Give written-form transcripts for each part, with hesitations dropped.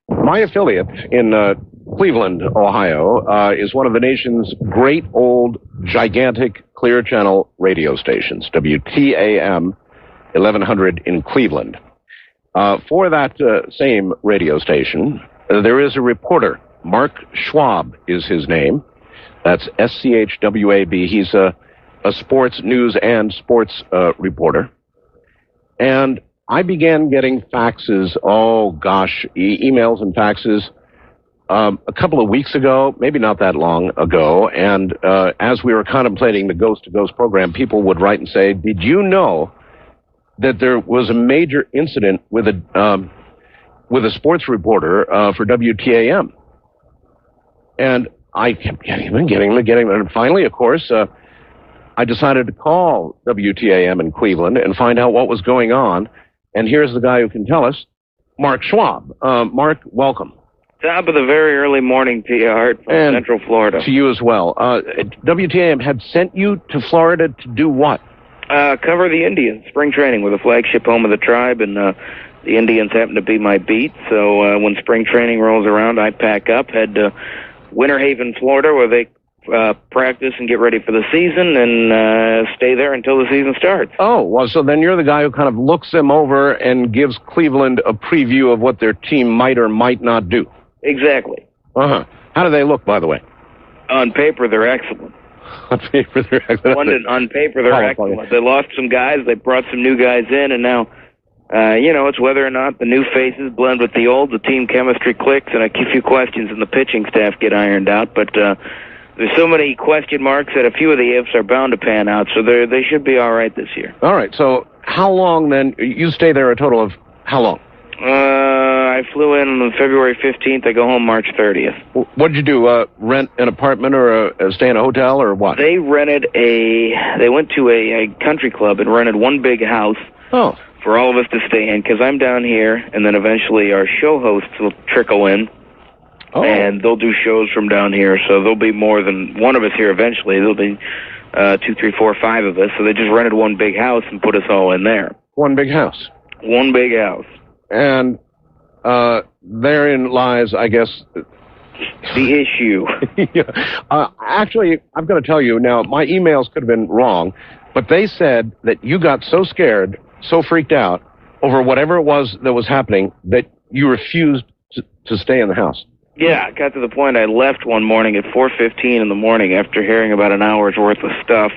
My affiliate in Cleveland, Ohio, is one of the nation's great old, gigantic clear channel radio stations, WTAM 1100 in Cleveland. For that same radio station, there is a reporter. Mark Schwab is his name. That's S-C-H-W-A-B. He's a sports news and sports reporter. And I began getting faxes, emails and faxes a couple of weeks ago, maybe not that long ago. And as we were contemplating the Ghost to Ghost program, people would write and say, did you know that there was a major incident with a sports reporter for WTAM? And I kept getting them. And finally, of course, I decided to call WTAM in Cleveland and find out what was going on. And here's the guy who can tell us, Mark Schwab. Mark, welcome. Top of the very early morning to you, Art, from Central Florida. To you as well. WTAM had sent you to Florida to do what? Cover the Indians, spring training. We're the flagship home of the tribe, and the Indians happen to be my beat. So when spring training rolls around, I pack up, head to Winter Haven, Florida, where they practice and get ready for the season, and stay there until the season starts. Oh, well, so then you're the guy who kind of looks them over and gives Cleveland a preview of what their team might or might not do. Exactly. Uh-huh. How do they look, by the way? On paper, they're excellent. On paper, they're excellent. On paper, they're excellent. They lost some guys, they brought some new guys in, and now, it's whether or not the new faces blend with the old, the team chemistry clicks, and a few questions in the pitching staff get ironed out, but there's so many question marks that a few of the ifs are bound to pan out, so they should be all right this year. All right, so how long then? You stay there a total of how long? I flew in on February 15th. I go home March 30th. What did you do? Rent an apartment or stay in a hotel or what? They went to a country club and rented one big house for all of us to stay in, because I'm down here, and then eventually our show hosts will trickle in. Oh. And they'll do shows from down here, so there'll be more than one of us here eventually. There'll be 2, 3, 4, 5 of us, so they just rented one big house and put us all in there. One big house? One big house. And therein lies, I guess... the issue. Actually, I'm going to tell you, now, my emails could have been wrong, but they said that you got so scared, so freaked out, over whatever it was that was happening, that you refused to stay in the house. Yeah, it got to the point I left one morning at 4:15 in the morning after hearing about an hour's worth of stuff.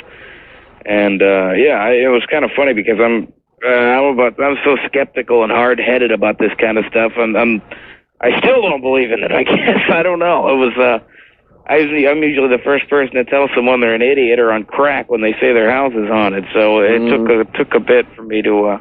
And, it was kind of funny because I'm so skeptical and hard-headed about this kind of stuff. I still don't believe in it, I guess. I don't know. It was, I'm usually the first person to tell someone they're an idiot or on crack when they say their house is haunted. So it took a bit for me to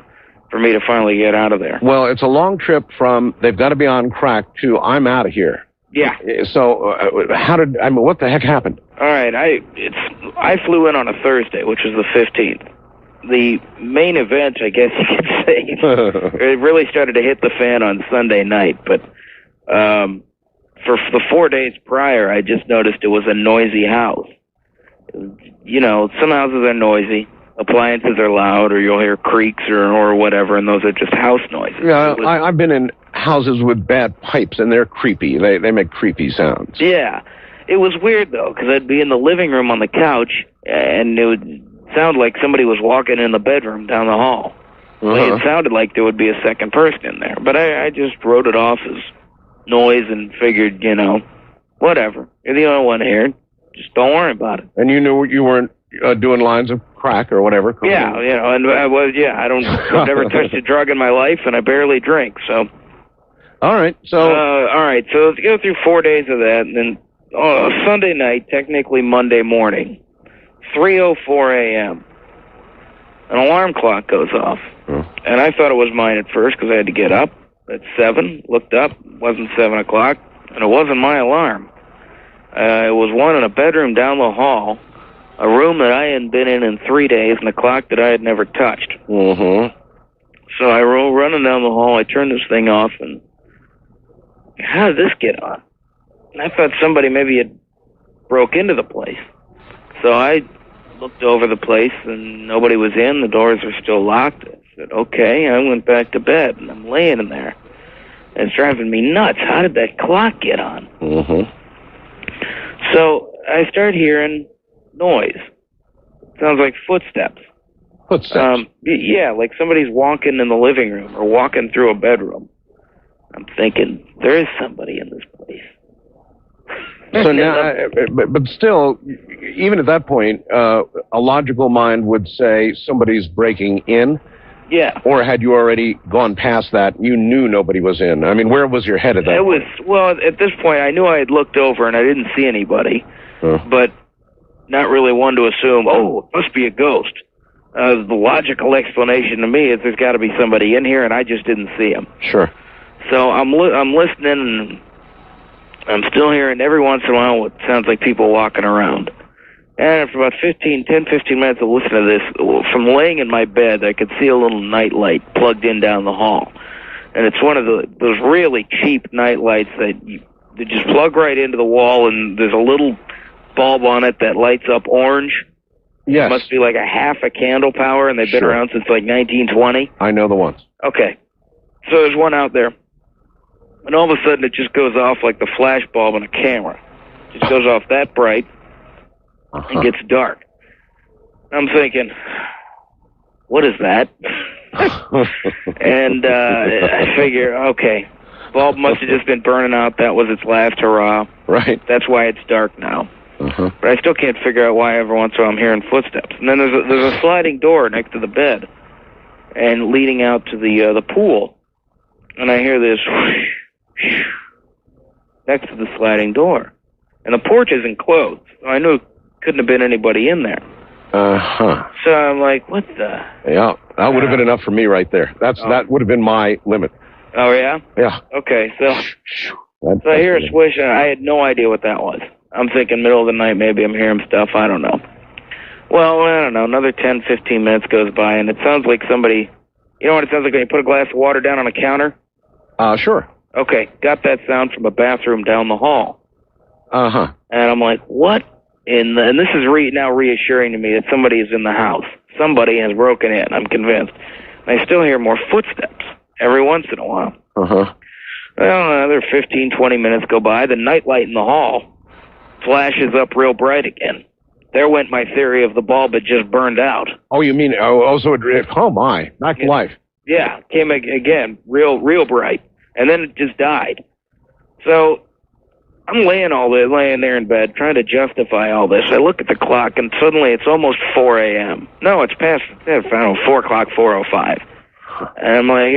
finally get out of there. Well, it's a long trip from they've got to be on crack to I'm out of here. Yeah. So what the heck happened? All right, I flew in on a Thursday, which was the 15th. The main event, I guess you could say, it really started to hit the fan on Sunday night. But for the 4 days prior, I just noticed it was a noisy house. Some houses are noisy. Appliances are loud, or you'll hear creaks or whatever, and those are just house noises. Yeah, I've been in houses with bad pipes, and they're creepy. They make creepy sounds. Yeah. It was weird, though, because I'd be in the living room on the couch, and it would sound like somebody was walking in the bedroom down the hall. Uh-huh. It sounded like there would be a second person in there, but I just wrote it off as noise and figured, whatever. You're the only one here. Just don't worry about it. And you knew you weren't doing lines of crack or whatever? Yeah, and I've never touched a drug in my life, and I barely drink, so. All right, so. Let's go through 4 days of that, and then Sunday night, technically Monday morning, 3:04 a.m., an alarm clock goes off, and I thought it was mine at first because I had to get up at 7, looked up, it wasn't 7 o'clock, and it wasn't my alarm. It was one in a bedroom down the hall, a room that I hadn't been in 3 days, and a clock that I had never touched. Mm-hmm. So I roll running down the hall, I turned this thing off, and how did this get on? And I thought somebody maybe had broke into the place. So I looked over the place, and nobody was in. The doors were still locked. I said, okay. I went back to bed, and I'm laying in there. And it's driving me nuts. How did that clock get on? Mm-hmm. So I start hearing noise. Sounds like footsteps. Footsteps? Yeah, like somebody's walking in the living room or walking through a bedroom. I'm thinking, there is somebody in this place. So now, but still, even at that point, a logical mind would say somebody's breaking in. Yeah. Or had you already gone past that? You knew nobody was in. I mean, where was your head at that point? Well, at this point, I knew I had looked over and I didn't see anybody, but not really one to assume, oh, it must be a ghost. The logical explanation to me is there's got to be somebody in here and I just didn't see him. Sure. So I'm listening and I'm still hearing every once in a while what sounds like people walking around. And after about 10, 15 minutes of listening to this, from laying in my bed, I could see a little night light plugged in down the hall. And it's one of those really cheap night lights that they just plug right into the wall, and there's a little bulb on it that lights up orange. Yes. It must be like a half a candle power, and they've been around since like 1920. I know the ones. Okay. So there's one out there. And all of a sudden it just goes off like the flash bulb in a camera. It just goes off that bright. It gets dark. I'm thinking, what is that? And I figure, okay, bulb must have just been burning out. That was its last hurrah. Right. That's why it's dark now. But I still can't figure out why every once in a while I'm hearing footsteps. And then there's a sliding door next to the bed and leading out to the pool. And I hear this whoosh, next to the sliding door. And the porch isn't closed, so I knew couldn't have been anybody in there. So I'm like, what the? Yeah, that would have been enough for me right there. That would have been my limit. Oh, yeah? Yeah. Okay, so I hear a swish, and I had no idea what that was. I'm thinking middle of the night, maybe I'm hearing stuff, I don't know. Well, I don't know, another 10, 15 minutes goes by, and it sounds like somebody, you know what it sounds like when you put a glass of water down on a counter? Sure. Okay, got that sound from a bathroom down the hall. And I'm like, what? And this is now reassuring to me that somebody is in the house. Somebody has broken in, I'm convinced. And I still hear more footsteps every once in a while. Well, another 15, 20 minutes go by. The nightlight in the hall flashes up real bright again. There went my theory of the bulb had just burned out. Oh, you mean, so oh my, back to life. Yeah, came again, real bright. And then it just died. So I'm laying there in bed, trying to justify all this. I look at the clock, and suddenly it's almost 4 a.m. No, it's past, 4 o'clock, 4:05. And I'm like,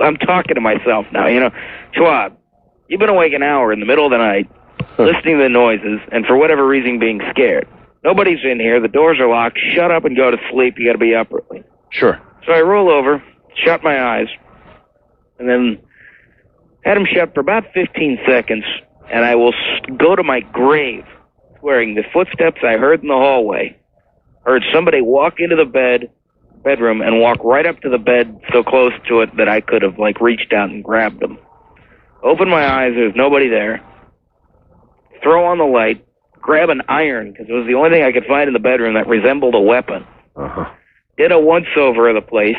I'm talking to myself now, Schwab, you've been awake an hour in the middle of the night, listening to the noises, and for whatever reason being scared. Nobody's in here, the doors are locked, shut up and go to sleep, you gotta be up early. Sure. So I roll over, shut my eyes, and then had them shut for about 15 seconds, and I will go to my grave, swearing the footsteps I heard in the hallway. Heard somebody walk into the bedroom and walk right up to the bed so close to it that I could have, reached out and grabbed them. Open my eyes, there's nobody there. Throw on the light, grab an iron, because it was the only thing I could find in the bedroom that resembled a weapon. Did a once-over of the place,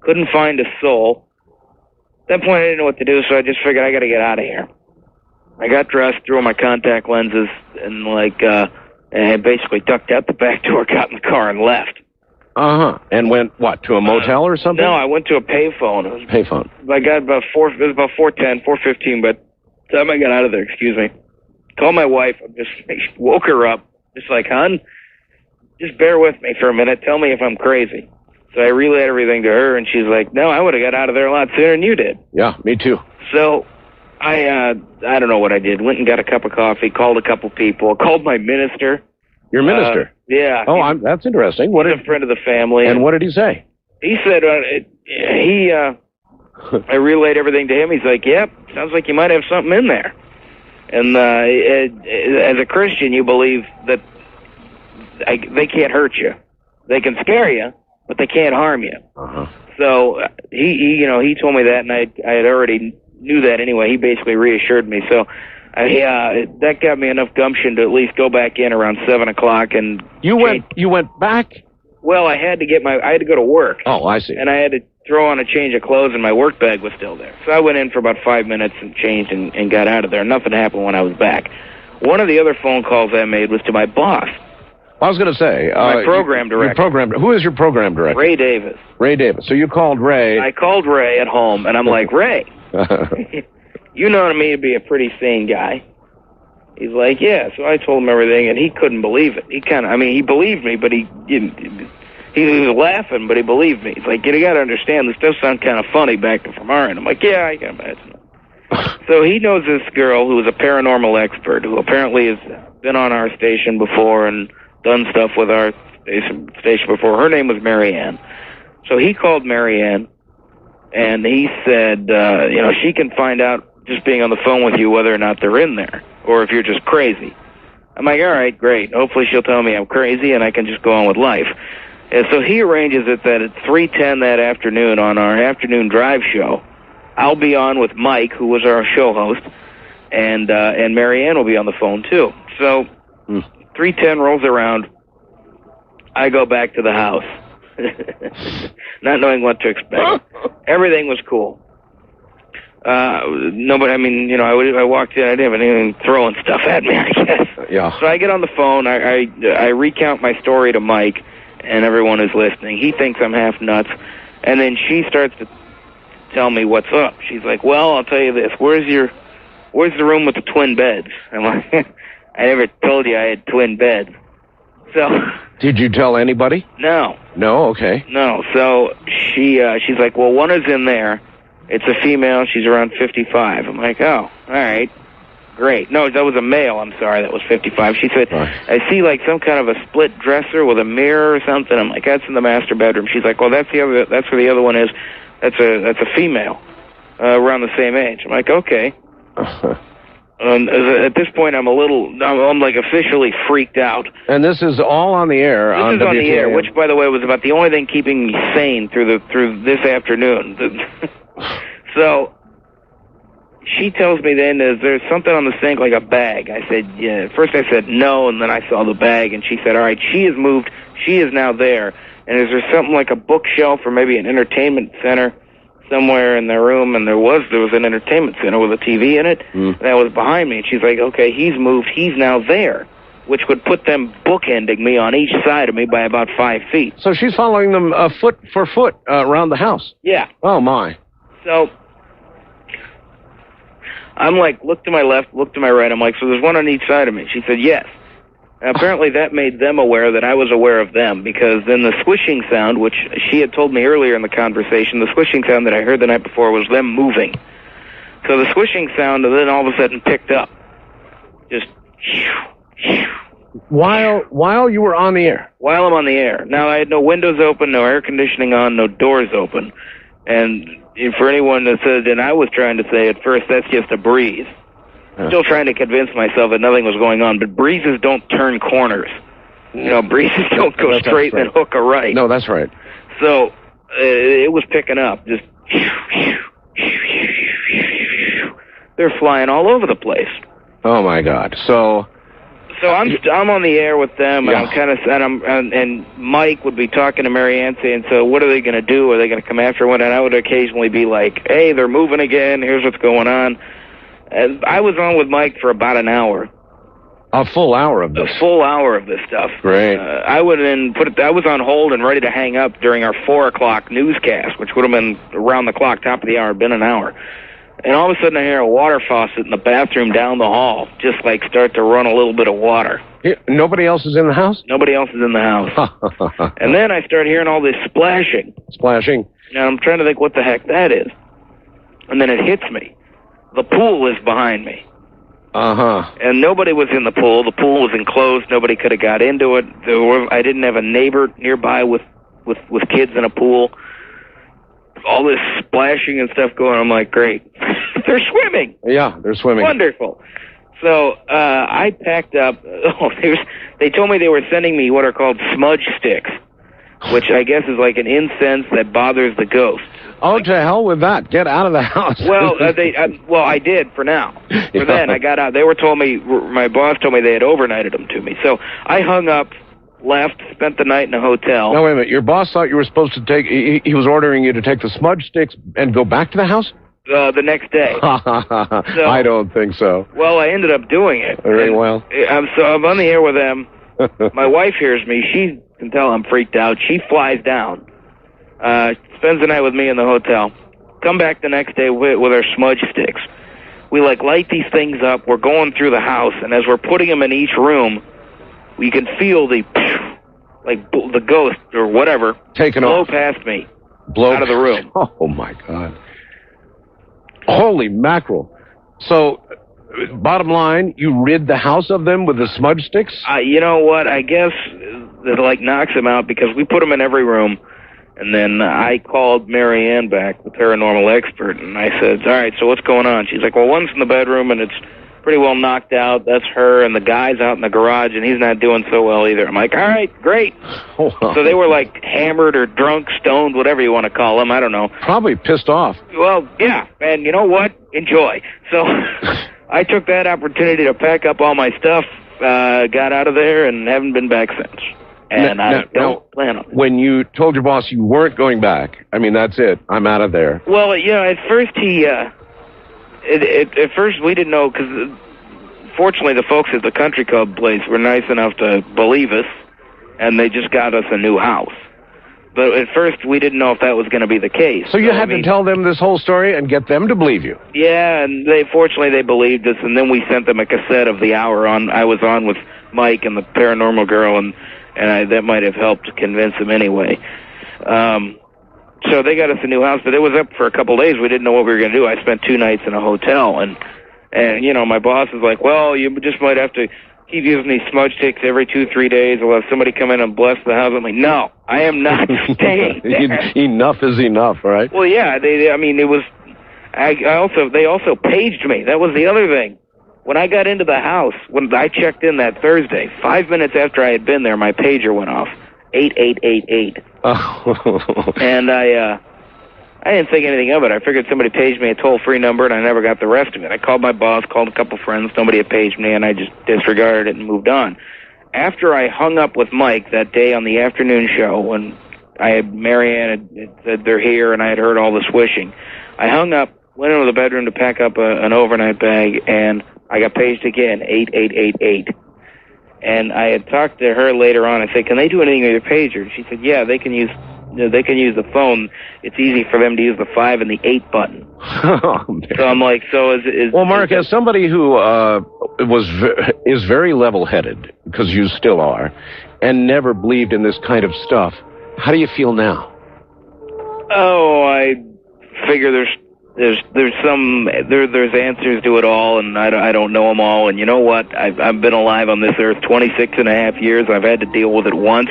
couldn't find a soul. At that point, I didn't know what to do, so I just figured I got to get out of here. I got dressed, threw on my contact lenses, and and basically ducked out the back door, got in the car, and left. And went what, to a motel or something? No, I went to a payphone. Payphone. I got about 4:10, 4:15, but by the time I got out of there, excuse me, called my wife. I just woke her up, just like, hon, just bear with me for a minute. Tell me if I'm crazy. So I relayed everything to her, and she's like, no, I would have got out of there a lot sooner than you did. Yeah, me too. So I don't know what I did. Went and got a cup of coffee, called a couple people, called my minister. Your minister? Yeah. Oh, that's interesting. He's a friend of the family. And what did he say? He said, I relayed everything to him. He's like, yep, sounds like you might have something in there. And as a Christian, you believe that they can't hurt you. They can scare you, but they can't harm you. So he told me that, and I had already knew that anyway. He basically reassured me. So that got me enough gumption to at least go back in around 7 o'clock. And you went back Well, I had to go to work. Oh, I see. And I had to throw on a change of clothes, and my work bag was still there. So I went in for about 5 minutes and changed and got out of there. Nothing happened when I was back. One of the other phone calls I made was to my boss. I was going to say... my program director. Who is your program director? Ray Davis. Ray Davis. So you called Ray. I called Ray at home, and I'm like, Ray, you know me to be a pretty sane guy. He's like, yeah. So I told him everything, and he couldn't believe it. He he believed me, but he was laughing, but he believed me. He's like, you got to understand, this does sound kind of funny back from our end. I'm like, yeah, I can imagine. So he knows this girl who is a paranormal expert, who apparently has been on our station before and done stuff with our station before. Her name was Marianne. So he called Marianne, and he said, she can find out just being on the phone with you whether or not they're in there, or if you're just crazy. I'm like, all right, great. Hopefully she'll tell me I'm crazy and I can just go on with life. And so he arranges it that at 3:10 that afternoon on our afternoon drive show, I'll be on with Mike, who was our show host, and Marianne will be on the phone too. So 3:10 rolls around. I go back to the house, not knowing what to expect. Everything was cool. Nobody, I walked in, I didn't have anything throwing stuff at me, I guess. Yeah. So I get on the phone, I recount my story to Mike, and everyone is listening. He thinks I'm half nuts, and then she starts to tell me what's up. She's like, well, I'll tell you this, where's the room with the twin beds? I'm like, I never told you I had twin beds. So. Did you tell anybody? No. No? Okay. No. So she's like, well, one is in there. It's a female. She's around 55. I'm like, oh, all right. Great. No, that was a male. I'm sorry. That was 55. She said, I see like some kind of a split dresser with a mirror or something. I'm like, that's in the master bedroom. She's like, well, that's where the other one is. That's a female, around the same age. I'm like, okay. At this point, I'm like officially freaked out. And this is all on the air. This is on the air, which, by the way, was about the only thing keeping me sane through this afternoon. So she tells me then, is there something on the sink, like a bag? I said, yeah. First I said no, and then I saw the bag, and she said, all right, she has moved. She is now there. And is there something like a bookshelf or maybe an entertainment center somewhere in their room? And there was an entertainment center with a TV in it. That was behind me. And she's like, okay, he's moved. He's now there, which would put them bookending me on each side of me by about 5 feet. So she's following them foot for foot around the house? Yeah. Oh, my. So I'm like, look to my left, look to my right. I'm like, so there's one on each side of me. She said, yes. And apparently that made them aware that I was aware of them, because then the swishing sound, which she had told me earlier in the conversation, the swishing sound that I heard the night before was them moving. So the swishing sound then all of a sudden picked up. Just... While you were on the air? While I'm on the air. Now, I had no windows open, no air conditioning on, no doors open. And for anyone that said, and I was trying to say at first, that's just a breeze. Still trying to convince myself that nothing was going on, but breezes don't turn corners. Breezes don't go straight and hook a right. No, that's right. So it was picking up. Just they're flying all over the place. Oh my God! So I'm on the air with them, and Yeah. I'm kind of and Mike would be talking to Marianne, saying, so what are they going to do? Are they going to come after one? And I would occasionally be like, hey, they're moving again. Here's what's going on. And I was on with Mike for about an hour. A full hour of this? A full hour of this stuff. Great. I would then I was on hold and ready to hang up during our 4 o'clock newscast, which would have been around the clock, top of the hour, been an hour. And all of a sudden I hear a water faucet in the bathroom down the hall just like start to run a little bit of water. Nobody else is in the house? Nobody else is in the house. And then I start hearing all this splashing. Splashing? And I'm trying to think what the heck that is. And then it hits me. The pool is behind me. Uh-huh. And nobody was in the pool. The pool was enclosed. Nobody could have got into it. I didn't have a neighbor nearby with kids in a pool. All this splashing and stuff going on. I'm like, great. They're swimming. Yeah, they're swimming. Wonderful. So I packed up. They told me they were sending me what are called smudge sticks, which I guess is like an incense that bothers the ghosts. Oh, to hell with that. Get out of the house. Well, I did for now. Then I got out. They were told me, my boss told me they had overnighted them to me. So I hung up left, spent the night in a hotel. Now, wait a minute. Your boss thought you were supposed to take... He was ordering you to take the smudge sticks and go back to the house? The next day. So, I don't think so. Well, I ended up doing it. Very well. I'm on the air with them. My wife hears me. She can tell I'm freaked out. She flies down. Spends the night with me in the hotel. Come back the next day with our smudge sticks. We, light these things up. We're going through the house, and as we're putting them in each room, we can feel the ghost or whatever blow past me out of the room. Oh, my God. Holy mackerel. So, bottom line, you rid the house of them with the smudge sticks? You know what? I guess it, knocks them out because we put them in every room. And then I called Mary Ann back, the paranormal expert, and I said, all right, so what's going on? She's like, well, one's in the bedroom, and it's pretty well knocked out. That's her, and the guy's out in the garage, and he's not doing so well either. I'm like, all right, great. So they were, hammered or drunk, stoned, whatever you want to call them. I don't know. Probably pissed off. Well, yeah, and you know what? Enjoy. So I took that opportunity to pack up all my stuff, got out of there, and haven't been back since. And I don't plan on it. When you told your boss you weren't going back, I mean, that's it. I'm out of there. Well, at first he, at first we didn't know, because fortunately the folks at the country club place were nice enough to believe us, and they just got us a new house. But at first we didn't know if that was going to be the case. So you had to tell them this whole story and get them to believe you. Yeah, and fortunately they believed us, and then we sent them a cassette of the hour I was on with Mike and the paranormal girl, and that might have helped convince them anyway. So they got us a new house, but it was up for a couple of days. We didn't know what we were going to do. I spent 2 nights in a hotel, and my boss is like, well, you just might have to keep using these smudge sticks every 2-3 days. We'll have somebody come in and bless the house. I'm like, no, I am not staying there. Enough is enough, right? Well, yeah, it was... They also paged me. That was the other thing. When I got into the house, when I checked in that Thursday, 5 minutes after I had been there, my pager went off. 8888. Oh. And I didn't think anything of it. I figured somebody paged me a toll-free number, and I never got the rest of it. I called my boss, called a couple friends. Nobody had paged me, and I just disregarded it and moved on. After I hung up with Mike that day on the afternoon show, when Mary Ann had said they're here, and I had heard all the swishing, I hung up, went into the bedroom to pack up an overnight bag, and I got paged again, 8888. And I had talked to her later on. I said, can they do anything with your pager? And she said, yeah, they can use the phone. It's easy for them to use the 5 and the 8 button. Oh, so I'm like, well, Mark, as somebody who is very level-headed, because you still are, and never believed in this kind of stuff, how do you feel now? Oh, I figure there's answers to it all, and I don't know them all. And you know what? I've been alive on this earth 26 and a half years. I've had to deal with it once.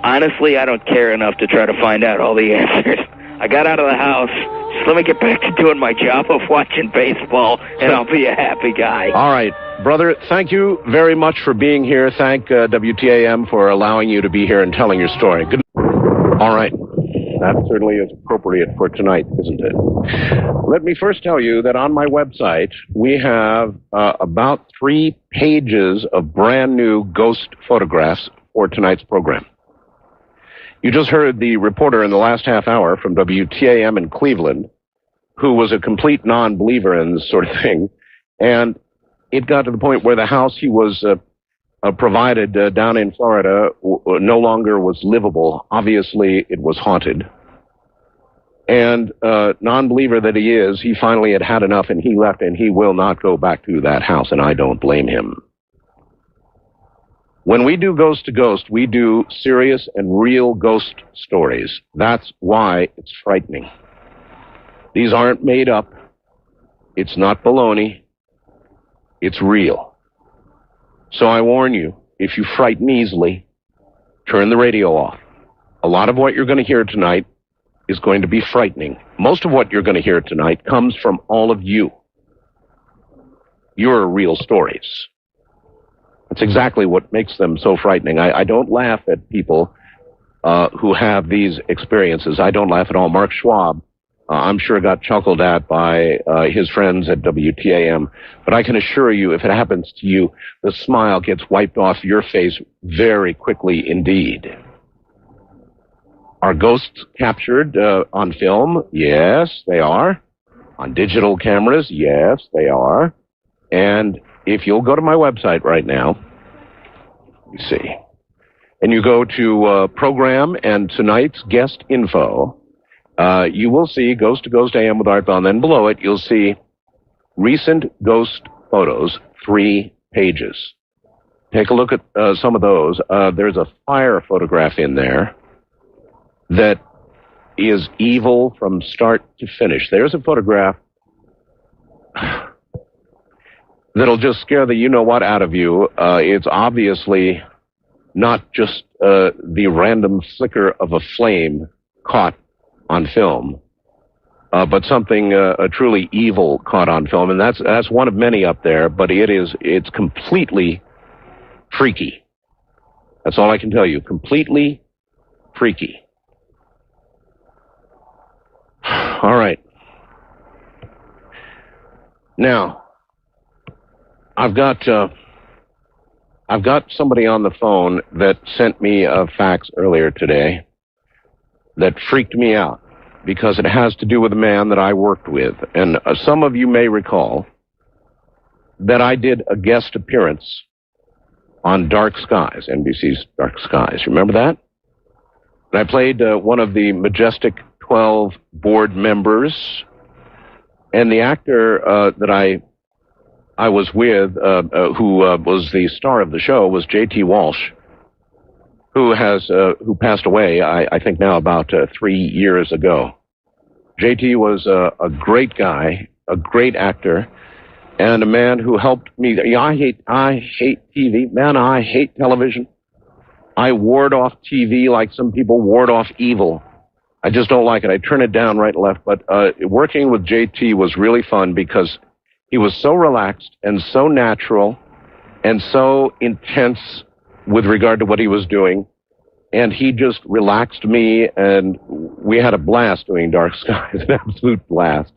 Honestly, I don't care enough to try to find out all the answers. I got out of the house. Just let me get back to doing my job of watching baseball, and I'll be a happy guy. All right, brother, thank you very much for being here. Thank WTAM for allowing you to be here and telling your story. Good. All right. That certainly is appropriate for tonight, isn't it? Let me first tell you that on my website, we have about 3 pages of brand new ghost photographs for tonight's program. You just heard the reporter in the last half hour from WTAM in Cleveland, who was a complete non-believer in this sort of thing, and it got to the point where the house he was provided down in Florida no longer was livable. Obviously, it was haunted. And non-believer that he is, he finally had enough, and he left, and he will not go back to that house, and I don't blame him. When we do Ghost to Ghost, we do serious and real ghost stories. That's why it's frightening. These aren't made up. It's not baloney. It's real. So I warn you, if you frighten easily, turn the radio off. A lot of what you're going to hear tonight is going to be frightening. Most of what you're going to hear tonight comes from all of you. Your real stories. That's exactly what makes them so frightening. I don't laugh at people who have these experiences. I don't laugh at all. Mark Schwab I'm sure got chuckled at by his friends at WTAM. But I can assure you, if it happens to you, the smile gets wiped off your face very quickly indeed. Are ghosts captured on film? Yes, they are. On digital cameras? Yes, they are. And if you'll go to my website right now, let me see, and you go to program and tonight's guest info, you will see Ghost to Ghost AM with Art Bell. Then below it, you'll see recent ghost photos, 3 pages. Take a look at some of those. There's a fire photograph in there that is evil from start to finish. There's a photograph that'll just scare the you-know-what out of you. It's obviously not just the random flicker of a flame caught on film, but something truly evil caught on film, and that's one of many up there. But it's completely freaky. That's all I can tell you. Completely freaky. All right. Now, I've got somebody on the phone that sent me a fax earlier today that freaked me out because it has to do with a man that I worked with. And some of you may recall that I did a guest appearance on Dark Skies, NBC's Dark Skies. Remember that? And I played one of the Majestic 12 board members, and the actor that I was with, who was the star of the show, was JT Walsh, who passed away, I think now about 3 years ago. JT was a great guy, a great actor, and a man who helped me. I hate TV, man. I hate television. I ward off TV like some people ward off evil. I just don't like it. I turn it down right and left. But working with JT was really fun because he was so relaxed and so natural and so intense with regard to what he was doing. And he just relaxed me, and we had a blast doing Dark Skies, an absolute blast.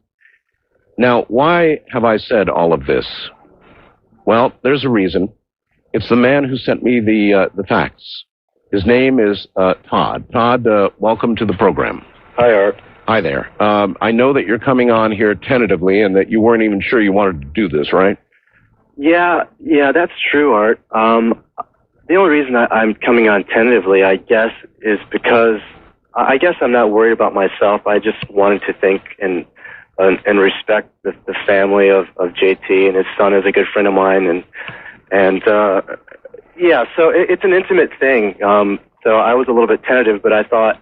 Now, why have I said all of this? Well, there's a reason. It's the man who sent me the facts. His name is Todd. Todd, welcome to the program. Hi, Art. Hi there. I know that you're coming on here tentatively and that you weren't even sure you wanted to do this, right? Yeah, that's true, Art. The only reason I'm coming on tentatively, I guess, is because I guess I'm not worried about myself. I just wanted to think and respect the family of JT, and his son is a good friend of mine, yeah, so it's an intimate thing. So I was a little bit tentative, but I thought,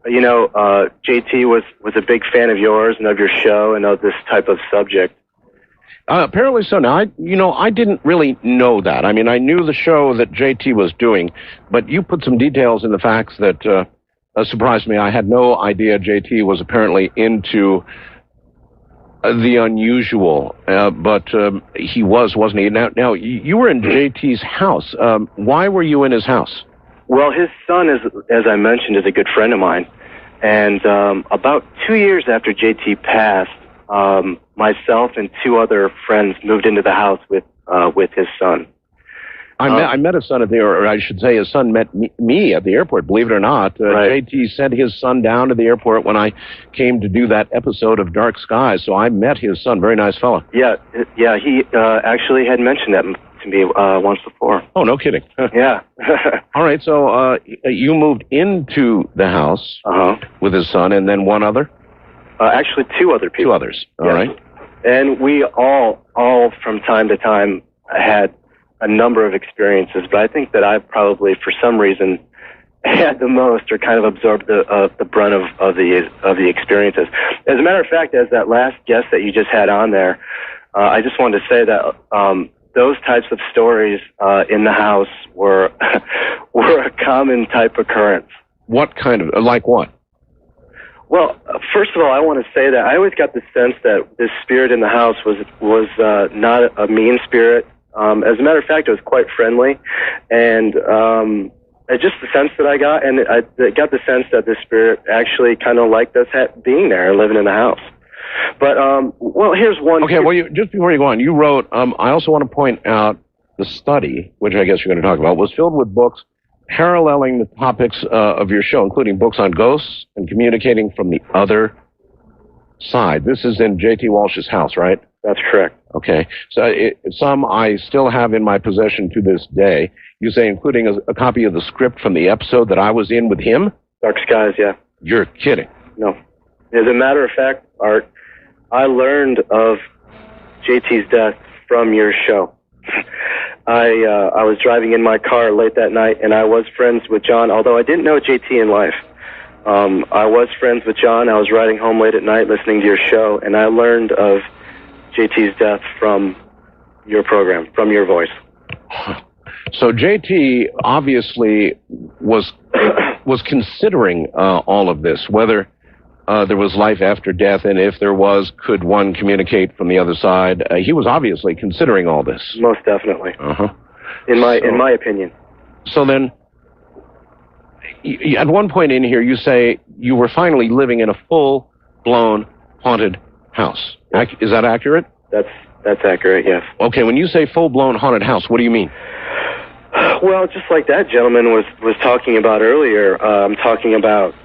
JT was a big fan of yours and of your show and of this type of subject. Apparently so. Now, I didn't really know that. I mean, I knew the show that JT was doing, but you put some details in the facts that surprised me. I had no idea JT was apparently into the unusual, but he wasn't he? Now, you were in JT's house. Why were you in his house? Well, his son, as I mentioned, is a good friend of mine. And about 2 years after JT passed, myself and 2 other friends moved into the house with his son. I met his son or I should say his son met me at the airport, believe it or not. Right. JT sent his son down to the airport when I came to do that episode of Dark Skies, so I met his son. Very nice fellow. Yeah, he actually had mentioned that to me once before. Oh, no kidding. Yeah. All right, so you moved into the house with his son and then one other? Actually, 2 other people. 2 others, all right. And we all from time to time had a number of experiences, but I think that I probably, for some reason, had the most, or kind of absorbed the brunt of the experiences. As a matter of fact, as that last guest that you just had on there, I just wanted to say that those types of stories in the house were a common type occurrence. What kind of, like what? Well, first of all, I want to say that I always got the sense that this spirit in the house was not a mean spirit. As a matter of fact, it was quite friendly, and just the sense that I got, and I got the sense that the spirit actually kind of liked us being there and living in the house. But, well, here's one. Okay, well, just before you go on, you wrote, I also want to point out the study, which I guess you're going to talk about, was filled with books paralleling the topics of your show, including books on ghosts and communicating from the other side. This is in JT Walsh's house, right? That's correct. Okay. So some I still have in my possession to this day. You say including a copy of the script from the episode that I was in with him? Dark Skies, yeah. You're kidding. No. As a matter of fact, Art, I learned of JT's death from your show. I was driving in my car late that night, and I was friends with John, although I didn't know JT in life. I was friends with John. I was riding home late at night listening to your show, and I learned of JT's death from your program, from your voice. So JT obviously was considering all of this, whether there was life after death, and if there was, could one communicate from the other side? He was obviously considering all this. Most definitely. Uh-huh. In my opinion. So then, at one point in here, you say you were finally living in a full-blown haunted house. Is that accurate? That's accurate, yes. Okay, when you say full-blown haunted house, what do you mean? Well, just like that gentleman was talking about earlier, I'm talking about,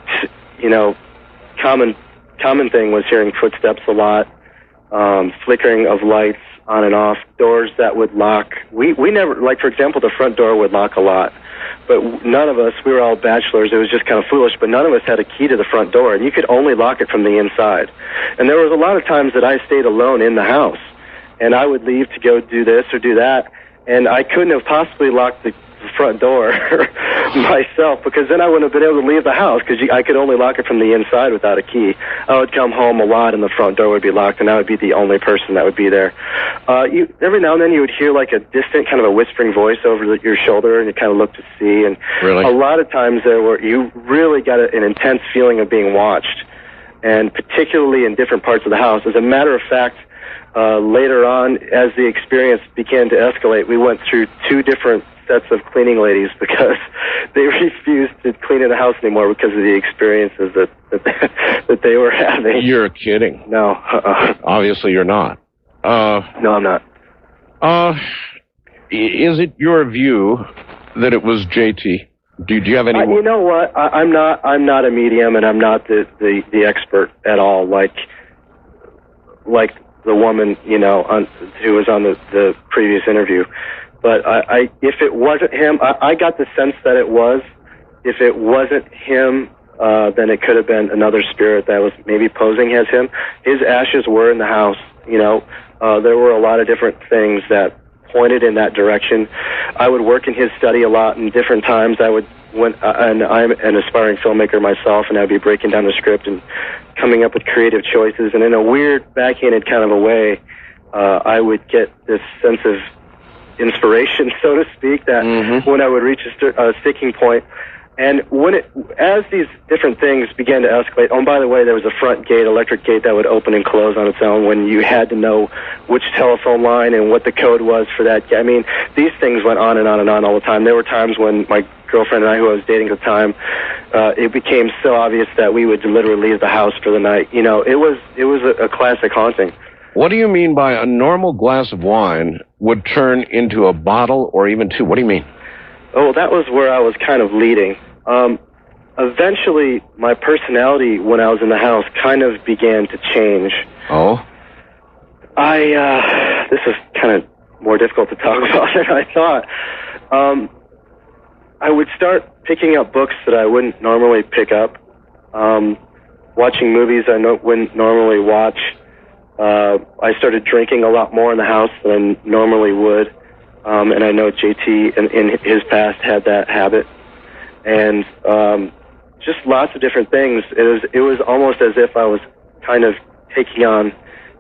common thing was hearing footsteps a lot, flickering of lights on and off, doors that would lock. We never, like, for example, the front door would lock a lot, but none of us, we were all bachelors, it was just kind of foolish, but none of us had a key to the front door, and you could only lock it from the inside. And there was a lot of times that I stayed alone in the house, and I would leave to go do this or do that, and I couldn't have possibly locked the front door myself, because then I wouldn't have been able to leave the house, because I could only lock it from the inside without a key. I would come home a lot and the front door would be locked, and I would be the only person that would be there. Every now and then you would hear like a distant kind of a whispering voice over your shoulder, and you kind of look to see, and really? A lot of times you really got an intense feeling of being watched, and particularly in different parts of the house. As a matter of fact, later on, as the experience began to escalate, we went through 2 different sets of cleaning ladies because they refused to clean in the house anymore because of the experiences that they were having. You're kidding. No. Obviously you're not. No, I'm not. Is it your view that it was JT? Do you have any? You know what? I'm not a medium, and I'm not the expert at all. Like the woman, who was on the previous interview. But if it wasn't him, I got the sense that it was. If it wasn't him, then it could have been another spirit that was maybe posing as him. His ashes were in the house. There were a lot of different things that pointed in that direction. I would work in his study a lot, and different times and I'm an aspiring filmmaker myself, and I'd be breaking down the script and coming up with creative choices. And in a weird, backhanded kind of a way, I would get this sense of inspiration, so to speak, that when I would reach a sticking point, and as these different things began to escalate. Oh, and by the way, there was a front gate, electric gate, that would open and close on its own when you had to know which telephone line and what the code was for that. I mean, these things went on and on and on all the time. There were times when my girlfriend and I, who I was dating at the time, it became so obvious that we would literally leave the house for the night. It was a classic haunting. What do you mean by a normal glass of wine would turn into a bottle or even 2? What do you mean? Oh, that was where I was kind of leading. Eventually, my personality when I was in the house kind of began to change. Oh? This is kind of more difficult to talk about than I thought. I would start picking up books that I wouldn't normally pick up, watching movies I wouldn't normally watch. I started drinking a lot more in the house than I normally would. And I know JT in his past had that habit, and just lots of different things. It was almost as if I was kind of taking on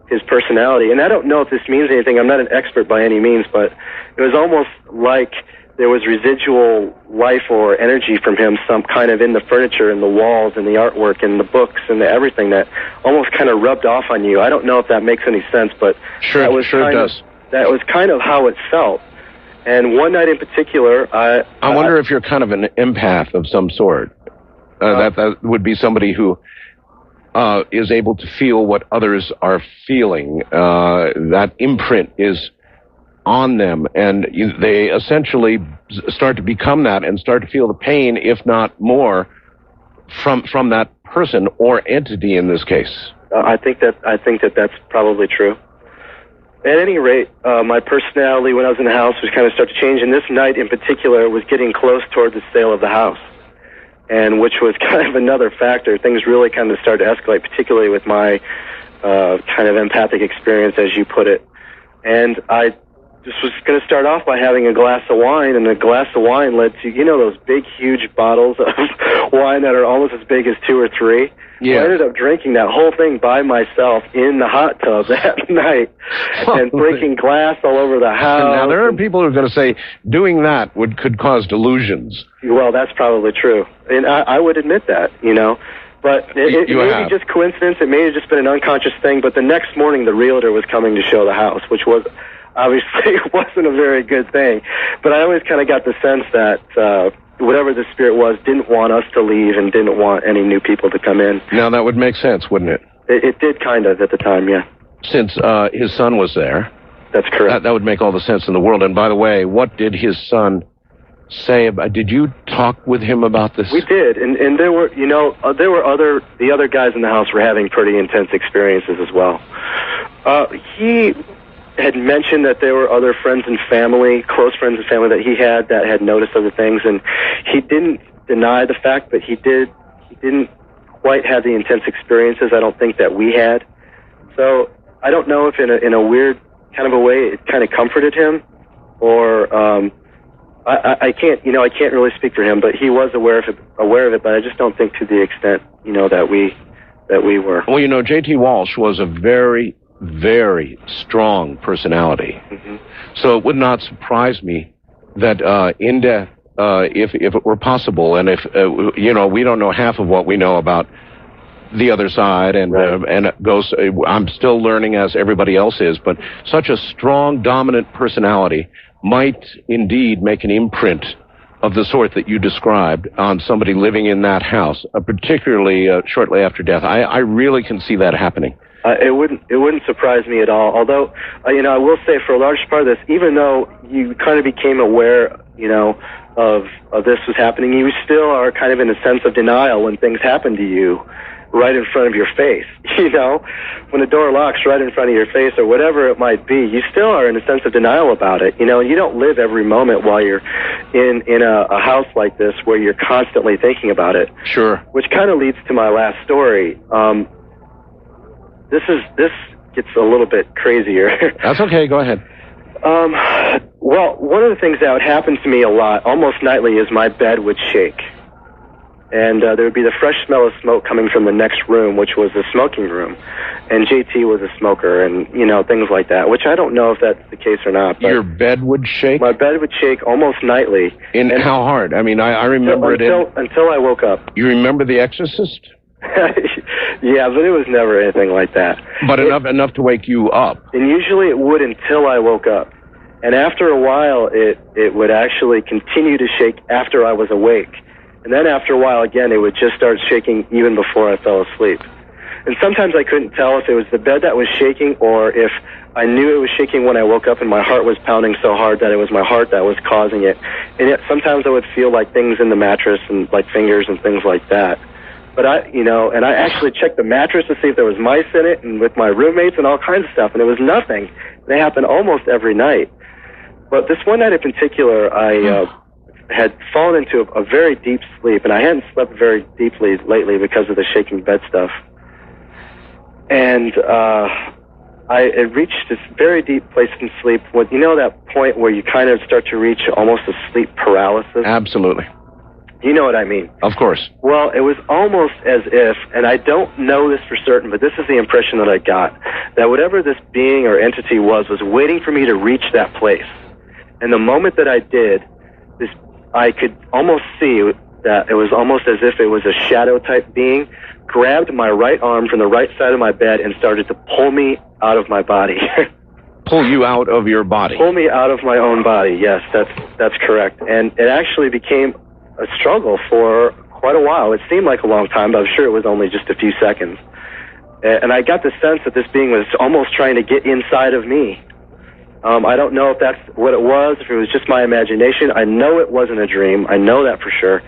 his personality. And I don't know if this means anything. I'm not an expert by any means, but it was almost like there was residual life or energy from him, some kind of in the furniture and the walls and the artwork and the books and everything that almost kind of rubbed off on you. I don't know if that makes any sense, but sure, it does. That was kind of how it felt. And one night in particular, I wonder if you're kind of an empath of some sort. That would be somebody who is able to feel what others are feeling. That imprint is on them, and they essentially start to become that and start to feel the pain, if not more, from that person or entity in this case. I think that that's probably true. At any rate, my personality when I was in the house was kind of starting to change, and this night in particular was getting close toward the sale of the house, and which was kind of another factor. Things really kind of started to escalate, particularly with my kind of empathic experience, as you put it. And I just was going to start off by having a glass of wine, and a glass of wine led to, those big, huge bottles of wine that are almost as big as 2 or 3. Yeah. I ended up drinking that whole thing by myself in the hot tub that night and breaking glass all over the house. Now, there are people who are going to say doing that could cause delusions. Well, that's probably true. And I would admit that, But it may be just coincidence. It may have just been an unconscious thing. But the next morning, the realtor was coming to show the house, which was obviously wasn't a very good thing. But I always kind of got the sense that whatever the spirit was didn't want us to leave and didn't want any new people to come in. Now, that would make sense, wouldn't it? It did kind of at the time, yeah. Since his son was there. That's correct. That would make all the sense in the world. And by the way, what did his son say about? Did you talk with him about this? We did, and there were, the other guys in the house were having pretty intense experiences as well. He had mentioned that there were other friends and family, close friends and family that he had noticed other things, and he didn't deny the fact that he didn't quite have the intense experiences, I don't think, that we had. So I don't know if in a weird kind of a way it kind of comforted him, or I can't really speak for him, but he was aware of it, but I just don't think to the extent that we were. Well, JT Walsh was a very, very strong personality. Mm-hmm. So it would not surprise me that in death, if it were possible, and if we don't know half of what we know about the other side, and right. And it goes. I'm still learning, as everybody else is, but such a strong, dominant personality might indeed make an imprint of the sort that you described on somebody living in that house, particularly shortly after death. I really can see that happening. It wouldn't surprise me at all. Although, I will say, for a large part of this, even though you kind of became aware, of this was happening, you still are kind of in a sense of denial when things happen to you right in front of your face. When a door locks right in front of your face or whatever it might be, you still are in a sense of denial about it. And you don't live every moment while you're in a house like this where you're constantly thinking about it. Sure. Which kind of leads to my last story. This gets a little bit crazier. That's okay. Go ahead. Well, one of the things that would happen to me a lot, almost nightly, is my bed would shake. And there would be the fresh smell of smoke coming from the next room, which was the smoking room. And JT was a smoker and, things like that, which I don't know if that's the case or not. But your bed would shake? My bed would shake almost nightly. And how hard? I mean, I remember until I woke up. You remember The Exorcist? Yeah, but it was never anything like that. But enough to wake you up. And usually it would until I woke up. And after a while, it would actually continue to shake after I was awake. And then after a while, again, it would just start shaking even before I fell asleep. And sometimes I couldn't tell if it was the bed that was shaking or if I knew it was shaking when I woke up and my heart was pounding so hard that it was my heart that was causing it. And yet sometimes I would feel like things in the mattress and like fingers and things like that. But and I actually checked the mattress to see if there was mice in it, and with my roommates and all kinds of stuff, and there was nothing. They happen almost every night. But this one night in particular, I had fallen into a very deep sleep, and I hadn't slept very deeply lately because of the shaking bed stuff. And I had reached this very deep place in sleep, with that point where you kind of start to reach almost a sleep paralysis? Absolutely. You know what I mean? Of course. Well, it was almost as if, and I don't know this for certain, but this is the impression that I got, that whatever this being or entity was waiting for me to reach that place. And the moment that I did, I could almost see that it was almost as if it was a shadow-type being, grabbed my right arm from the right side of my bed and started to pull me out of my body. pull you out of your body. Pull me out of my own body, yes, that's correct. And it actually became a struggle for quite a while. It seemed like a long time, but I'm sure it was only just a few seconds. And I got the sense that this being was almost trying to get inside of me. I don't know if that's what it was, if it was just my imagination. I know it wasn't a dream. I know that for sure.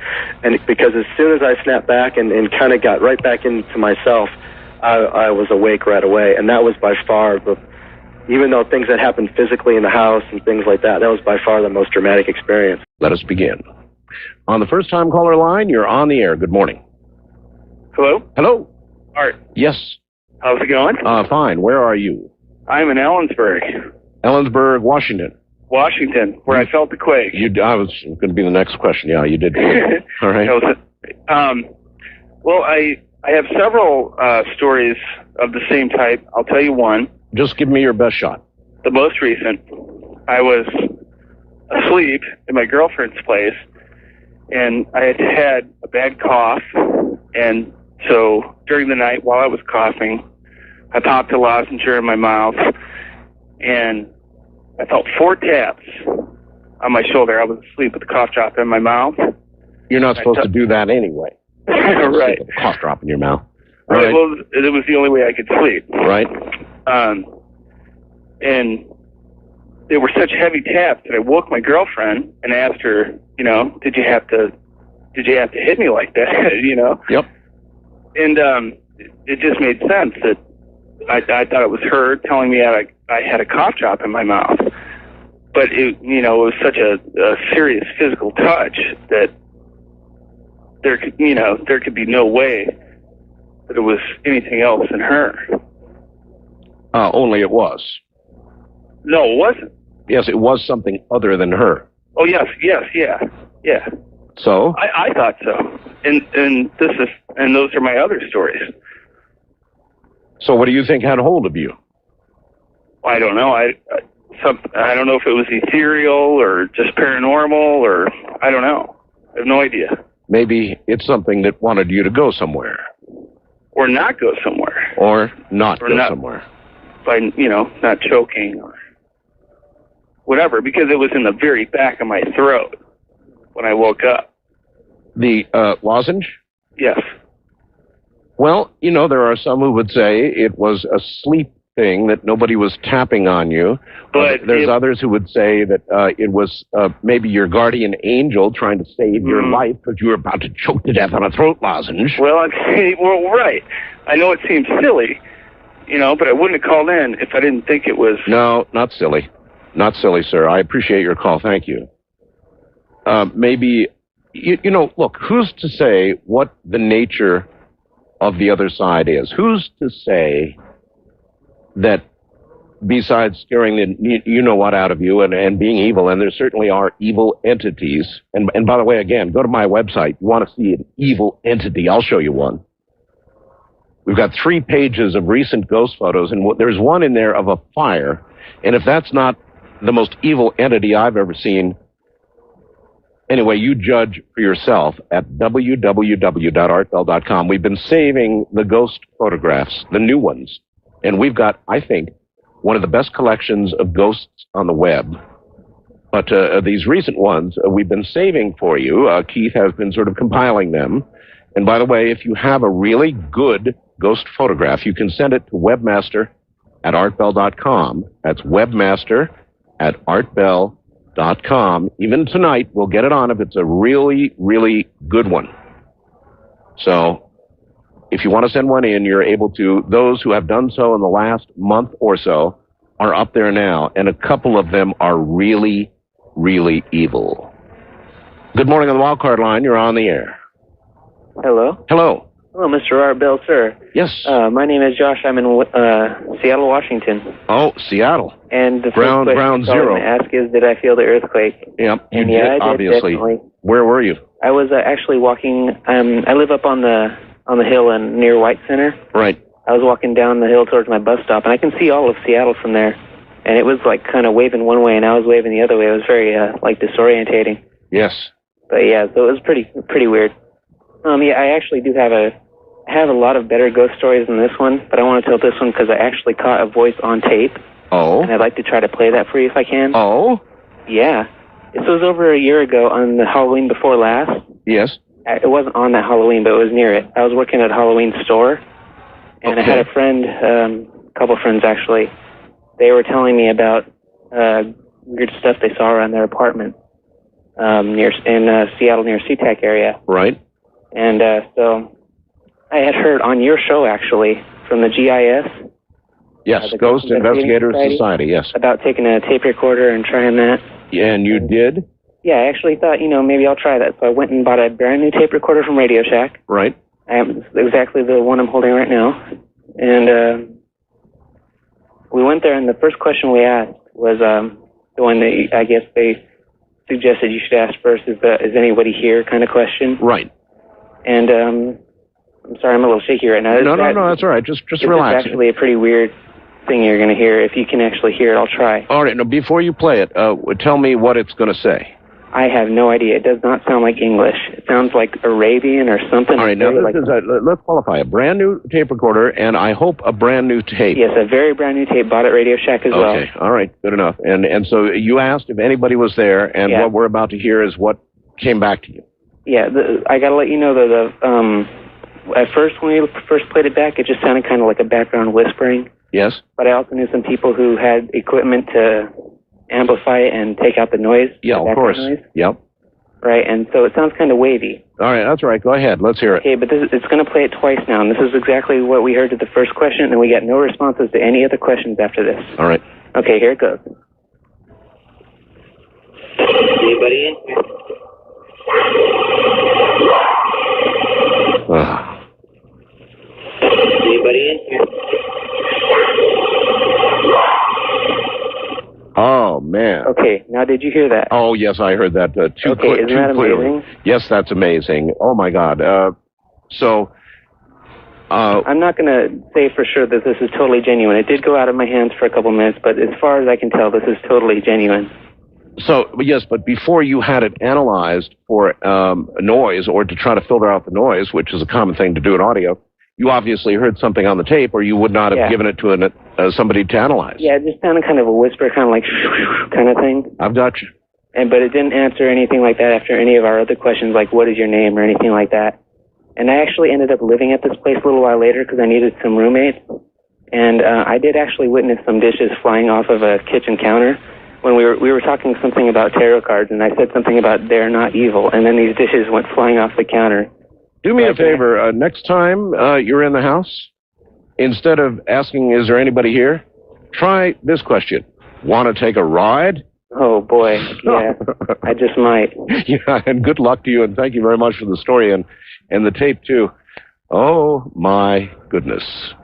And because as soon as I snapped back and kind of got right back into myself, I was awake right away. And that was by far, even though things that happened physically in the house and things like that, that was by far the most dramatic experience. Let us begin. On the first-time caller line, you're on the air. Good morning. Hello? Hello? Art. Yes. How's it going? Fine. Where are you? I'm in Ellensburg. Ellensburg, Washington. Washington, where I felt the quake. I was going to be the next question. Yeah, you did. All right. Well, I have several stories of the same type. I'll tell you one. Just give me your best shot. The most recent, I was asleep in my girlfriend's place, and I had had a bad cough, and so during the night while I was coughing, I popped a lozenge in my mouth, and I felt 4 taps on my shoulder. I was asleep with the cough drop in my mouth. You're not supposed to do that anyway. Right. With a cough drop in your mouth. Right. Well, it was the only way I could sleep. Right. And they were such heavy taps that I woke my girlfriend and asked her, did you have to hit me like that? Yep. And it just made sense that I thought it was her telling me I had a cough drop in my mouth. But it was such a serious physical touch that there could be no way that it was anything else than her. Only it was. No, it wasn't. Yes, it was something other than her. Oh, yes, yeah. So? I thought so. And those are my other stories. So what do you think had hold of you? I don't know. I don't know if it was ethereal or just paranormal or I don't know. I have no idea. Maybe it's something that wanted you to go somewhere. Or not go somewhere. Or not go somewhere. By, not choking or whatever, because it was in the very back of my throat when I woke up. The lozenge? Yes. Well, there are some who would say it was a sleep thing, that nobody was tapping on you. But there's others who would say that it was maybe your guardian angel trying to save your life because you were about to choke to death on a throat lozenge. Well, right. I know it seems silly, but I wouldn't have called in if I didn't think it was... No, not silly. Not silly, sir. I appreciate your call. Thank you. Maybe, look, who's to say what the nature of the other side is? Who's to say that besides scaring the you-know-what out of you and being evil, and there certainly are evil entities, and by the way, again, go to my website. You want to see an evil entity, I'll show you one. We've got 3 pages of recent ghost photos, and there's one in there of a fire, and if that's not the most evil entity I've ever seen, anyway, you judge for yourself at www.artbell.com. We've been saving the ghost photographs, the new ones, and we've got, I think, one of the best collections of ghosts on the web. But these recent ones we've been saving for you. Keith has been sort of compiling them. And by the way, if you have a really good ghost photograph, you can send it to webmaster@artbell.com. That's webmaster@artbell.com. Even tonight, we'll get it on if it's a really, really good one. So if you want to send one in, you're able to. Those who have done so in the last month or so are up there now, and a couple of them are really, really evil. Good morning on the wildcard line. You're on the air. Hello. Hello. Hello, Mr. Art Bell, sir. Yes. My name is Josh. I'm in Seattle, Washington. Oh, Seattle. And the first question ground zero. I want to ask is, did I feel the earthquake? Yep, you and did, I did, obviously. Definitely. Where were you? I was actually walking. I live up on the hill near White Center. Right. I was walking down the hill towards my bus stop, and I can see all of Seattle from there. And it was like kind of waving one way, and I was waving the other way. It was very disorientating. Yes. But yeah, so it was pretty weird. Yeah, I actually do have a lot of better ghost stories than this one, but I want to tell this one because I actually caught a voice on tape Oh? And I'd like to try to play that for you if I can. Oh? Yeah. This was over a year ago on the Halloween before last. Yes? It wasn't on that Halloween, but it was near it. I was working at a Halloween store, and I had a friend, a couple friends actually. They were telling me about weird stuff they saw around their apartment in Seattle, near SeaTac area. Right. And so I had heard on your show, actually, from the GIS. Yes, Ghost Investigator Society, yes. About taking a tape recorder and trying that. Yeah, and you did? Yeah, I actually thought, maybe I'll try that. So I went and bought a brand new tape recorder from Radio Shack. Right. I have exactly the one I'm holding right now. And we went there, and the first question we asked was the one that I guess they suggested you should ask first, is anybody here kind of question. Right. And I'm sorry, I'm a little shaky right now. No, that's all right. Just relax. It's actually a pretty weird thing you're going to hear. If you can actually hear it, I'll try. All right, now before you play it, tell me what it's going to say. I have no idea. It does not sound like English. It sounds like Arabian or something. All right, now let's qualify. A brand new tape recorder, and I hope a brand new tape. Yes, a very brand new tape. Bought at Radio Shack as well. Okay, all right, good enough. And so you asked if anybody was there, and what we're about to hear is what came back to you. Yeah, I got to let you know that at first, when we first played it back, it just sounded kind of like a background whispering. Yes. But I also knew some people who had equipment to amplify it and take out the noise. Yeah, of course. Noise. Yep. Right, and so it sounds kind of wavy. All right, that's right. Go ahead. Let's hear it. Okay, but it's going to play it twice now, and this is exactly what we heard at the first question, and we got no responses to any other questions after this. All right. Okay, here it goes. Anybody in here? Anybody in here? Oh, man. Okay, now did you hear that? Oh, yes, I heard that too isn't that clearly. amazing? Yes, that's amazing. Oh, my God. I'm not going to say for sure that this is totally genuine. It did go out of my hands for a couple minutes, but as far as I can tell, this is totally genuine. So, yes, but before you had it analyzed for noise or to try to filter out the noise, which is a common thing to do in audio, you obviously heard something on the tape or you would not have given it to somebody to analyze. Yeah, it just sounded kind of a whisper, kind of like kind of thing. I've got you. But it didn't answer anything like that after any of our other questions, like what is your name or anything like that. And I actually ended up living at this place a little while later because I needed some roommates. And I did actually witness some dishes flying off of a kitchen counter when we were talking something about tarot cards, and I said something about they're not evil, and then these dishes went flying off the counter. Do me a favor. Next time you're in the house, instead of asking, is there anybody here, try this question. Want to take a ride? Oh, boy. Yeah, I just might. Yeah, and good luck to you, and thank you very much for the story and the tape, too. Oh, my goodness.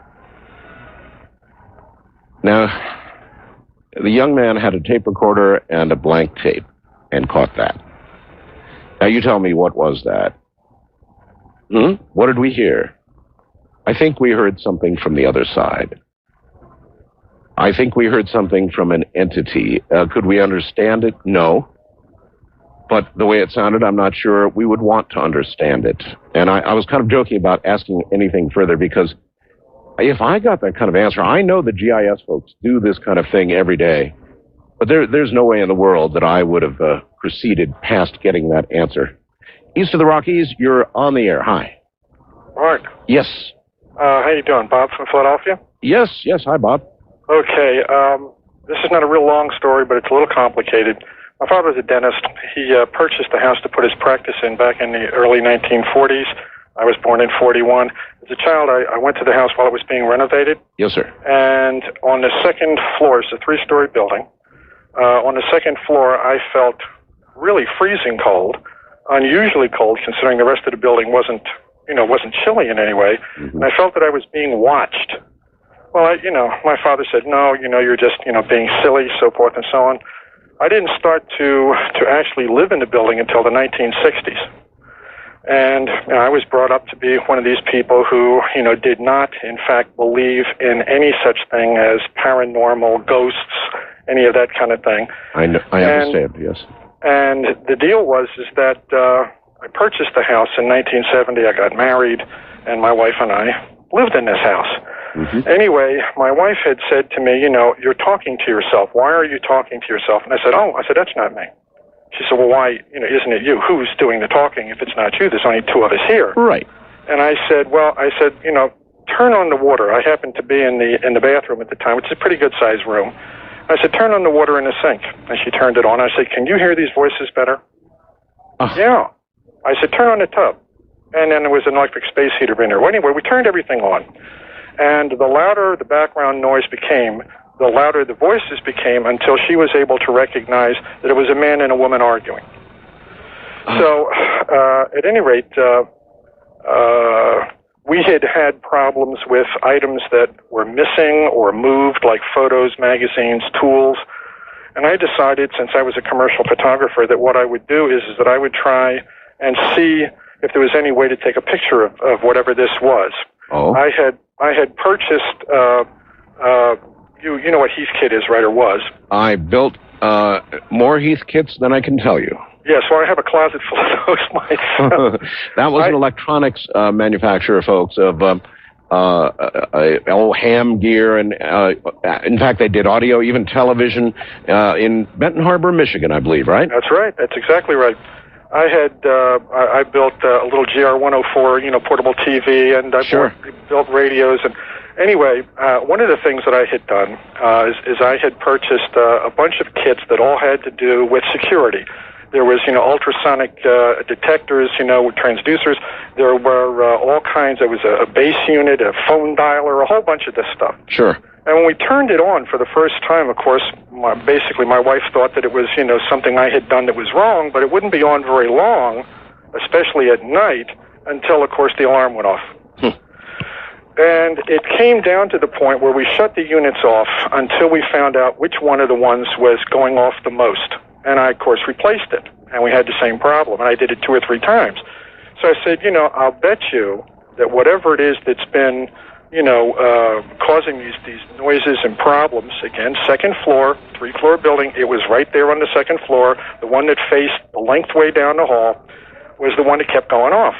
Now, the young man had a tape recorder and a blank tape and caught that. Now, you tell me, what was that? What did we hear? I think we heard something from the other side. I think we heard something from an entity. Could we understand it? No. But the way it sounded, I'm not sure we would want to understand it. And I was kind of joking about asking anything further because if I got that kind of answer, I know the GIS folks do this kind of thing every day. But there's no way in the world that I would have proceeded past getting that answer. East of the Rockies, you're on the air. Hi. Mark. Yes. How you doing? Bob from Philadelphia? Yes. Hi, Bob. Okay. This is not a real long story, but it's a little complicated. My father was a dentist. He purchased the house to put his practice in back in the early 1940s. I was born in 41. As a child, I went to the house while it was being renovated. Yes, sir. And on the second floor, it's a three-story building. On the second floor, I felt really freezing cold, unusually cold, considering the rest of the building wasn't chilly in any way. Mm-hmm. And I felt that I was being watched. Well, my father said, no, you're just, being silly, so forth and so on. I didn't start to actually live in the building until the 1960s. And I was brought up to be one of these people who, did not, in fact, believe in any such thing as paranormal, ghosts, any of that kind of thing. I understand, yes. And the deal is that I purchased the house in 1970. I got married, and my wife and I, lived in this house. Anyway, my wife had said to me, you're talking to yourself. Why are you talking to yourself? And I said, that's not me. She said, well, why, isn't it you? Who's doing the talking if it's not you? There's only two of us here. Right. And I said, turn on the water. I happened to be in the bathroom at the time, which is a pretty good-sized room. I said, turn on the water in the sink. And she turned it on. I said, can you hear these voices better? Yeah. I said, turn on the tub. And then there was an electric space heater in there. Well, anyway, we turned everything on. And the louder the background noise became, the louder the voices became, until she was able to recognize that it was a man and a woman arguing. So, at any rate, we had problems with items that were missing or moved, like photos, magazines, tools. And I decided, since I was a commercial photographer, that what I would do is that I would try and see if there was any way to take a picture of whatever this was. Oh. I had purchased, you know what Heath kit is, right, or was? I built more Heath kits than I can tell you. Yes, well, I have a closet full of those myself. That was an electronics manufacturer, folks, of ham gear, and in fact, they did audio, even television, in Benton Harbor, Michigan, I believe, right? That's right. That's exactly right. I built a little GR104, portable TV, and I built radios. And anyway, one of the things that I had done is I had purchased a bunch of kits that all had to do with security. There was, ultrasonic detectors, with transducers. There were all kinds. There was a base unit, a phone dialer, a whole bunch of this stuff. Sure. And when we turned it on for the first time, of course, basically my wife thought that it was, something I had done that was wrong, but it wouldn't be on very long, especially at night, until, of course, the alarm went off. And it came down to the point where we shut the units off until we found out which one of the ones was going off the most. And I, of course, replaced it. And we had the same problem. And I did it 2 or 3 times. So I said, I'll bet you that whatever it is that's been, causing these noises and problems, again, second floor, 3-floor building, it was right there on the second floor. The one that faced the length way down the hall was the one that kept going off.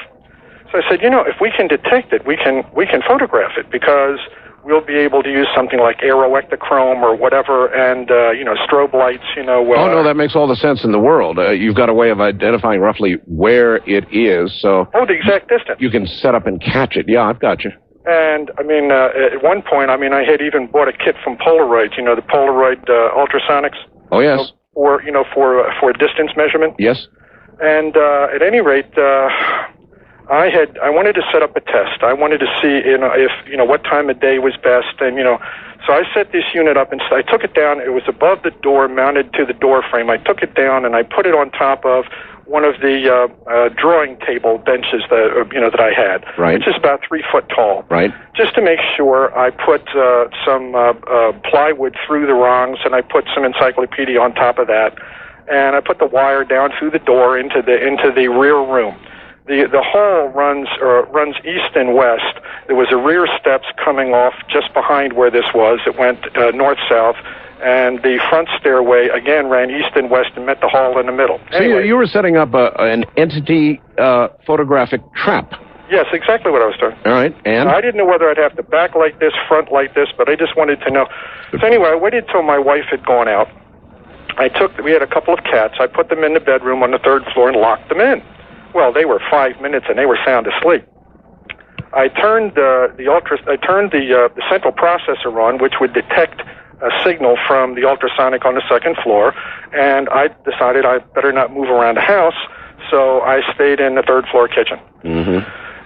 So I said, if we can detect it, we can photograph it, because we'll be able to use something like aeroectochrome or whatever, and, strobe lights, Oh, no, that makes all the sense in the world. You've got a way of identifying roughly where it is, so... Oh, the exact distance. You can set up and catch it. Yeah, I've got you. And, at one point, I had even bought a kit from Polaroid, the Polaroid ultrasonics. Oh, yes. For distance measurement. Yes. And, at any rate, I wanted to set up a test. I wanted to see, if, what time of day was best. And, so I set this unit up, and I took it down. It was above the door, mounted to the door frame. I took it down, and I put it on top of one of the drawing table benches that I had. Right. Which is about 3 foot tall. Right. Just to make sure, I put some plywood through the rungs, and I put some encyclopedia on top of that. And I put the wire down through the door into the rear room. The hall runs east and west. There was a rear steps coming off just behind where this was. It went north-south, and the front stairway, again, ran east and west and met the hall in the middle. So anyway, you were setting up an entity photographic trap. Yes, exactly what I was doing. All right, and? I didn't know whether I'd have to back like this, front like this, but I just wanted to know. So anyway, I waited till my wife had gone out. We had a couple of cats. I put them in the bedroom on the 3rd floor and locked them in. Well, they were 5 minutes, and they were sound asleep. I turned the central processor on, which would detect a signal from the ultrasonic on the 2nd floor, and I decided I better not move around the house, so I stayed in the 3rd floor kitchen. Mm-hmm.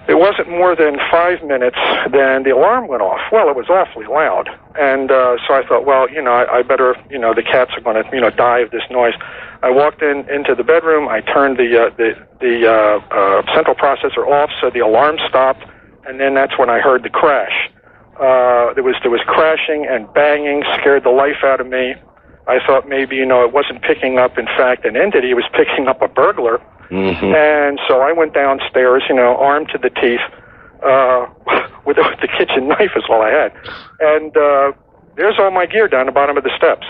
It wasn't more than 5 minutes, then the alarm went off. Well, it was awfully loud, and so I thought, well, I better, the cats are going to, die of this noise. I walked into the bedroom. I turned the central processor off, so the alarm stopped, and then that's when I heard the crash. There was crashing and banging, scared the life out of me. I thought maybe, it wasn't picking up, in fact, an entity. It was picking up a burglar. Mm-hmm. And so I went downstairs, armed to the teeth, with the kitchen knife is all I had. And there's all my gear down the bottom of the steps.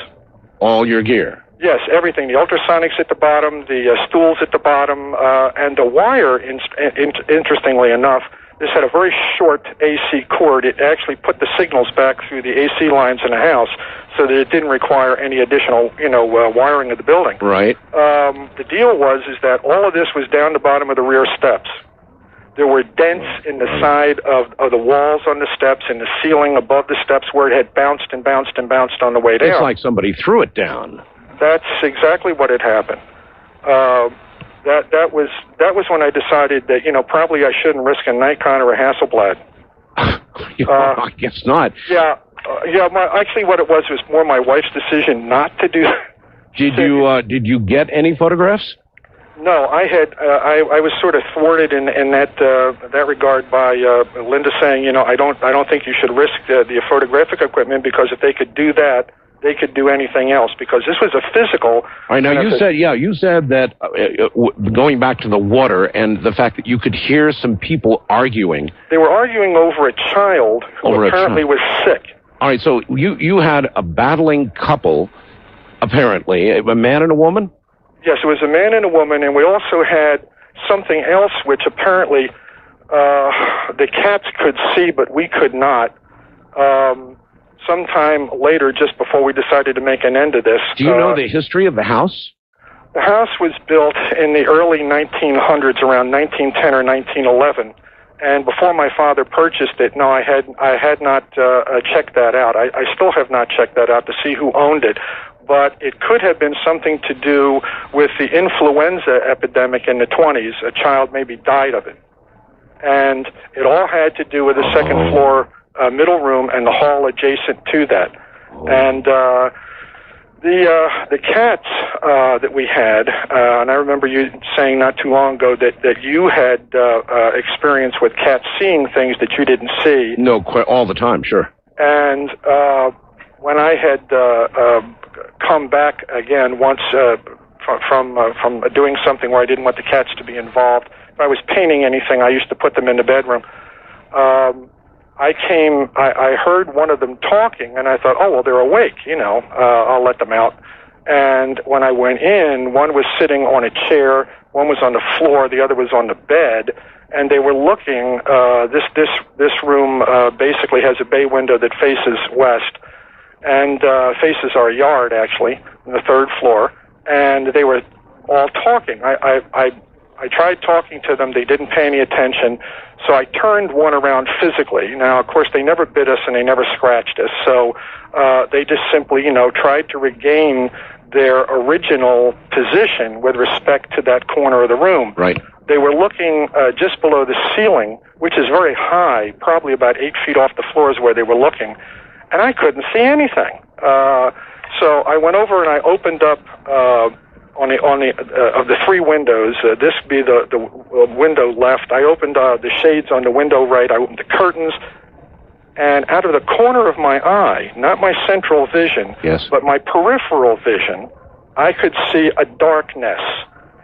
All your gear? Yes, everything. The ultrasonics at the bottom, the stools at the bottom, and the wire, interestingly enough, this had a very short AC cord. It actually put the signals back through the AC lines in the house so that it didn't require any additional, wiring of the building. Right. The deal was that all of this was down the bottom of the rear steps. There were dents in the side of the walls on the steps, in the ceiling above the steps where it had bounced and bounced and bounced on the way down. It's like somebody threw it down. That's exactly what had happened. That was when I decided that, probably I shouldn't risk a Nikon or a Hasselblad. I guess not. Yeah. Actually, what it was more my wife's decision not to do. Did you get any photographs? No, I had. I was sort of thwarted in that regard by Linda saying, I don't think you should risk the photographic equipment, because if they could do that, they could do anything else, because this was a physical. All right, now you said that going back to the water and the fact that you could hear some people arguing. They were arguing over a child who apparently was sick. All right, so you had a battling couple, apparently, a man and a woman? Yes, it was a man and a woman, and we also had something else which apparently the cats could see, but we could not. Sometime later, just before we decided to make an end of this. Do you know the history of the house? The house was built in the early 1900s, around 1910 or 1911. And before my father purchased it, no, I had not checked that out. I still have not checked that out to see who owned it. But it could have been something to do with the influenza epidemic in the 20s. A child maybe died of it. And it all had to do with the second floor middle room and the hall adjacent to that. And the cats that we had, and I remember you saying not too long ago that you had experience with cats seeing things that you didn't see. No, all the time, sure. And when I had come back again once from doing something where I didn't want the cats to be involved, if I was painting anything, I used to put them in the bedroom. I heard one of them talking, and I thought, oh, well, they're awake, I'll let them out. And when I went in, one was sitting on a chair, one was on the floor, the other was on the bed, and they were looking. This room basically has a bay window that faces west, and faces our yard, actually, on the third floor, and they were all talking. I tried talking to them. They didn't pay any attention. So I turned one around physically. Now, of course, they never bit us and they never scratched us. So they just simply, tried to regain their original position with respect to that corner of the room. Right. They were looking just below the ceiling, which is very high, probably about 8 feet off the floor is where they were looking. And I couldn't see anything. So I went over and I opened up on the three windows, this would be the window left. I opened the shades on the window right. I opened the curtains, and out of the corner of my eye, not my central vision, yes, but my peripheral vision, I could see a darkness,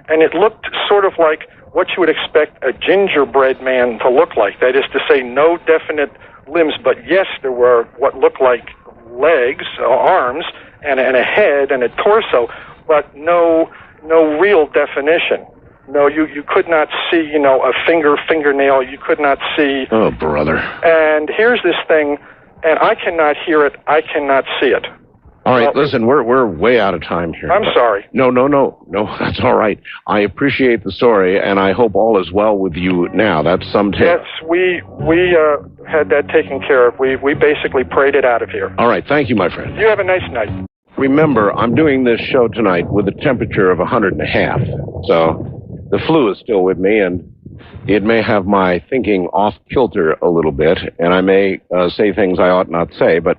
and it looked sort of like what you would expect a gingerbread man to look like. That is to say, no definite limbs, but yes, there were what looked like legs, arms, and a head and a torso, but no real definition. No, you could not see, a fingernail. You could not see. Oh, brother. And here's this thing, and I cannot hear it. I cannot see it. All right, listen, we're way out of time here. I'm sorry. No, that's all right. I appreciate the story, and I hope all is well with you now. That's some tale. Yes, we had that taken care of. We basically prayed it out of here. All right, thank you, my friend. You have a nice night. Remember, I'm doing this show tonight with a temperature of 100.5, so the flu is still with me, and it may have my thinking off kilter a little bit, and I may say things I ought not say, but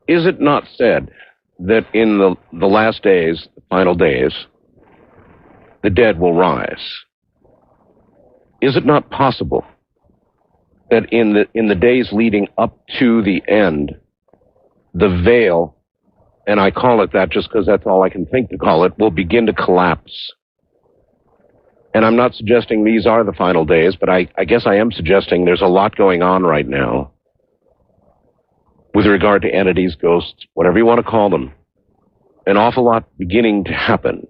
is it not said that in the last days, the final days, the dead will rise? Is it not possible that in the days leading up to the end, the veil, and I call it that just because that's all I can think to call it, will begin to collapse? And I'm not suggesting these are the final days, but I guess I am suggesting there's a lot going on right now with regard to entities, ghosts, whatever you want to call them. An awful lot beginning to happen.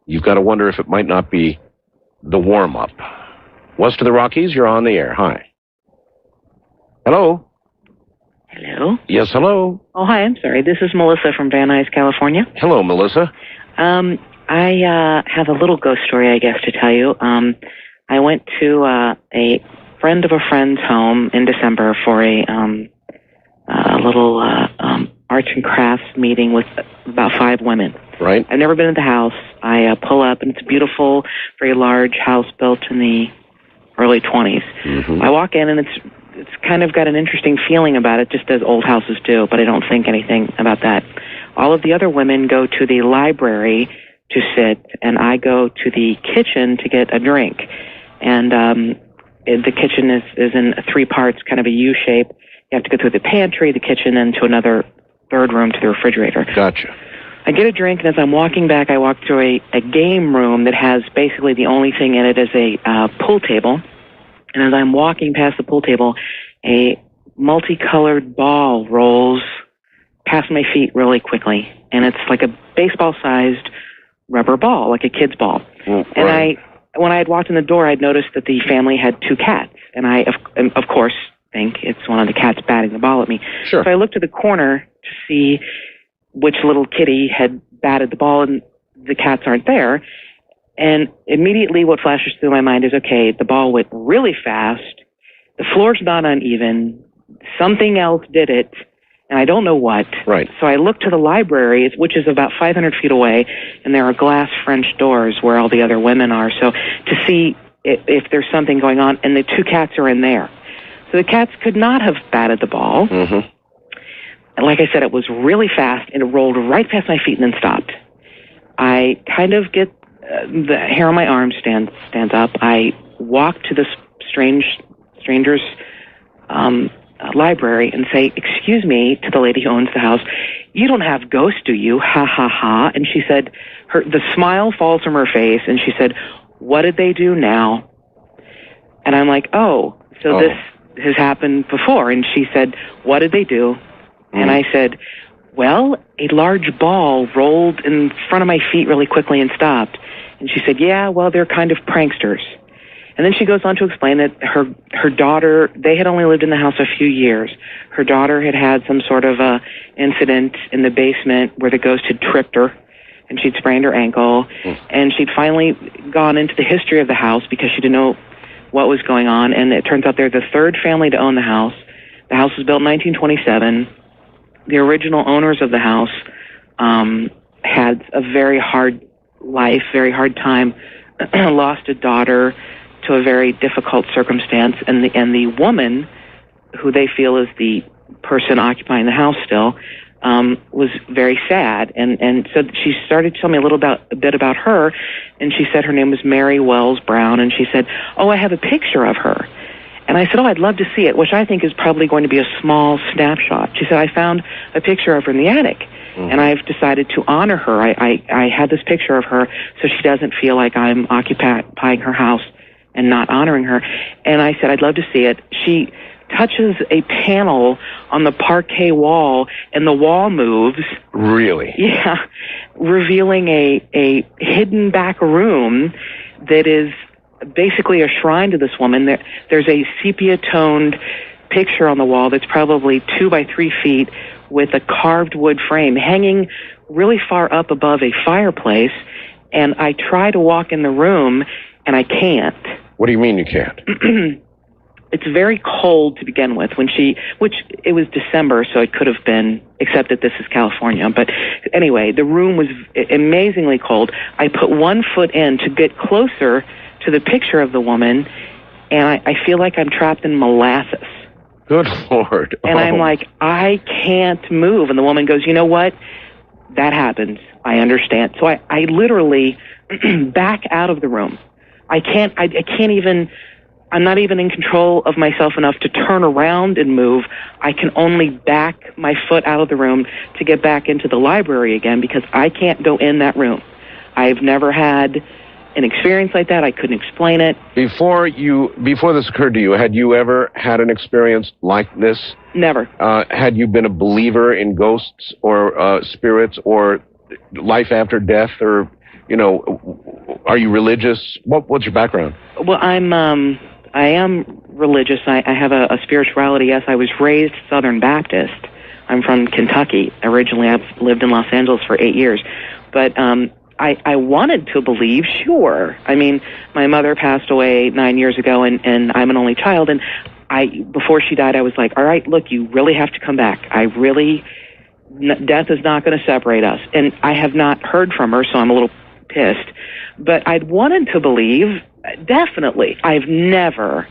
You've got to wonder if it might not be the warm-up. West of the Rockies, you're on the air. Hi. Hello? Hello? Yes, hello? Oh, hi, I'm sorry. This is Melissa from Van Nuys, California. Hello, Melissa. I have a little ghost story, I guess, to tell you. I went to a friend of a friend's home in December for a little arts and crafts meeting with about 5 women. Right. I've never been in the house. I pull up, and it's a beautiful, very large house built in the early 20s. Mm-hmm. I walk in, and it's kind of got an interesting feeling about it, just as old houses do, but I don't think anything about that. All of the other women go to the library to sit, and I go to the kitchen to get a drink. And the kitchen is in 3 parts, kind of a U shape. You have to go through the pantry, the kitchen, and to another third room to the refrigerator. Gotcha. I get a drink, and as I'm walking back, I walk through a game room that has basically the only thing in it is a pool table. And as I'm walking past the pool table, a multicolored ball rolls past my feet really quickly. And it's like a baseball-sized rubber ball, like a kid's ball. Right. And when I had walked in the door, I'd noticed that the family had 2 cats. And I, of course, think it's one of the cats batting the ball at me. Sure. So I looked to the corner to see which little kitty had batted the ball, and the cats aren't there. And immediately what flashes through my mind is, okay, the ball went really fast. The floor's not uneven. Something else did it, and I don't know what. Right. So I look to the library, which is about 500 feet away, and there are glass French doors where all the other women are. So to see if there's something going on, and the 2 cats are in there. So the cats could not have batted the ball. Mm-hmm. And like I said, it was really fast, and it rolled right past my feet and then stopped. I kind of get the hair on my arm stands up. I walk to this stranger's library and say, "Excuse me," to the lady who owns the house. "You don't have ghosts, do you? Ha, ha, ha." And she said, the smile falls from her face, and she said, "What did they do now?" And I'm like, oh, this has happened before. And she said, "What did they do?" And I said, well, a large ball rolled in front of my feet really quickly and stopped. And she said, yeah, well, they're kind of pranksters. And then she goes on to explain that her daughter, they had only lived in the house a few years. Her daughter had some sort of a incident in the basement where the ghost had tripped her, and she'd sprained her ankle. And she'd finally gone into the history of the house because she didn't know what was going on. And it turns out they're the 3rd family to own the house. The house was built in 1927. The original owners of the house had a very hard life, very hard time, lost a daughter to a very difficult circumstance, and the woman, who they feel is the person occupying the house still, was very sad, and so she started to tell me a bit about her, and she said her name was Mary Wells Brown, and she said, "Oh, I have a picture of her." And I said, "Oh, I'd love to see it," which I think is probably going to be a small snapshot. She said, "I found a picture of her in the attic, and I've decided to honor her. I had this picture of her so she doesn't feel like I'm occupying her house and not honoring her." And I said, "I'd love to see it." She touches a panel on the parquet wall, and the wall moves. Really? Yeah, revealing a hidden back room that is basically a shrine to this woman. There's a sepia-toned picture on the wall that's probably 2 by 3 feet with a carved wood frame hanging really far up above a fireplace. And I try to walk in the room, and I can't. What do you mean you can't? It's very cold to begin with. Which it was December, so it could have been, except that this is California. But anyway, the room was amazingly cold. I put 1 foot in to get closer to the picture of the woman, and I feel like I'm trapped in molasses. Good Lord. And I'm like, I can't move. And the woman goes, "You know what? That happens. I understand." So I literally back out of the room. I can't even, I'm not even in control of myself enough to turn around and move. I can only back my foot out of the room to get back into the library again because I can't go in that room. I've never had an experience like that. I couldn't explain it. Before this occurred to you, had you ever had an experience like this? Never. Had you been a believer in ghosts or spirits or life after death or you know, are you religious? What's your background? Well, I am religious. I have a spirituality. Yes, I was raised Southern Baptist. I'm from Kentucky. Originally, I've lived in Los Angeles for 8 years. But I wanted to believe, sure. I mean, my mother passed away 9 years ago, and I'm an only child. And before she died, I was like, all right, look, you really have to come back. Death is not going to separate us. And I have not heard from her, so I'm a little pissed. But I'd wanted to believe, definitely. I've never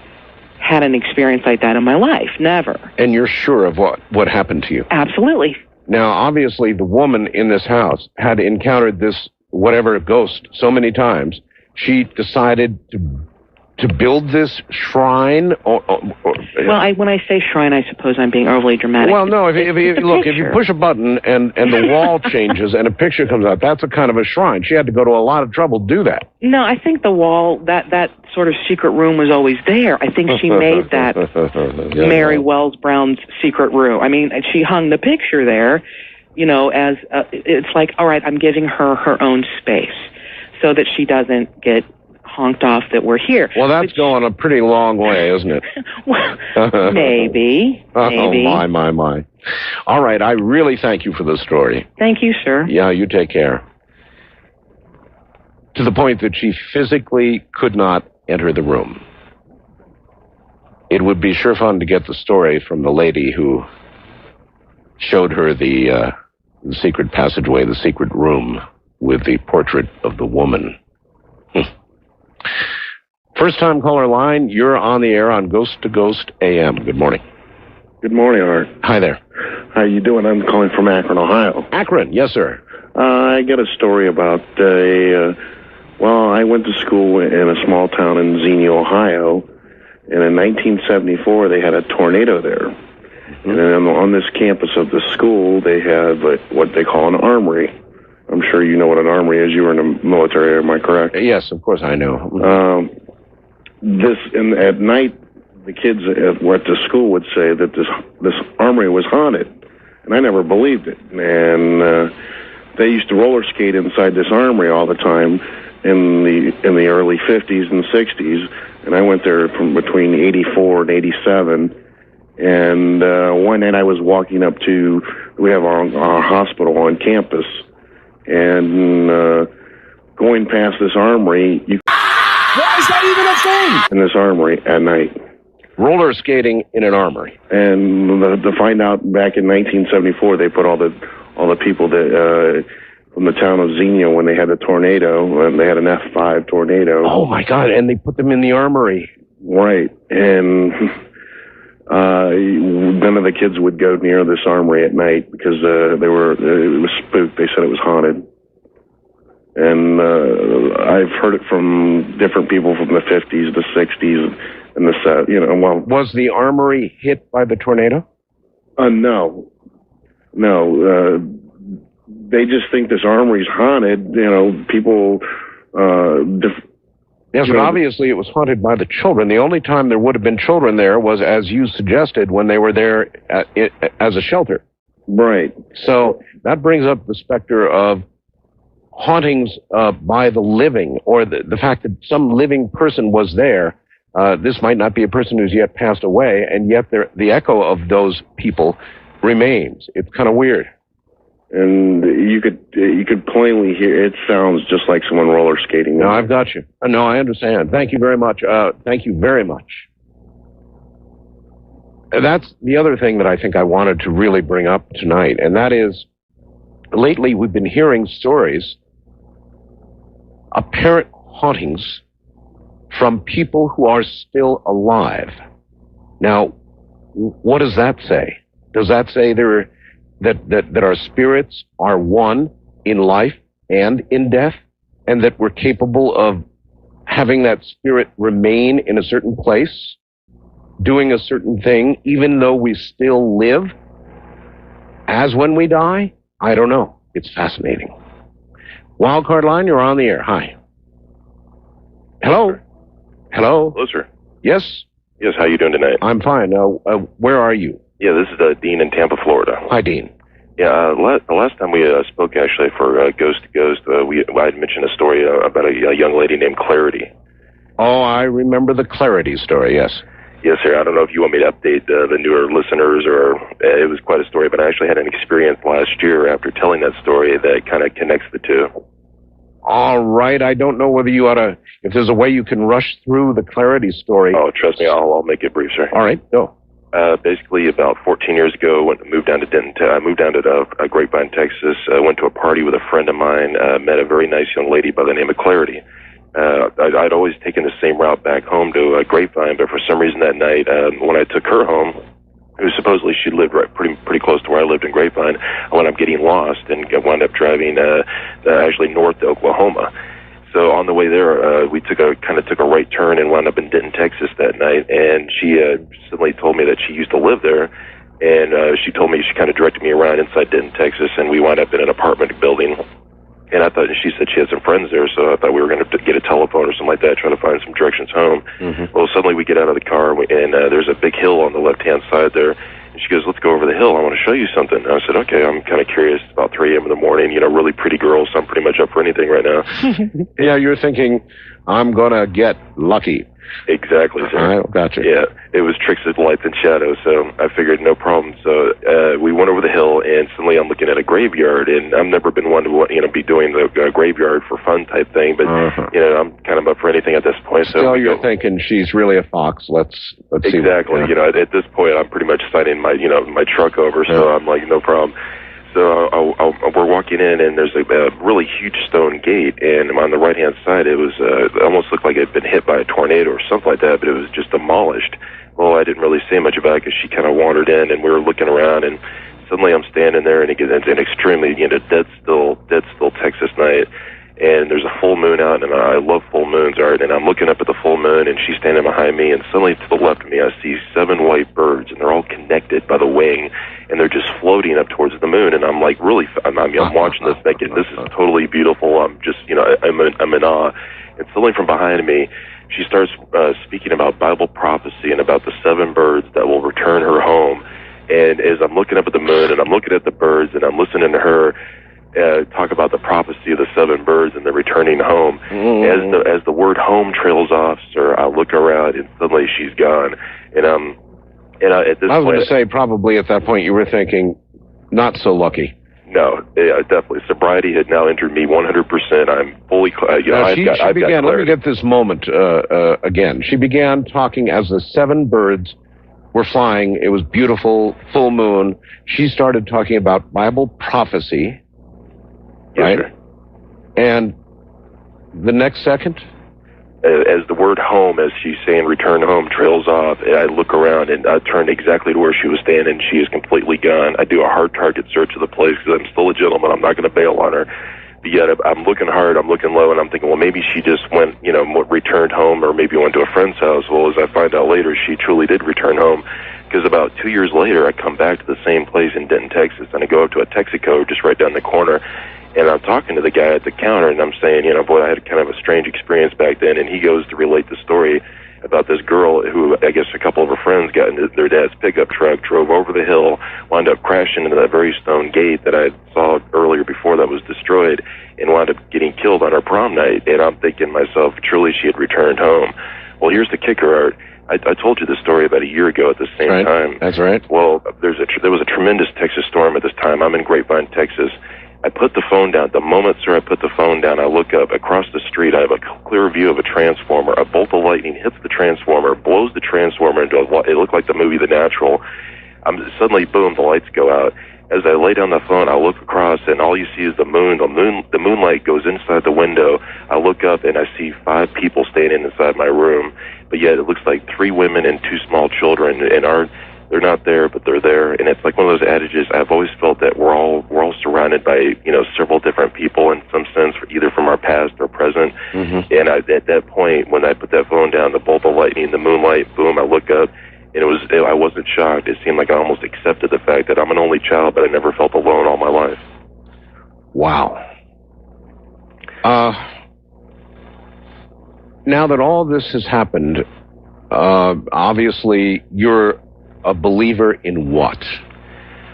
had an experience like that in my life. Never. And you're sure of what happened to you? Absolutely. Now, obviously, the woman in this house had encountered this whatever ghost so many times, she decided to build this shrine. Well, when I say shrine, I suppose I'm being overly dramatic. Well, no. If you push a button and the wall changes and a picture comes out, that's a kind of a shrine. She had to go to a lot of trouble to do that. No, I think the wall, that sort of secret room was always there. I think she made that Mary Wells Brown's secret room. I mean, she hung the picture there, you know, as it's like, all right, I'm giving her her own space so that she doesn't get honked off that we're here. Well, that's going a pretty long way, isn't it? Well, maybe. Oh, my. All right, I really thank you for the story. Thank you, sir. Yeah, you take care. To the point that she physically could not enter the room. It would be sure fun to get the story from the lady who showed her the secret passageway, the secret room with the portrait of the woman. First time caller line, you're on the air on Ghost to Ghost AM. Good morning. Good morning, Art. Hi there. How you doing? I'm calling from Akron, Ohio. Akron, yes, sir. I got a story about I went to school in a small town in Xenia, Ohio, and in 1974 they had a tornado there. Mm-hmm. And then on this campus of the school, they have what they call an armory. I'm sure you know what an armory is. You were in the military, am I correct? Yes, of course I know. At night, the kids at the school would say that this armory was haunted, and I never believed it. And they used to roller skate inside this armory all the time in the early 50s and 60s, and I went there from between 84 and 87. And one night I was walking up to, we have our hospital on campus, and going past this armory, why is that even a thing? In this armory at night. Roller skating in an armory. And to find out, back in 1974, they put all the people that from the town of Xenia when they had a tornado, and they had an F5 tornado. Oh my God! And they put them in the armory. Right, and none of the kids would go near this armory at night because it was spooked. They said it was haunted. And I've heard it from different people from the 50s, the 60s, and the set. You know, well, was the armory hit by the tornado? No. They just think this armory's haunted. You know, people. Yes, but obviously it was haunted by the children. The only time there would have been children there was, as you suggested, when they were there as a shelter. Right. So that brings up the specter of hauntings by the living, or the fact that some living person was there. This might not be a person who's yet passed away, and yet the echo of those people remains. It's kind of weird. And you could plainly hear, it sounds just like someone roller skating. No, I've got you. No, I understand. Thank you very much. Thank you very much. That's the other thing that I think I wanted to really bring up tonight, and that is, lately we've been hearing stories, apparent hauntings from people who are still alive. Now, what does that say? Does that say that our spirits are one in life and in death, and that we're capable of having that spirit remain in a certain place, doing a certain thing, even though we still live as when we die? I don't know. It's fascinating. Wildcard line, you're on the air. Hi. Hello? Hello? Hello, sir. Yes? Yes, how you doing tonight? I'm fine. Where are you? Yeah, this is Dean in Tampa, Florida. Hi, Dean. Yeah, the last time we spoke, actually, for Ghost to Ghost, I had mentioned a story about a young lady named Clarity. Oh, I remember the Clarity story, yes. Yes, sir. I don't know if you want me to update the newer listeners, or it was quite a story, but I actually had an experience last year after telling that story that kind of connects the two. All right. I don't know whether you ought to, if there's a way you can rush through the Clarity story. Oh, trust me, I'll make it brief, sir. All right, go. Basically, about 14 years ago, I moved down to Denton. I moved down to Grapevine, Texas. Went to a party with a friend of mine. Met a very nice young lady by the name of Clarity. I'd always taken the same route back home to Grapevine, but for some reason that night, when I took her home, who supposedly she lived pretty close to where I lived in Grapevine, I wound up getting lost and wound up driving actually north to Oklahoma. So on the way there, we took a right turn and wound up in Denton, Texas that night. And she suddenly told me that she used to live there, and she told me, she kind of directed me around inside Denton, Texas, and we wound up in an apartment building. And I thought, she said she had some friends there, so I thought we were going to get a telephone or something like that, try to find some directions home. Mm-hmm. Well, suddenly we get out of the car, and there's a big hill on the left-hand side there. And she goes, "Let's go over the hill. I want to show you something." And I said, "Okay." I'm kind of curious. It's about 3 a.m. in the morning, really pretty girl, so I'm pretty much up for anything right now. Yeah, you're thinking, I'm going to get lucky. Exactly, sir. All right, gotcha. Yeah, it was tricks of lights and shadows, so I figured no problem. So we went over the hill, and suddenly I'm looking at a graveyard, and I've never been one to be doing the graveyard for fun type thing, but I'm kind of up for anything at this point. Still, you're thinking she's really a fox. Let's see. Exactly. At this point, I'm pretty much signing my my truck over, so I'm like, no problem. So we're walking in, and there's a really huge stone gate, and on the right-hand side, it was it almost looked like it had been hit by a tornado or something like that, but it was just demolished. Well, I didn't really say much about it because she kind of wandered in, and we were looking around, and suddenly I'm standing there, and it's an extremely dead still Texas night, and there's a full moon out, and I love full moons, Art, and I'm looking up at the full moon, and she's standing behind me, and suddenly to the left of me, I see 7 white birds, and they're all connected by the wing, and they're just floating up towards the moon, and I'm like, really, I'm watching this thinking, this is totally beautiful, I'm just, I'm in awe, and suddenly from behind me, she starts speaking about Bible prophecy and about the 7 birds that will return her home, and as I'm looking up at the moon, and I'm looking at the birds, and I'm listening to her, talk about the prophecy of the 7 birds and the returning home. As the word home trails off, sir, I look around and suddenly she's gone. And at this point, I was going to say, probably at that point you were thinking, not so lucky. No, definitely. Sobriety had now entered me 100%. I'm fully, let me get this moment again. She began talking as the 7 birds were flying. It was beautiful, full moon. She started talking about Bible prophecy. Right? Yes, and the next second? As the word home, as she's saying return home, trails off, I look around and I turn exactly to where she was standing. She is completely gone. I do a hard target search of the place because I'm still a gentleman. I'm not going to bail on her. But yet I'm looking hard, I'm looking low, and I'm thinking, well, maybe she just went, returned home, or maybe went to a friend's house. Well, as I find out later, she truly did return home. Because about 2 years later, I come back to the same place in Denton, Texas, and I go up to a Texaco just right down the corner. And I'm talking to the guy at the counter, and I'm saying, boy, I had kind of a strange experience back then. And he goes to relate the story about this girl who, I guess a couple of her friends got into their dad's pickup truck, drove over the hill, wound up crashing into that very stone gate that I saw earlier before that was destroyed, and wound up getting killed on her prom night. And I'm thinking to myself, truly she had returned home. Well, here's the kicker, Art. I told you this story about a year ago at the same time. That's right. Well, there was a tremendous Texas storm at this time. I'm in Grapevine, Texas. I put the phone down. The moment, sir, I put the phone down, I look up. Across the street, I have a clear view of a transformer. A bolt of lightning hits the transformer, blows the transformer into it looked like the movie The Natural. Suddenly, boom, the lights go out. As I lay down the phone, I look across, and all you see is the moon. The moonlight goes inside the window. I look up, and I see 5 people standing inside my room. But yet, it looks like 3 women and 2 small children, and they're not there, but they're there. And it's like one of those adages. I've always felt that we're all surrounded by several different people in some sense, either from our past or present. Mm-hmm. And at that point, when I put that phone down, the bolt of lightning, the moonlight, boom, I look up, and I wasn't shocked. It seemed like I almost accepted the fact that I'm an only child, but I never felt alone all my life. Wow. Now that all this has happened, obviously you're a believer in what?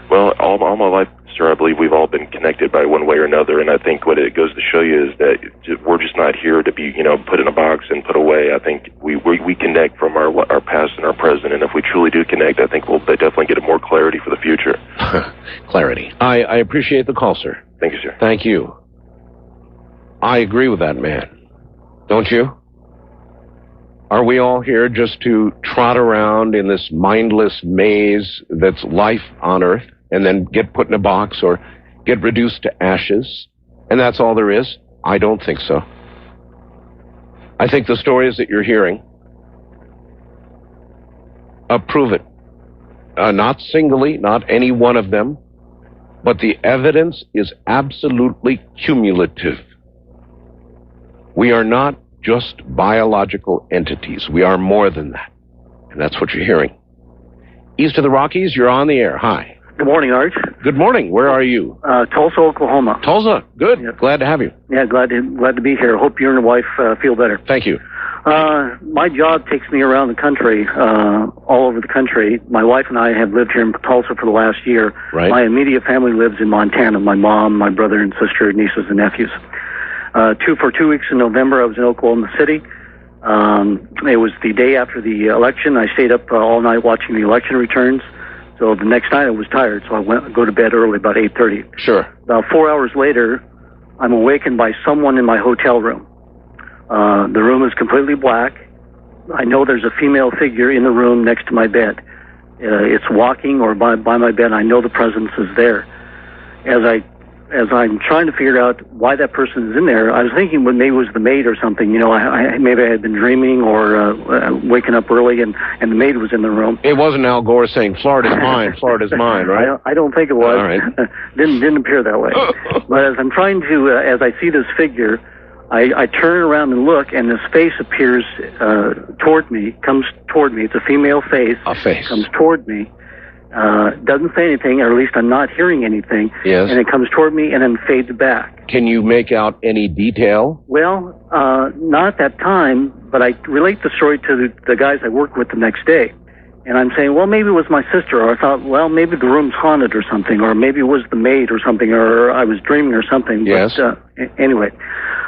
Well, all my life, sir, I believe we've all been connected by one way or another, and I think what it goes to show you is that we're just not here to be, put in a box and put away. I think we connect from our past and our present, and if we truly do connect, I think we'll definitely get more clarity for the future. Clarity. I appreciate the call, sir. Thank you, sir. Thank you. I agree with that man. Don't you? Are we all here just to trot around in this mindless maze that's life on Earth and then get put in a box or get reduced to ashes? And that's all there is? I don't think so. I think the stories that you're hearing prove it. Not singly, not any one of them, but the evidence is absolutely cumulative. We are not just biological entities. We are more than that. And that's what you're hearing. East of the Rockies, you're on the air. Hi. Good morning, Art. Good morning. Where are you? Tulsa, Oklahoma. Tulsa. Good. Yeah. Glad to have you. Yeah, glad to be here. Hope you and your wife feel better. Thank you. My job takes me around the country, all over the country. My wife and I have lived here in Tulsa for the last year. Right. My immediate family lives in Montana. My mom, my brother and sister, nieces and nephews. For 2 weeks in November, I was in Oklahoma City. It was the day after the election. I stayed up all night watching the election returns. So the next night I was tired, so I went go to bed early, about 8:30. Sure. About 4 hours later, I'm awakened by someone in my hotel room. The room is completely black. I know there's a female figure in the room next to my bed. It's walking or by my bed. I know the presence is there. As I'm trying to figure out why that person is in there, I was thinking maybe it was the maid or something. Maybe I had been dreaming or waking up early and the maid was in the room. It wasn't Al Gore saying, Florida's mine, Florida's mine, right? I don't think it was. All right. Didn't appear that way. But as I'm trying to, as I see this figure, I turn around and look, and this face appears toward me, comes toward me. It's a female face. A face. Comes toward me. Doesn't say anything, or at least I'm not hearing anything. Yes. And it comes toward me and then fades back. Can you make out any detail? Well, not at that time, but I relate the story to the guys I worked with the next day. And I'm saying, well, maybe it was my sister, or I thought, well, maybe the room's haunted or something, or maybe it was the maid or something, or I was dreaming or something. Yes. But anyway,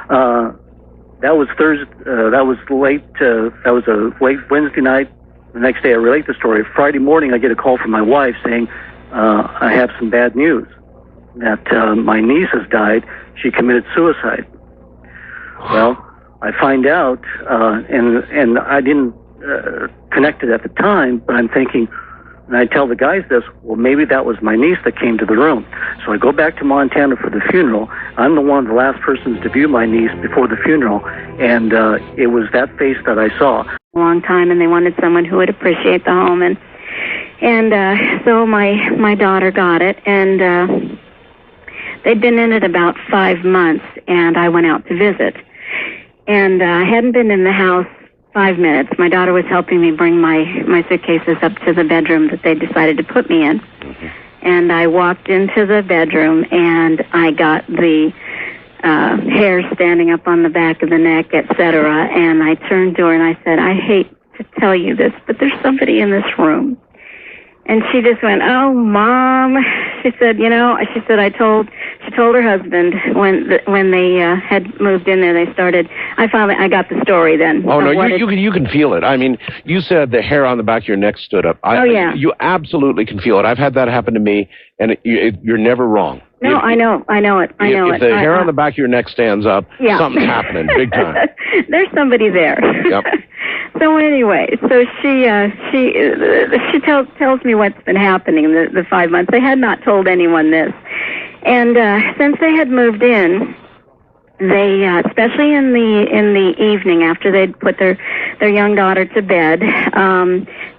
that was Thursday. That was a late Wednesday night. The next day I relate the story. Friday morning I get a call from my wife saying, I have some bad news, that my niece has died. She committed suicide. Well, I find out, and I didn't connect it at the time, but I'm thinking, and I tell the guys this, well, maybe that was my niece that came to the room. So I go back to Montana for the funeral. I'm the one of the last persons to view my niece before the funeral, and it was that face that I saw. Long time, and they wanted someone who would appreciate the home, and so my daughter got it, and they'd been in it about 5 months, and I went out to visit, and I hadn't been in the house 5 minutes. My daughter was helping me bring my suitcases up to the bedroom that they decided to put me in, and I walked into the bedroom, and I got the hair standing up on the back of the neck, etc. And I turned to her and I said, I hate to tell you this, but there's somebody in this room. And she just went, oh, Mom. She said, she told her husband when they had moved in there, I got the story then. Oh, no, you can feel it. I mean, you said the hair on the back of your neck stood up. Yeah. You absolutely can feel it. I've had that happen to me, and you're never wrong. No, I know it. If the hair on the back of your neck stands up, something's happening big time. There's somebody there. Yep. So anyway, she tells me what's been happening in the 5 months. They had not told anyone this, and since they had moved in, they especially in the evening after they'd put their young daughter to bed,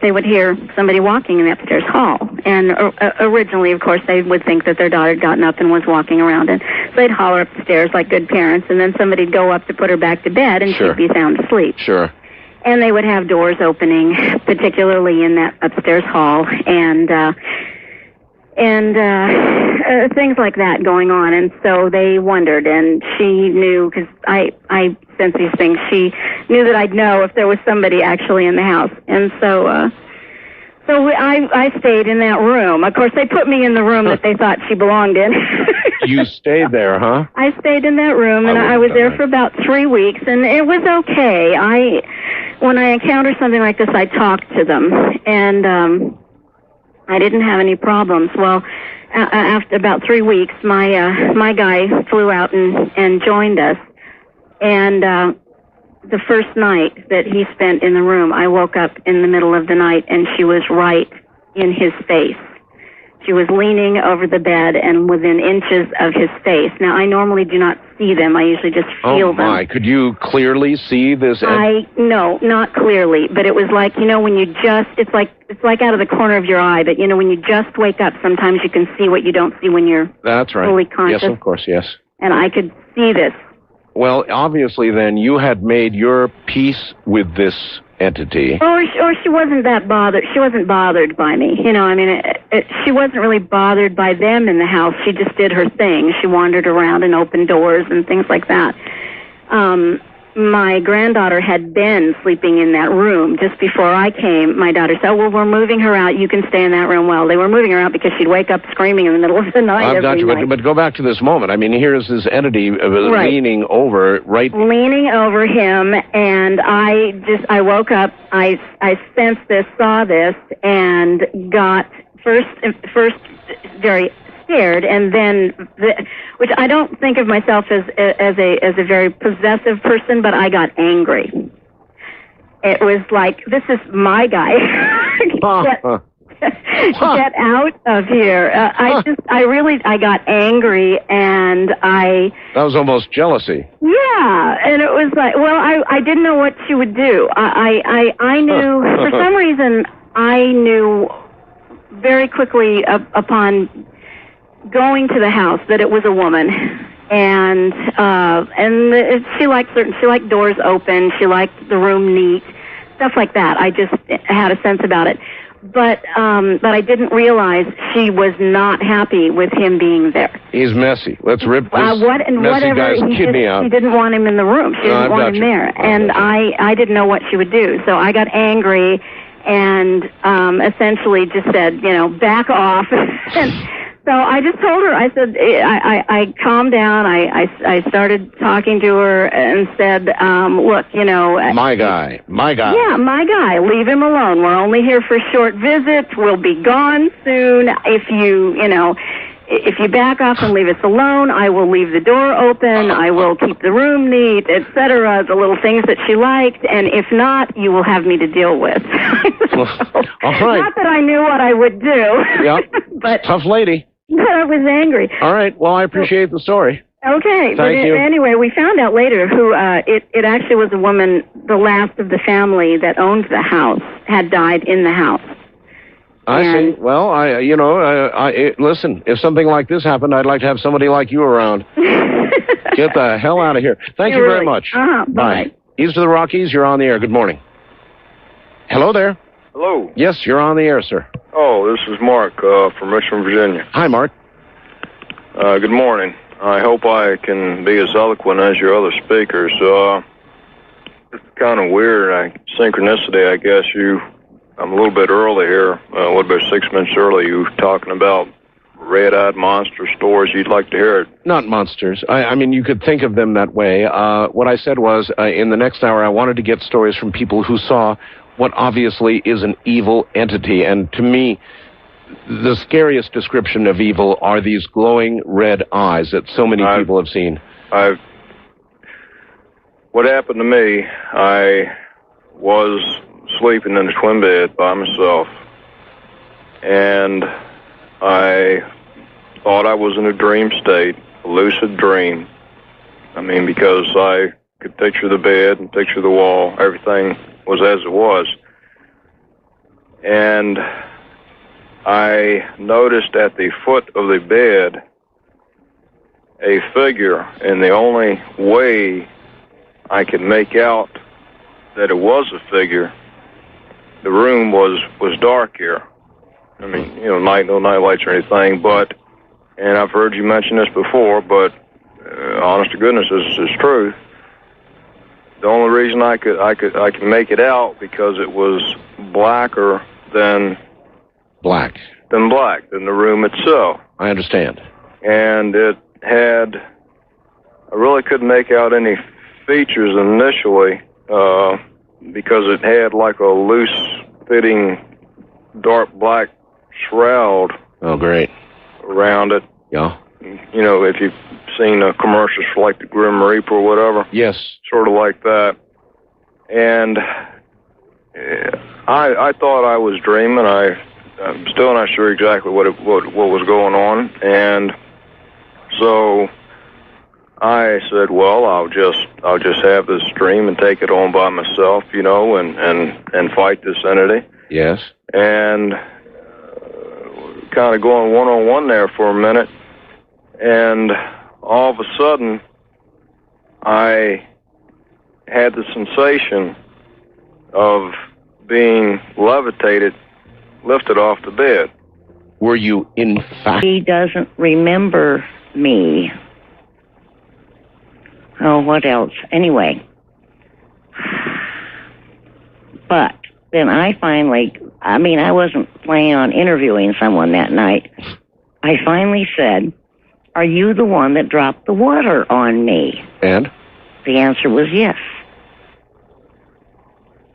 they would hear somebody walking in the upstairs hall. And originally, of course, they would think that their daughter had gotten up and was walking around, and so they'd holler up the stairs like good parents, and then somebody'd go up to put her back to bed, and Sure. she'd be sound asleep. Sure. And they would have doors opening, particularly in that upstairs hall, and things like that going on. And so they wondered, and she knew, because I sense these things, she knew that I'd know if there was somebody actually in the house. And so So I stayed in that room. Of course, they put me in the room that they thought she belonged in. You stayed there, huh? I stayed in that room, and I was there for about 3 weeks, and it was okay. When I encounter something like this, I talk to them, and I didn't have any problems. Well, after about 3 weeks, my guy flew out and joined us, and the first night that he spent in the room, I woke up in the middle of the night, and she was right in his face. She was leaning over the bed and within inches of his face. Now, I normally do not see them. I usually just feel them. Oh, my. Could you clearly see this? No, not clearly. But it was like, when you just, it's like out of the corner of your eye. But, when you just wake up, sometimes you can see what you don't see when you're That's right. fully conscious. Yes, of course, yes. And I could see this. Well, obviously, then, you had made your peace with this entity. Or she wasn't that bothered. She wasn't bothered by me. She wasn't really bothered by them in the house. She just did her thing. She wandered around and opened doors and things like that. My granddaughter had been sleeping in that room just before I came. My daughter said, well, we're moving her out. You can stay in that room. Well, they were moving her out because she'd wake up screaming in the middle of the night every night. But go back to this moment. I mean, here's this entity leaning over, right? Leaning over him, and I woke up, I sensed this, saw this, and got first very scared, and then, which I don't think of myself as a very possessive person, but I got angry. It was like, this is my guy. Get out of here. I got angry, and that was almost jealousy. Yeah, and it was like, well, I didn't know what she would do. I knew, for some reason, I knew very quickly upon going to the house that it was a woman, and she liked doors open, she liked the room neat, stuff like that. I just had a sense about it, but I didn't realize she was not happy with him being there. He's messy. Let's rip this messy guy's kidney out. She didn't want him in the room. She didn't want him there, and I didn't know what she would do, so I got angry and essentially just said, back off. And so I just told her, I said, I calmed down. I started talking to her and said, look, My guy. Yeah, my guy. Leave him alone. We're only here for short visits. We'll be gone soon. If you back off and leave us alone, I will leave the door open. I will keep the room neat, etc. The little things that she liked. And if not, you will have me to deal with. All right. Not that I knew what I would do. Yep. But tough lady. But I was angry. All right. Well, I appreciate the story. Okay. Thank you. Anyway, we found out later who it actually was a woman, the last of the family that owned the house, had died in the house. I see. Well, listen, if something like this happened, I'd like to have somebody like you around. Get the hell out of here. Thank you very much. Bye. East of the Rockies, you're on the air. Good morning. Hello there. Hello. Yes, you're on the air, sir. Oh, this is Mark from Richmond, Virginia. Hi, Mark. Good morning. I hope I can be as eloquent as your other speakers. It's kind of weird. Synchronicity, I guess. I'm a little bit early here, a little bit 6 minutes early. You were talking about red-eyed monster stories. You'd like to hear it? Not monsters. I mean, you could think of them that way. What I said was, in the next hour, I wanted to get stories from people who saw what obviously is an evil entity. And to me, the scariest description of evil are these glowing red eyes that so many people have seen. What happened to me, I was sleeping in a twin bed by myself, and I thought I was in a dream state, a lucid dream. I mean, because I could picture the bed and picture the wall, everything was as it was. And I noticed at the foot of the bed a figure, and the only way I could make out that it was a figure, the room was dark here. I mean, no night lights or anything, and I've heard you mention this before, but honest to goodness, this is truth. The only reason I could make it out because it was blacker than Black. Than black, than the room itself. I understand. And it had, I really couldn't make out any features initially, because it had like a loose-fitting dark black shroud. Oh, great. Around it. Yeah. You know, if you've seen commercials for like the Grim Reaper or whatever. Yes. Sort of like that. And I thought I was dreaming. I'm still not sure exactly what was going on. And so I said, well, I'll just have this dream and take it on by myself, you know, and fight this entity. Yes. And kind of going one-on-one there for a minute, and all of a sudden, I had the sensation of being lifted off the bed. Were you in fact? He doesn't remember me. Oh, what else? Anyway. But then I finally, I wasn't planning on interviewing someone that night. I finally said, are you the one that dropped the water on me? And? The answer was yes.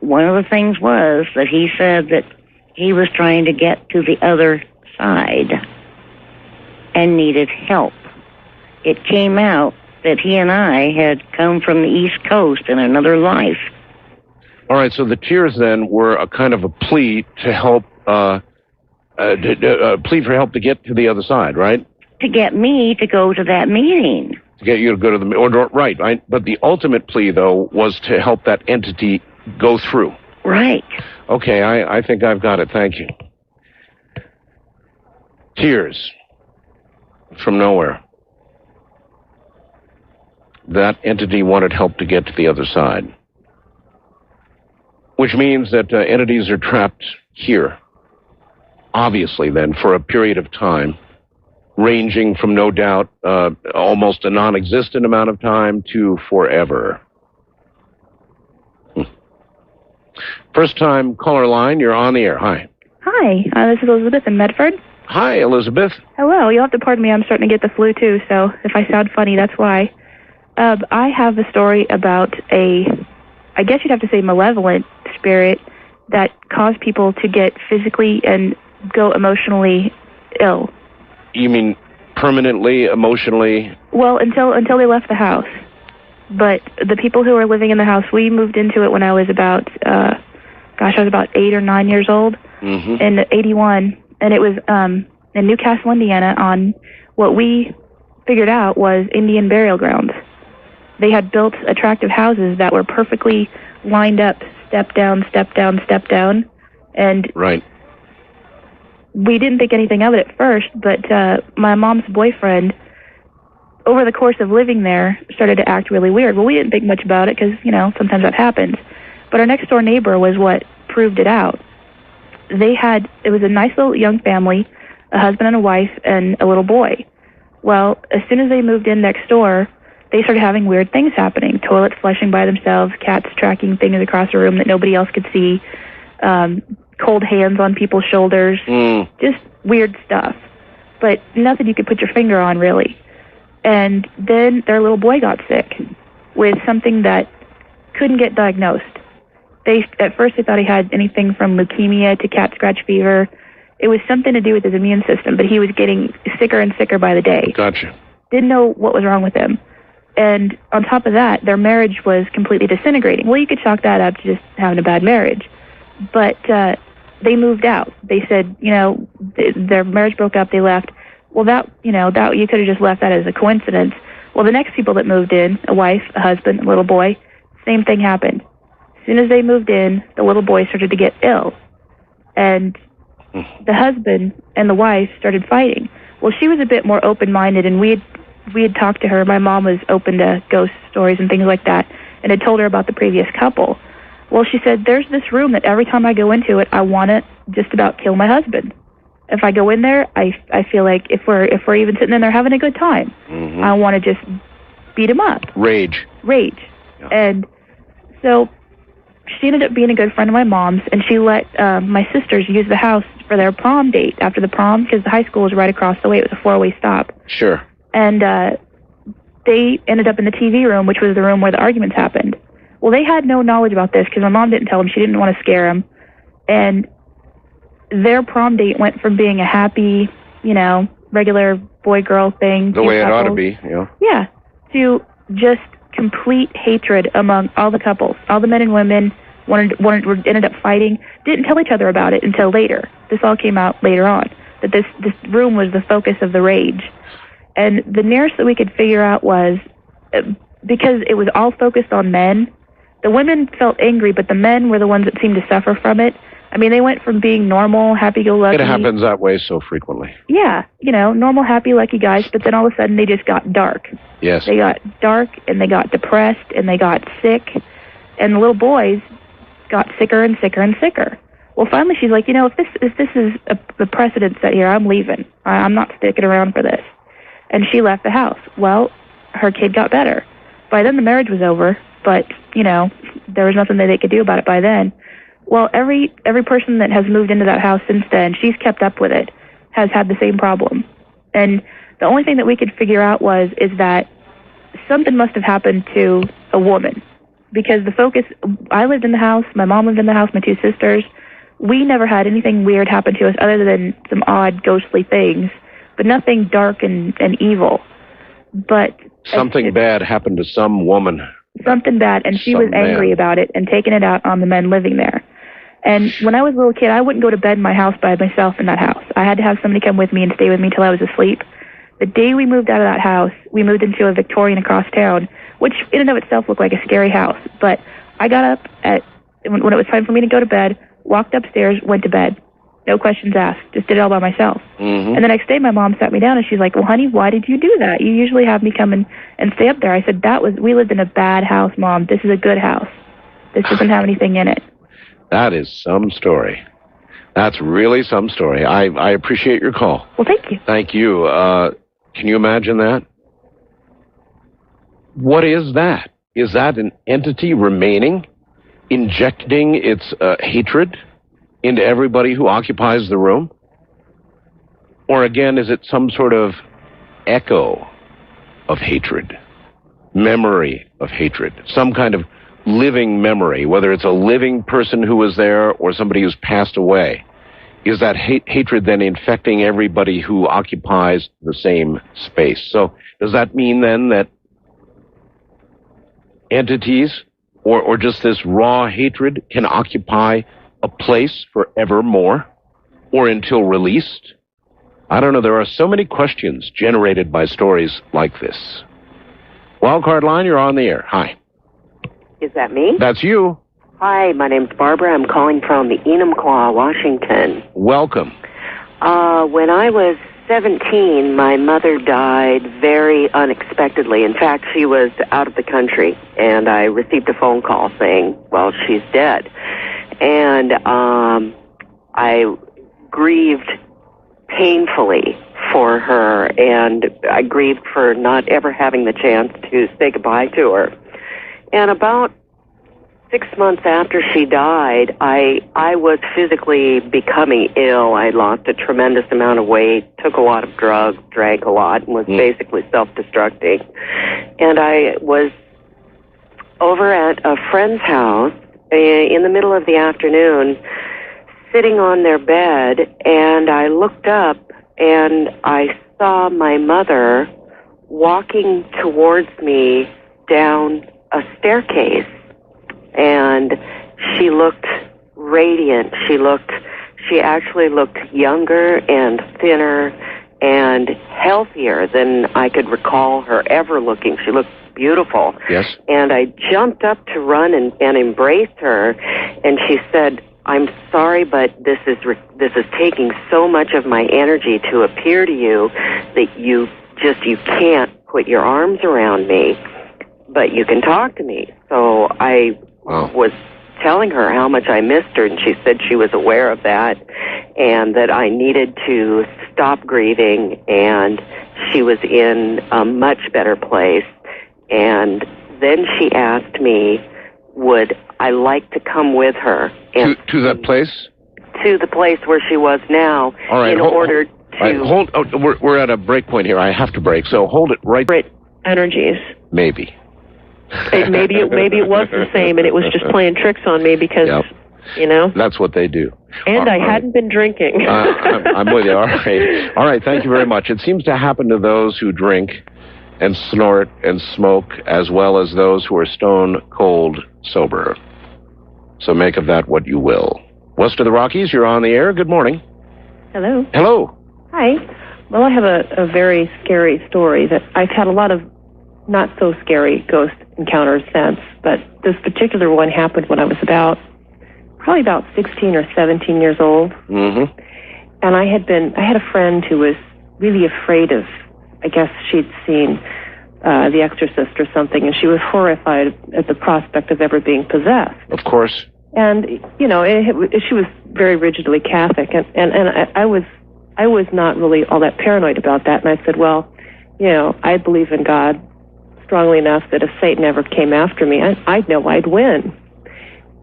One of the things was that he said that he was trying to get to the other side and needed help. It came out that he and I had come from the East Coast in another life. All right, so the tears then were a kind of a plea to help, plea for help to get to the other side, right? To get me to go to that meeting. To get you to go to the right. But the ultimate plea, though, was to help that entity go through. Right. Okay, I think I've got it. Thank you. Tears from nowhere. That entity wanted help to get to the other side. Which means that entities are trapped here. Obviously, then, for a period of time, ranging from, no doubt, almost a non-existent amount of time to forever. First time caller line, you're on the air. Hi. Hi, this is Elizabeth in Medford. Hi, Elizabeth. Hello, you'll have to pardon me, I'm starting to get the flu too, so if I sound funny, that's why. I have a story about I guess you'd have to say malevolent spirit that caused people to get physically and go emotionally ill. You mean permanently, emotionally? Well, until they left the house. But the people who were living in the house, we moved into it when I was about, I was about 8 or 9 years old, in 81, and it was in Newcastle, Indiana, on what we figured out was Indian burial grounds. They had built attractive houses that were perfectly lined up, step down, step down, step down, and right. We didn't think anything of it at first, but my mom's boyfriend, over the course of living there, started to act really weird. Well, we didn't think much about it because, sometimes that happens. But our next door neighbor was what proved it out. It was a nice little young family, a husband and a wife, and a little boy. Well, as soon as they moved in next door, they started having weird things happening. Toilets flushing by themselves, cats tracking things across the room that nobody else could see, cold hands on people's shoulders, just weird stuff. But nothing you could put your finger on, really. And then their little boy got sick with something that couldn't get diagnosed. At first they thought he had anything from leukemia to cat scratch fever. It was something to do with his immune system, but he was getting sicker and sicker by the day. Gotcha. Didn't know what was wrong with him. And on top of that, their marriage was completely disintegrating. Well, you could chalk that up to just having a bad marriage. But they moved out. They said, their marriage broke up, they left. Well, that you could have just left that as a coincidence. Well, the next people that moved in, a wife, a husband, a little boy, same thing happened. As soon as they moved in, the little boy started to get ill. And the husband and the wife started fighting. Well, she was a bit more open-minded, and we had talked to her. My mom was open to ghost stories and things like that, and had told her about the previous couple. Well, she said, there's this room that every time I go into it, I want to just about kill my husband. If I go in there, I feel like if we're even sitting in there having a good time, I want to just beat him up. Rage. Yeah. And so she ended up being a good friend of my mom's, and she let my sisters use the house for their prom date after the prom, because the high school was right across the way. It was a 4-way stop. Sure. And they ended up in the TV room, which was the room where the arguments happened. Well, they had no knowledge about this because my mom didn't tell them. She didn't want to scare them. And their prom date went from being a happy, regular boy-girl thing. The way it ought to be, Yeah, to just complete hatred among all the couples. All the men and women ended up fighting. Didn't tell each other about it until later. This all came out later on, that this room was the focus of the rage. And the nearest that we could figure out was, because it was all focused on men, the women felt angry, but the men were the ones that seemed to suffer from it. I mean, they went from being normal, happy-go-lucky. It happens that way so frequently. Yeah, normal, happy-lucky guys, but then all of a sudden they just got dark. Yes. They got dark, and they got depressed, and they got sick, and the little boys got sicker and sicker and sicker. Well, finally she's like, if this is a precedent set here, I'm leaving. I'm not sticking around for this. And she left the house. Well, her kid got better. By then the marriage was over, but, there was nothing that they could do about it by then. Well, every person that has moved into that house since then, she's kept up with it, has had the same problem. And the only thing that we could figure out is that something must have happened to a woman. Because the focus, I lived in the house, my mom lived in the house, my two sisters. We never had anything weird happen to us other than some odd ghostly things, but nothing dark and evil. But something bad happened to some woman. Something bad, and she was angry about it and taking it out on the men living there. And when I was a little kid, I wouldn't go to bed in my house by myself in that house. I had to have somebody come with me and stay with me till I was asleep. The day we moved out of that house, we moved into a Victorian across town, which in and of itself looked like a scary house. But I got up when it was time for me to go to bed, walked upstairs, went to bed. No questions asked. Just did it all by myself. Mm-hmm. And the next day, my mom sat me down, and she's like, well, honey, why did you do that? You usually have me come and stay up there. I said, we lived in a bad house, Mom. This is a good house. This doesn't have anything in it. That is some story. That's really some story. I appreciate your call. Well, thank you. Thank you. Can you imagine that? What is that? Is that an entity remaining, injecting its hatred into everybody who occupies the room? Or again, is it some sort of echo of hatred, memory of hatred, some kind of living memory, whether it's a living person who was there or somebody who's passed away? Is that hatred then infecting everybody who occupies the same space? So does that mean then that entities or just this raw hatred can occupy a place forevermore or until released? I don't know. There are so many questions generated by stories like this. Wildcard line, you're on the air. Hi. Is that me? That's you. Hi, my name's Barbara. I'm calling from the Enumclaw, Washington. Welcome. When I was 17, my mother died very unexpectedly. In fact, she was out of the country, and I received a phone call saying, well, she's dead. And I grieved painfully for her, and I grieved for not ever having the chance to say goodbye to her. And about 6 months after she died, I was physically becoming ill. I lost a tremendous amount of weight, took a lot of drugs, drank a lot, and was basically self-destructing. And I was over at a friend's house in the middle of the afternoon, sitting on their bed, and I looked up and I saw my mother walking towards me down a staircase. And she looked radiant. She actually looked younger and thinner and healthier than I could recall her ever looking. She looked beautiful. Yes. And I jumped up to run and embraced her, and she said, I'm sorry, but this is taking so much of my energy to appear to you that you can't put your arms around me, but you can talk to me. So I was telling her how much I missed her, and she said she was aware of that and that I needed to stop grieving, and she was in a much better place. And then she asked me would I like to come with her and to that place? To the place where she was now, all right, in order to... All right, we're at a break point here. I have to break, so hold it right... Energies. Maybe. Maybe it was the same, and it was just playing tricks on me because, you know... That's what they do. And I hadn't been drinking. I'm with you. All right. All right, thank you very much. It seems to happen to those who drink and snort and smoke, as well as those who are stone cold sober. So make of that what you will. West of the Rockies, you're on the air. Good morning. Hello. Hello. Hi. Well, I have a very scary story that I've had a lot of not so scary ghost encounters since, but this particular one happened when I was probably about 16 or 17 years old. Mm-hmm. And I had a friend who was really afraid of, I guess she'd seen The Exorcist or something, and she was horrified at the prospect of ever being possessed. Of course. And, you know, she was very rigidly Catholic, and I was not really all that paranoid about that. And I said, well, you know, I believe in God strongly enough that if Satan ever came after me, I'd know I'd win.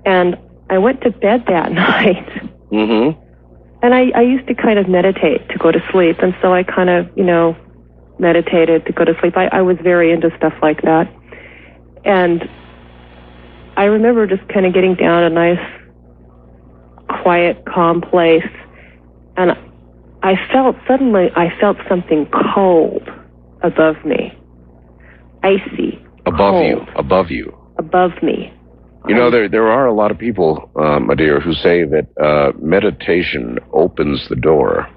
And I went to bed that night. Mm-hmm. And I used to kind of meditate to go to sleep, and so I kind of, you know, meditated to go to sleep. I was very into stuff like that. And I remember just kind of getting down a nice, quiet, calm place, and I felt something cold above me. Icy. Above cold. you. Above me. You know, there are a lot of people, my dear, who say that meditation opens the door.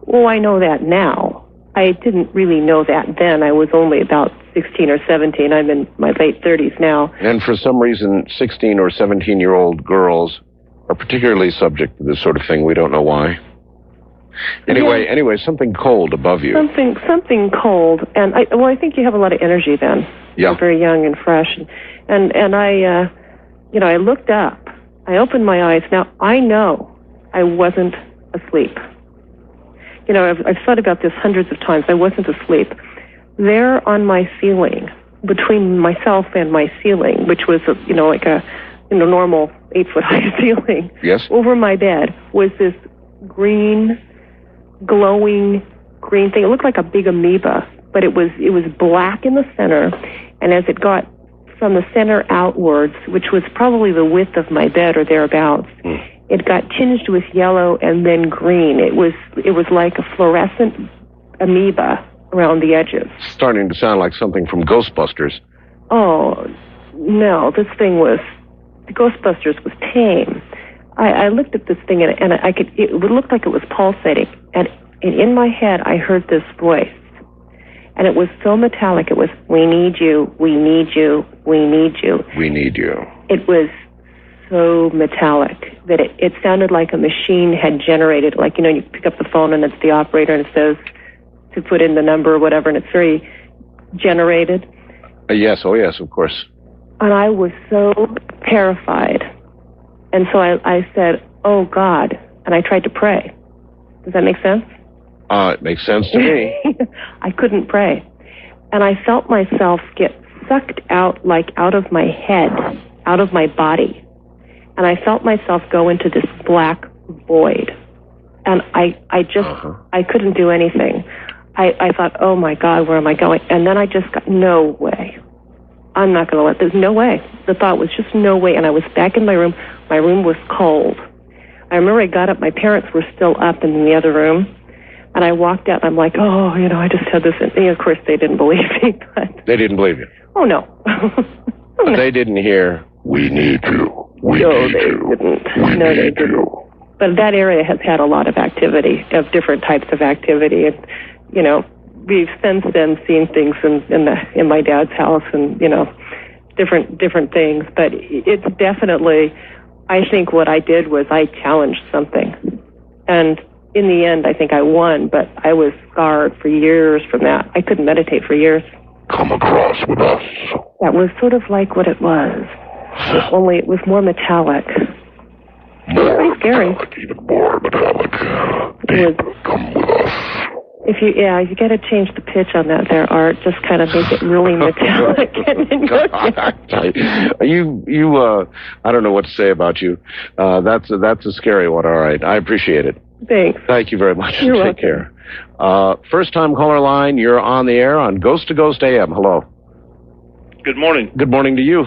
Well, I know that now. I didn't really know that then. I was only about 16 or 17. I'm in my late 30s now. And for some reason, 16 or 17-year-old girls are particularly subject to this sort of thing. We don't know why. Anyway, something cold above you. Something cold. And I think you have a lot of energy then. Yeah. You're very young and fresh. And I, you know, I looked up. I opened my eyes. Now, I know I wasn't asleep. You know, I've thought about this hundreds of times. I wasn't asleep. There on my ceiling, between myself and my ceiling, which was, you know, like a normal 8-foot-high ceiling, yes, over my bed was this green, glowing green thing. It looked like a big amoeba, but it was black in the center, and as it got from the center outwards, which was probably the width of my bed or thereabouts, it got tinged with yellow and then green. It was like a fluorescent amoeba around the edges. Starting to sound like something from Ghostbusters. Oh, no, the Ghostbusters was tame. I looked at this thing and it looked like it was pulsating. And in my head, I heard this voice. And it was so metallic. It was, we need you, we need you, we need you. We need you. It was so metallic that it sounded like a machine had generated, like, you know, you pick up the phone and it's the operator and it says to put in the number or whatever, and it's very generated. Yes, oh yes, of course. And I was so terrified. And so I said, oh God, and I tried to pray. Does that make sense? It makes sense to me. I couldn't pray. And I felt myself get sucked out, like out of my head, out of my body. And I felt myself go into this black void. And I just, I couldn't do anything. I thought, oh my God, where am I going? And then I just got, no way. I'm not going to there's no way. The thought was just no way. And I was back in my room. My room was cold. I remember I got up. My parents were still up in the other room. And I walked out, and I'm like, oh, you know, I just had this. And of course, they didn't believe me. But they didn't believe you? Oh, no. But they didn't hear, we need you. No, they didn't. But that area has had a lot of activity, of different types of activity. And, you know, we've since then seen things in my dad's house and, you know, different things. But it's definitely, I think what I did was I challenged something. And in the end, I think I won, but I was scarred for years from that. I couldn't meditate for years. Come across with us. That was sort of like what it was, only it was more metallic. More pretty scary. Metallic, even more metallic. It was, come with us. you got to change the pitch on that there, Art. Just kind of make it really metallic. And then go down. I don't know what to say about you. That's a scary one. All right. I appreciate it. Thanks. Thank you very much. You're Take care. First time caller line, you're on the air on Ghost to Ghost AM. Hello. Good morning. Good morning to you.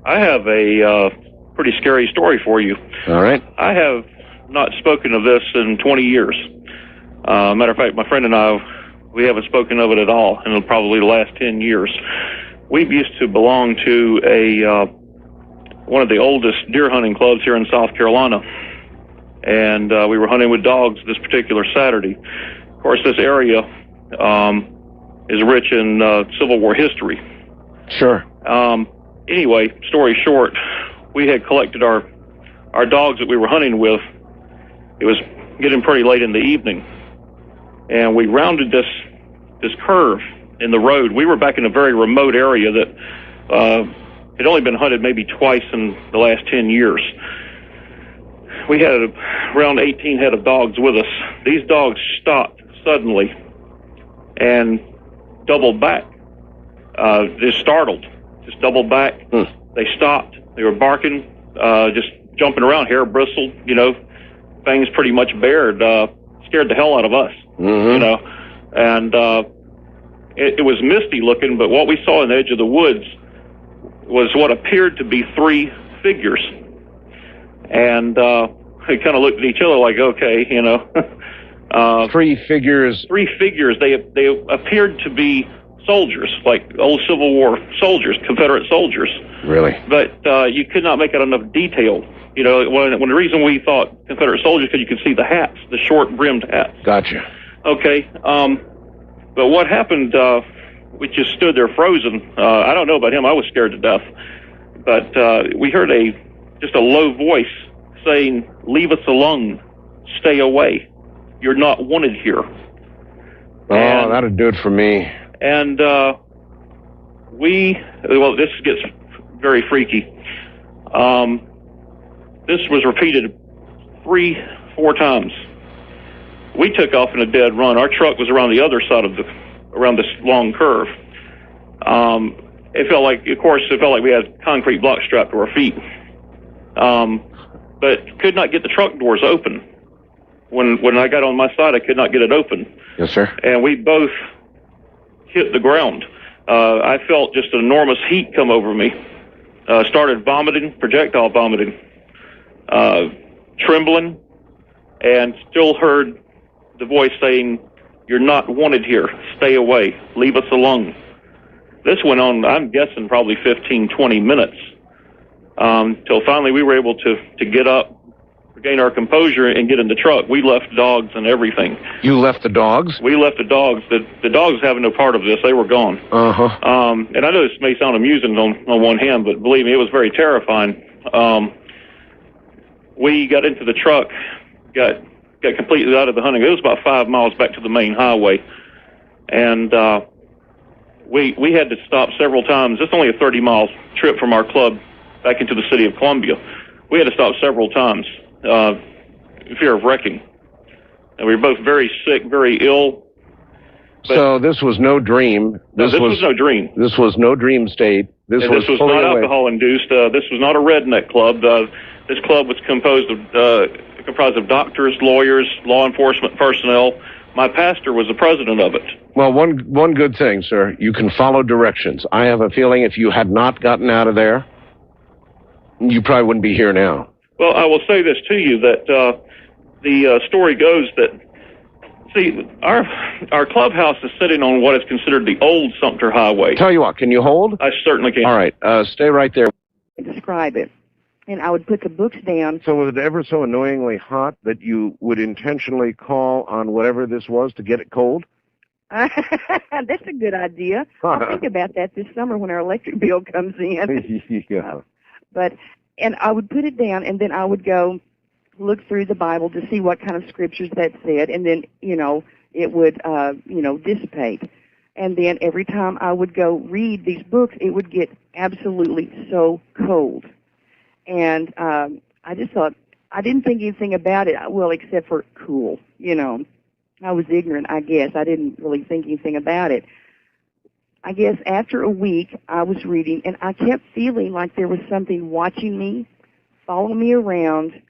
I have a pretty scary story for you. All right. I have not spoken of this in 20 years. Matter of fact, my friend and I, we haven't spoken of it at all in probably the last 10 years. We used to belong to one of the oldest deer hunting clubs here in South Carolina. And we were hunting with dogs this particular Saturday. Of course, this area is rich in Civil War history. Sure. Anyway, story short, we had collected our dogs that we were hunting with. It was getting pretty late in the evening, and we rounded this curve in the road. We were back in a very remote area that had only been hunted maybe twice in the last 10 years. We had around 18 head of dogs with us. These dogs stopped suddenly and doubled back. Just startled. Just doubled back. They stopped. They were barking, just jumping around, hair bristled, fangs pretty much bared. Scared the hell out of us, And it was misty looking, but what we saw on the edge of the woods was what appeared to be three figures. And we kind of looked at each other like, okay, Three figures. Three figures. They appeared to be soldiers, like old Civil War soldiers, Confederate soldiers. Really? But you could not make out enough detail. When the reason we thought Confederate soldiers, because you could see the hats, the short-brimmed hats. Gotcha. Okay. But what happened, we just stood there frozen. I don't know about him. I was scared to death. But we heard just a low voice saying, "Leave us alone. Stay away. You're not wanted here." Oh, that'd do it for me. And this gets very freaky. This was repeated 3-4 times. We took off in a dead run. Our truck was around the other side around this long curve. It felt like we had concrete blocks strapped to our feet. But could not get the truck doors open. When I got on my side, I could not get it open. Yes, sir. And we both hit the ground. I felt just an enormous heat come over me. Started vomiting, projectile vomiting, trembling, and still heard the voice saying, "You're not wanted here. Stay away. Leave us alone." This went on, I'm guessing, probably 15, 20 minutes, till finally we were able to get up, regain our composure, and get in the truck. We left dogs and everything. You left the dogs? We left the dogs. The dogs having no part of this. They were gone. Uh-huh. And I know this may sound amusing on one hand, but believe me, it was very terrifying. We got into the truck, got completely out of the hunting. It was about 5 miles back to the main highway. And we had to stop several times. It's only a 30-mile trip from our club back into the city of Columbia. We had to stop several times, in fear of wrecking. And we were both very sick, very ill. So this was no dream. This was no dream. This was no dream state. This was not alcohol-induced. This was not a redneck club. This club was comprised of doctors, lawyers, law enforcement personnel. My pastor was the president of it. Well, one good thing, sir, you can follow directions. I have a feeling if you had not gotten out of there, you probably wouldn't be here now. Well, I will say this to you, that the story goes that, see, our clubhouse is sitting on what is considered the old Sumter Highway. Tell you what, can you hold? I certainly can. All right, stay right there. Describe it. And I would put the books down. So was it ever so annoyingly hot that you would intentionally call on whatever this was to get it cold? That's a good idea. I'll think about that this summer when our electric bill comes in. Yeah. And I would put it down, and then I would go look through the Bible to see what kind of scriptures that said, and then, it would, dissipate. And then every time I would go read these books, it would get absolutely so cold. And I just thought, I didn't think anything about it, well, except for cool, I was ignorant, I guess. I didn't really think anything about it. I guess after a week, I was reading, and I kept feeling like there was something watching me, following me around,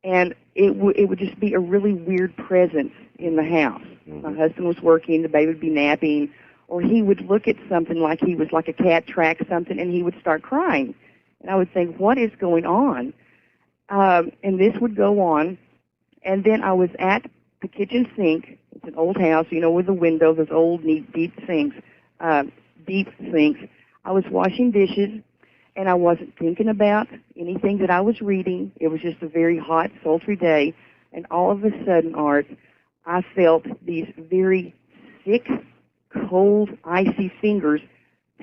and it would just be a really weird presence in the house. My husband was working, the baby would be napping, or he would look at something like he was like a cat tracked something, and he would start crying. And I would think, what is going on? And this would go on, and then I was at the kitchen sink. It's an old house, you know, with the windows, those old, neat, deep sinks. I was washing dishes, and I wasn't thinking about anything that I was reading. It was just a very hot, sultry day, and all of a sudden, Art, I felt these very thick, cold, icy fingers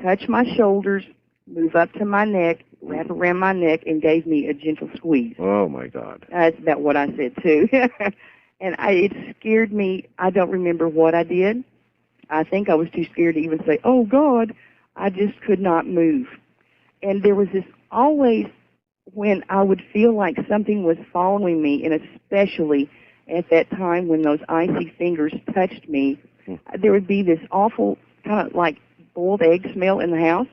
touch my shoulders, move up to my neck, wrap around my neck, and gave me a gentle squeeze. Oh, my God. That's about what I said, too. And it scared me. I don't remember what I did. I think I was too scared to even say, oh, God. I just could not move. And there was this always when I would feel like something was following me, and especially at that time when those icy fingers touched me, there would be this awful kind of like boiled egg smell in the house.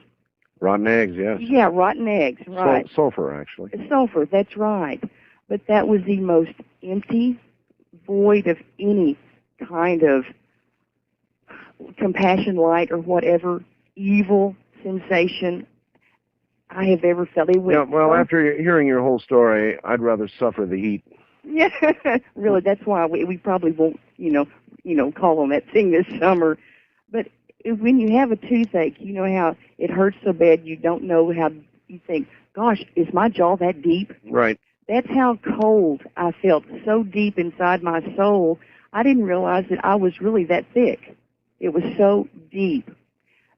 Rotten eggs, yes. Yeah, rotten eggs, right. Sulfur, actually. Sulfur, that's right. But that was the most empty, void of any kind of compassion, light, or whatever evil sensation I have ever felt. After hearing your whole story, I'd rather suffer the heat. Yeah, really, that's why we probably won't, call on that thing this summer. But when you have a toothache, you know how it hurts so bad you don't know how, you think, gosh, is my jaw that deep? Right. That's how cold I felt, so deep inside my soul. I didn't realize that I was really that thick. It was so deep.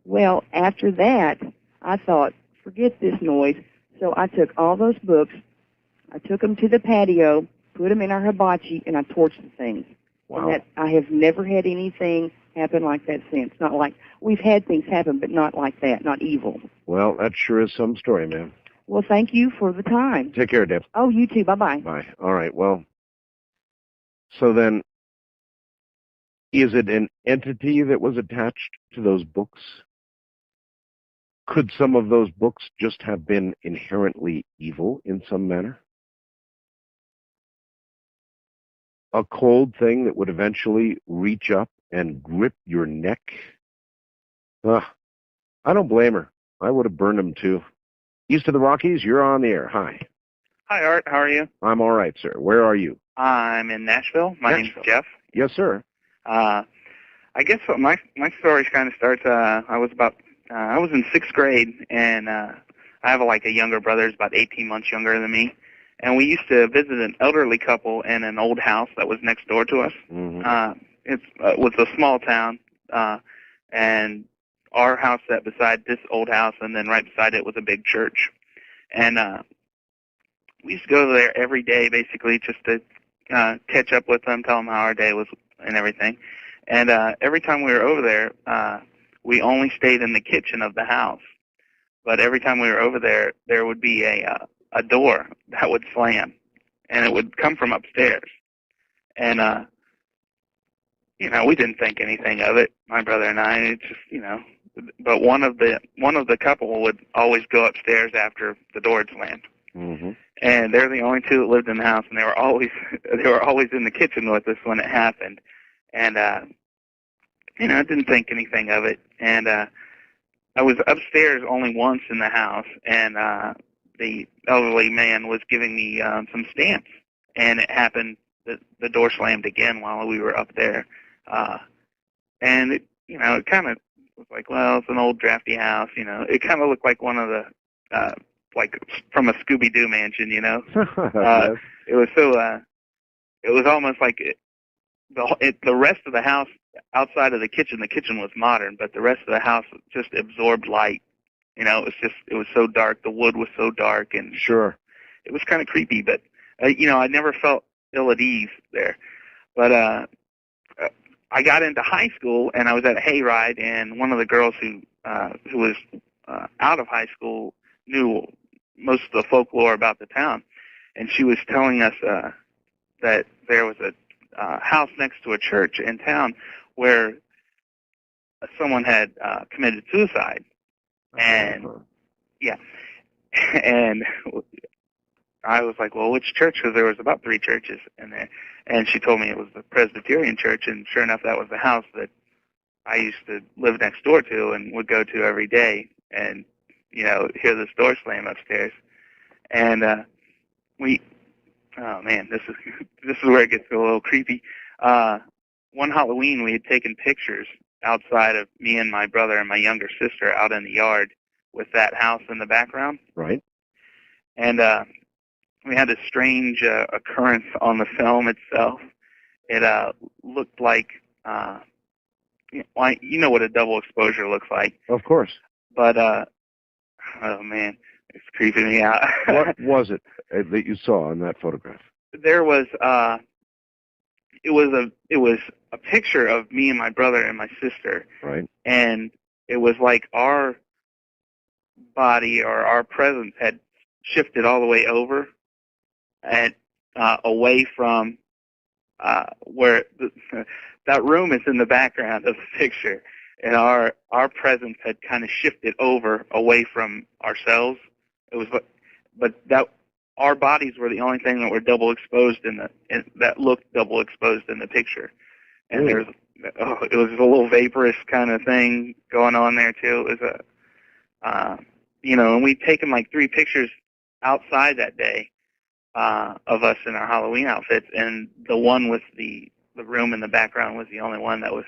Well, after that, I thought, forget this noise. So I took all those books, I took them to the patio, put them in our hibachi, and I torched the things. Wow. And I have never had anything happen like that since. Not like, we've had things happen, but not like that, not evil. Well, that sure is some story, man. Well, thank you for the time. Take care, Deb. Oh, you too. Bye-bye. Bye. All right, well, so then, is it an entity that was attached to those books? Could some of those books just have been inherently evil in some manner? A cold thing that would eventually reach up and grip your neck? I don't blame her. I would have burned them too. East of the Rockies, you're on the air. Hi. Hi, Art. How are you? I'm all right, sir. Where are you? I'm in Nashville. My name's Jeff. Yes, sir. I guess what my story kind of starts. I was in 6th grade, and I have a younger brother who's about 18 months younger than me, and we used to visit an elderly couple in an old house that was next door to us. Mm-hmm. It was a small town, and our house sat beside this old house, and then right beside it was a big church, and we used to go there every day, basically, just to catch up with them, tell them how our day was and everything. And every time we were over there, we only stayed in the kitchen of the house. But every time we were over there, there would be a door that would slam, and it would come from upstairs. And we didn't think anything of it, my brother and I. It just, but one of the couple would always go upstairs after the door had slammed. Mm-hmm. And they're the only two that lived in the house, and they were always in the kitchen with us when it happened. And I didn't think anything of it. And I was upstairs only once in the house, and the elderly man was giving me some stamps, and it happened that the door slammed again while we were up there. And it kind of was like, well, it's an old drafty house. It kind of looked like one of the like from a Scooby-Doo mansion. Yes. It was so. It was almost like the rest of the house outside of the kitchen was modern, but the rest of the house just absorbed light. It was so dark. The wood was so dark, and sure, it was kind of creepy. But I never felt ill at ease there. But I got into high school, and I was at a hayride, and one of the girls who was out of high school knew most of the folklore about the town, and she was telling us that there was house next to a church in town where someone had committed suicide. And, yeah. And I was like, well, which church? Because there was about 3 churches in there. And she told me it was the Presbyterian church, and sure enough, that was the house that I used to live next door to and would go to every day and, you know, hear this door slam upstairs. And oh man, this is where it gets a little creepy. One Halloween, we had taken pictures outside of me and my brother and my younger sister out in the yard with that house in the background. Right. And we had a strange occurrence on the film itself. It looked like, you know what a double exposure looks like. Of course. But, oh man, it's creeping me out. What was it that you saw in that photograph? There was, it was a picture of me and my brother and my sister. Right. And it was like our body or our presence had shifted all the way over and away from where that room is in the background of the picture, and our presence had kind of shifted over away from ourselves. It was, but that our bodies were the only thing that were double exposed that looked double exposed in the picture, and it was a little vaporous kind of thing going on there too. It was and we'd taken like 3 pictures outside that day of us in our Halloween outfits, and the one with the room in the background was the only one that was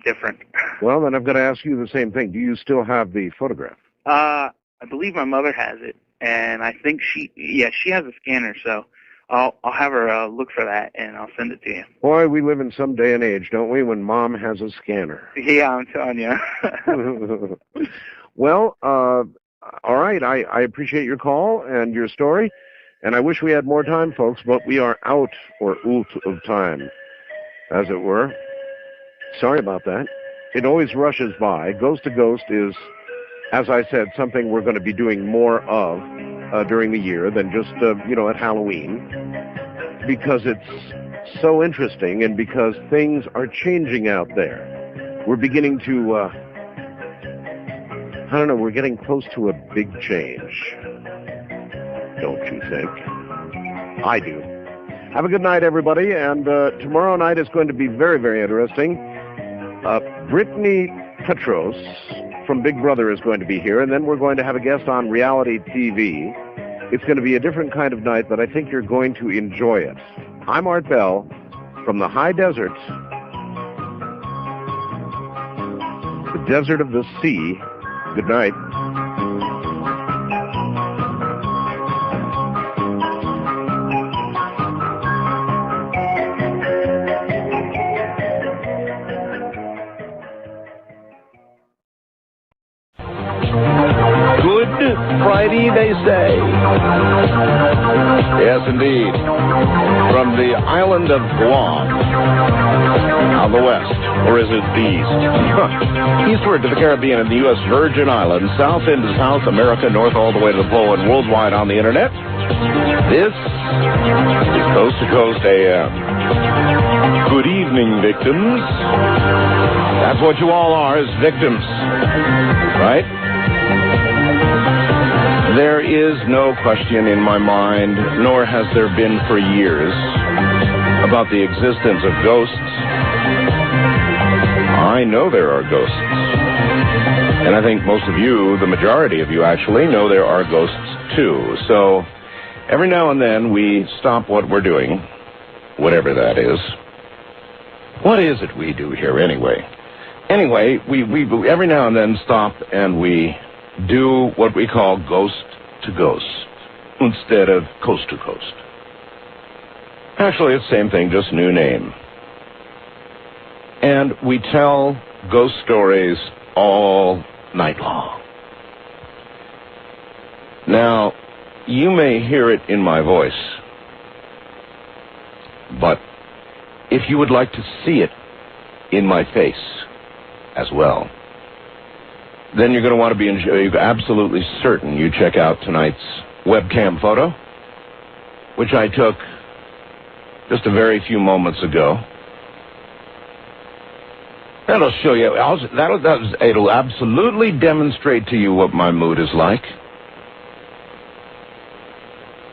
different. Well, then I've got to ask you the same thing. Do you still have the photograph? I believe my mother has it, and I think she has a scanner, so I'll have her look for that, and I'll send it to you. Boy, we live in some day and age, don't we, when Mom has a scanner. Yeah, I'm telling you. Well, all right, I appreciate your call and your story, and I wish we had more time, folks, but we are out of time, as it were. Sorry about that. It always rushes by. Ghost to Ghost is, as I said, something we're going to be doing more of during the year than just, at Halloween, because it's so interesting and because things are changing out there. We're beginning to, we're getting close to a big change. Don't you think? I do. Have a good night, everybody, and tomorrow night is going to be very, very interesting. Brittany Petros from Big Brother is going to be here, and then we're going to have a guest on reality TV. It's going to be a different kind of night, but I think you're going to enjoy it. I'm Art Bell from the high desert, the desert of the sea. Good night. Friday, they say. Yes, indeed. From the island of Guam, out the west, or is it the east? Eastward to the Caribbean and the U.S. Virgin Islands, south into South America, north all the way to the pole, and worldwide on the internet. This is Coast to Coast AM. Good evening, victims. That's what you all are, is victims. Right? There is no question in my mind, nor has there been for years, about the existence of ghosts. I know there are ghosts. And I think most of you, the majority of you actually, know there are ghosts too. So every now and then we stop what we're doing, whatever that is. What is it we do here anyway? Anyway, we every now and then stop and we do what we call Ghost to Ghost instead of Coast to Coast. Actually, it's the same thing, just new name. And we tell ghost stories all night long. Now, you may hear it in my voice, but if you would like to see it in my face as well, then you're going to want to be absolutely certain you check out tonight's webcam photo, which I took just a very few moments ago. That'll show you. It'll absolutely demonstrate to you what my mood is like.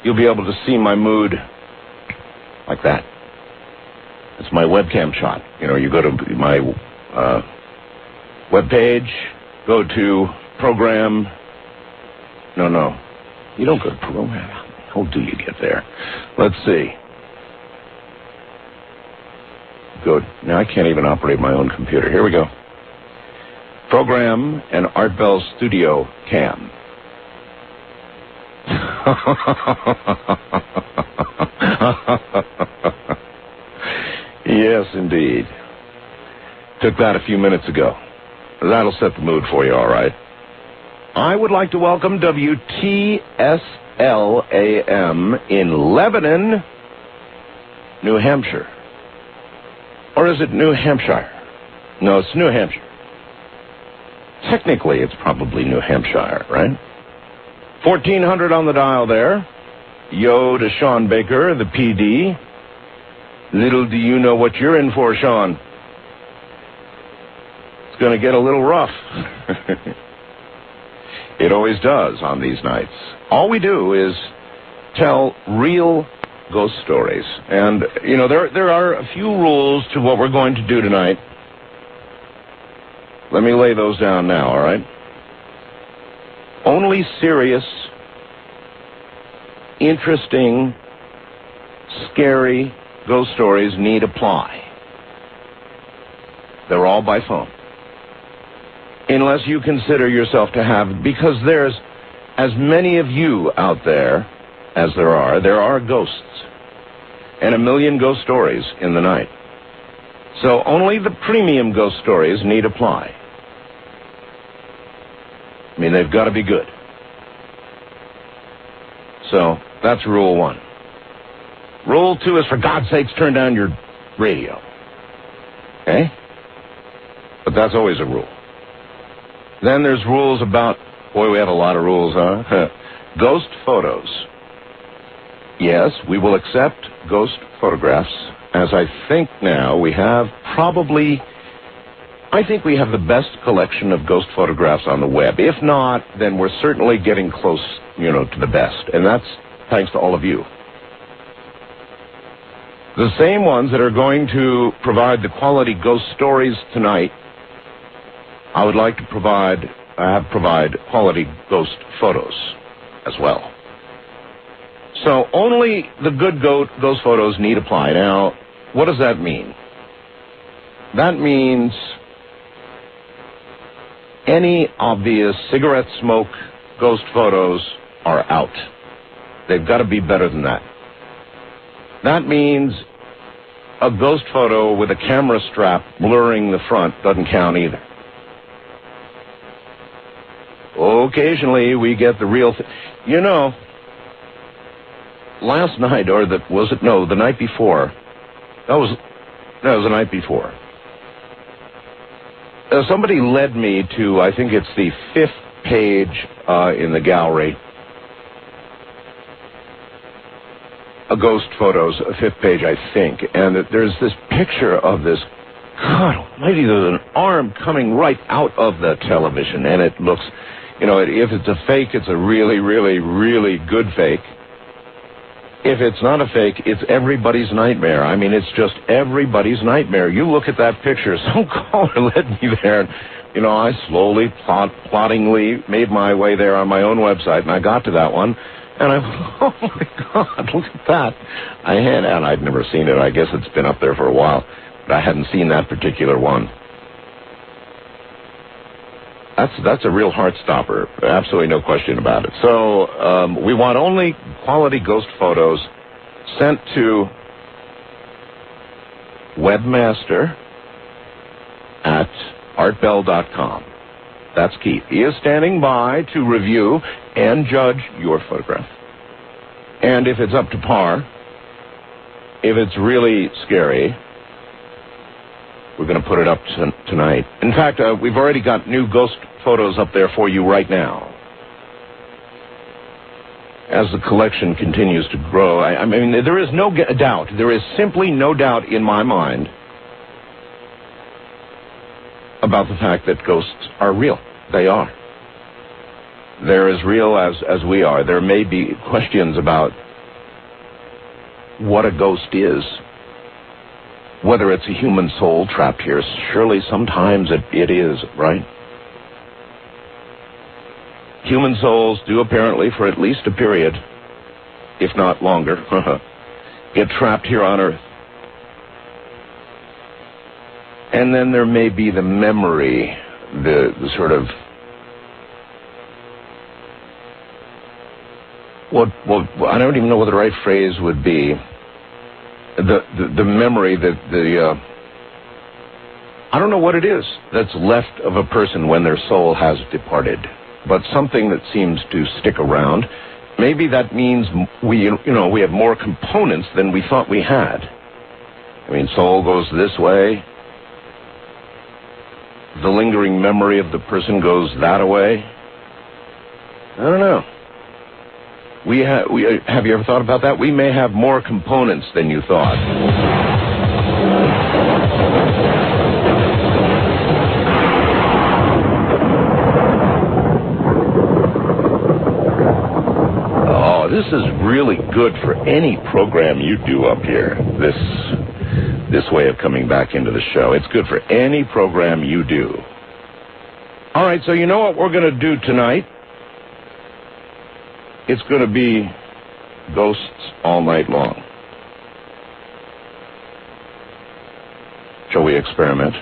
You'll be able to see my mood like that. It's my webcam shot. You know, you go to my webpage, go to program. No. You don't go to program. How do you get there? Let's see. Good. Now I can't even operate my own computer. Here we go. Program and Art Bell Studio Cam. Yes, indeed. Took that a few minutes ago. That'll set the mood for you, all right. I would like to welcome WTSLAM in Lebanon, New Hampshire. Or is it New Hampshire? No, it's New Hampshire. Technically, it's probably New Hampshire, right? 1400 on the dial there. Yo to Sean Baker, the PD. Little do you know what you're in for, Sean. It's going to get a little rough. It always does on these nights. All we do is tell real ghost stories. And, you know, there are a few rules to what we're going to do tonight. Let me lay those down now, all right? Only serious, interesting, scary ghost stories need apply. They're all by phone. Unless you consider yourself to have, because there's as many of you out there as there are ghosts. And 1 million ghost stories in the night. So only the premium ghost stories need apply. I mean, they've got to be good. So that's rule 1. Rule 2 is, for God's sakes, turn down your radio. Okay? But that's always a rule. Then there's rules about, boy, we have a lot of rules, huh? Ghost photos. Yes, we will accept ghost photographs, as I think now we have probably, I think we have the best collection of ghost photographs on the web. If not, then we're certainly getting close, you know, to the best. And that's thanks to all of you. The same ones that are going to provide the quality ghost stories tonight, I would like to provide quality ghost photos as well. So only the good ghost photos need apply. Now, what does that mean? That means any obvious cigarette smoke ghost photos are out. They've got to be better than that. That means a ghost photo with a camera strap blurring the front doesn't count either. Occasionally we get the real thing. You know, last night, or the night before. That was the night before. Somebody led me to, I think it's the 5th page in the gallery. A ghost photos, 5th page, I think. And there's this picture of this, God almighty, there's an arm coming right out of the television. And it looks, you know, if it's a fake, it's a really, really, really good fake. If it's not a fake, it's everybody's nightmare. I mean, it's just everybody's nightmare. You look at that picture, some caller led me there, and, you know, I slowly, ploddingly made my way there on my own website, and I got to that one, and oh my God, look at that. And I'd never seen it. I guess it's been up there for a while, but I hadn't seen that particular one. That's a real heart stopper. Absolutely no question about it. So we want only quality ghost photos sent to webmaster@artbell.com. That's Keith. He is standing by to review and judge your photograph. And if it's up to par, if it's really scary, we're going to put it up tonight. In fact, we've already got new ghost photos up there for you right now. as the collection continues to grow. I mean, there is no doubt. There is simply no doubt in my mind about the fact that ghosts are real. They are. They're as real as we are. There may be questions about what a ghost is, whether it's a human soul trapped here. Surely sometimes it is, right? Human souls do apparently, for at least a period, if not longer, get trapped here on Earth. And then there may be the memory, the sort of, I don't even know what the right phrase would be. The memory that I don't know what it is that's left of a person when their soul has departed, but something that seems to stick around. Maybe that means we have more components than we thought we had. I mean, soul goes this way. The lingering memory of the person goes that way. I don't know. Have you ever thought about that? We may have more components than you thought. Oh, this is really good for any program you do up here. This way of coming back into the show. It's good for any program you do. All right, so you know what we're going to do tonight? It's going to be ghosts all night long. Shall we experiment?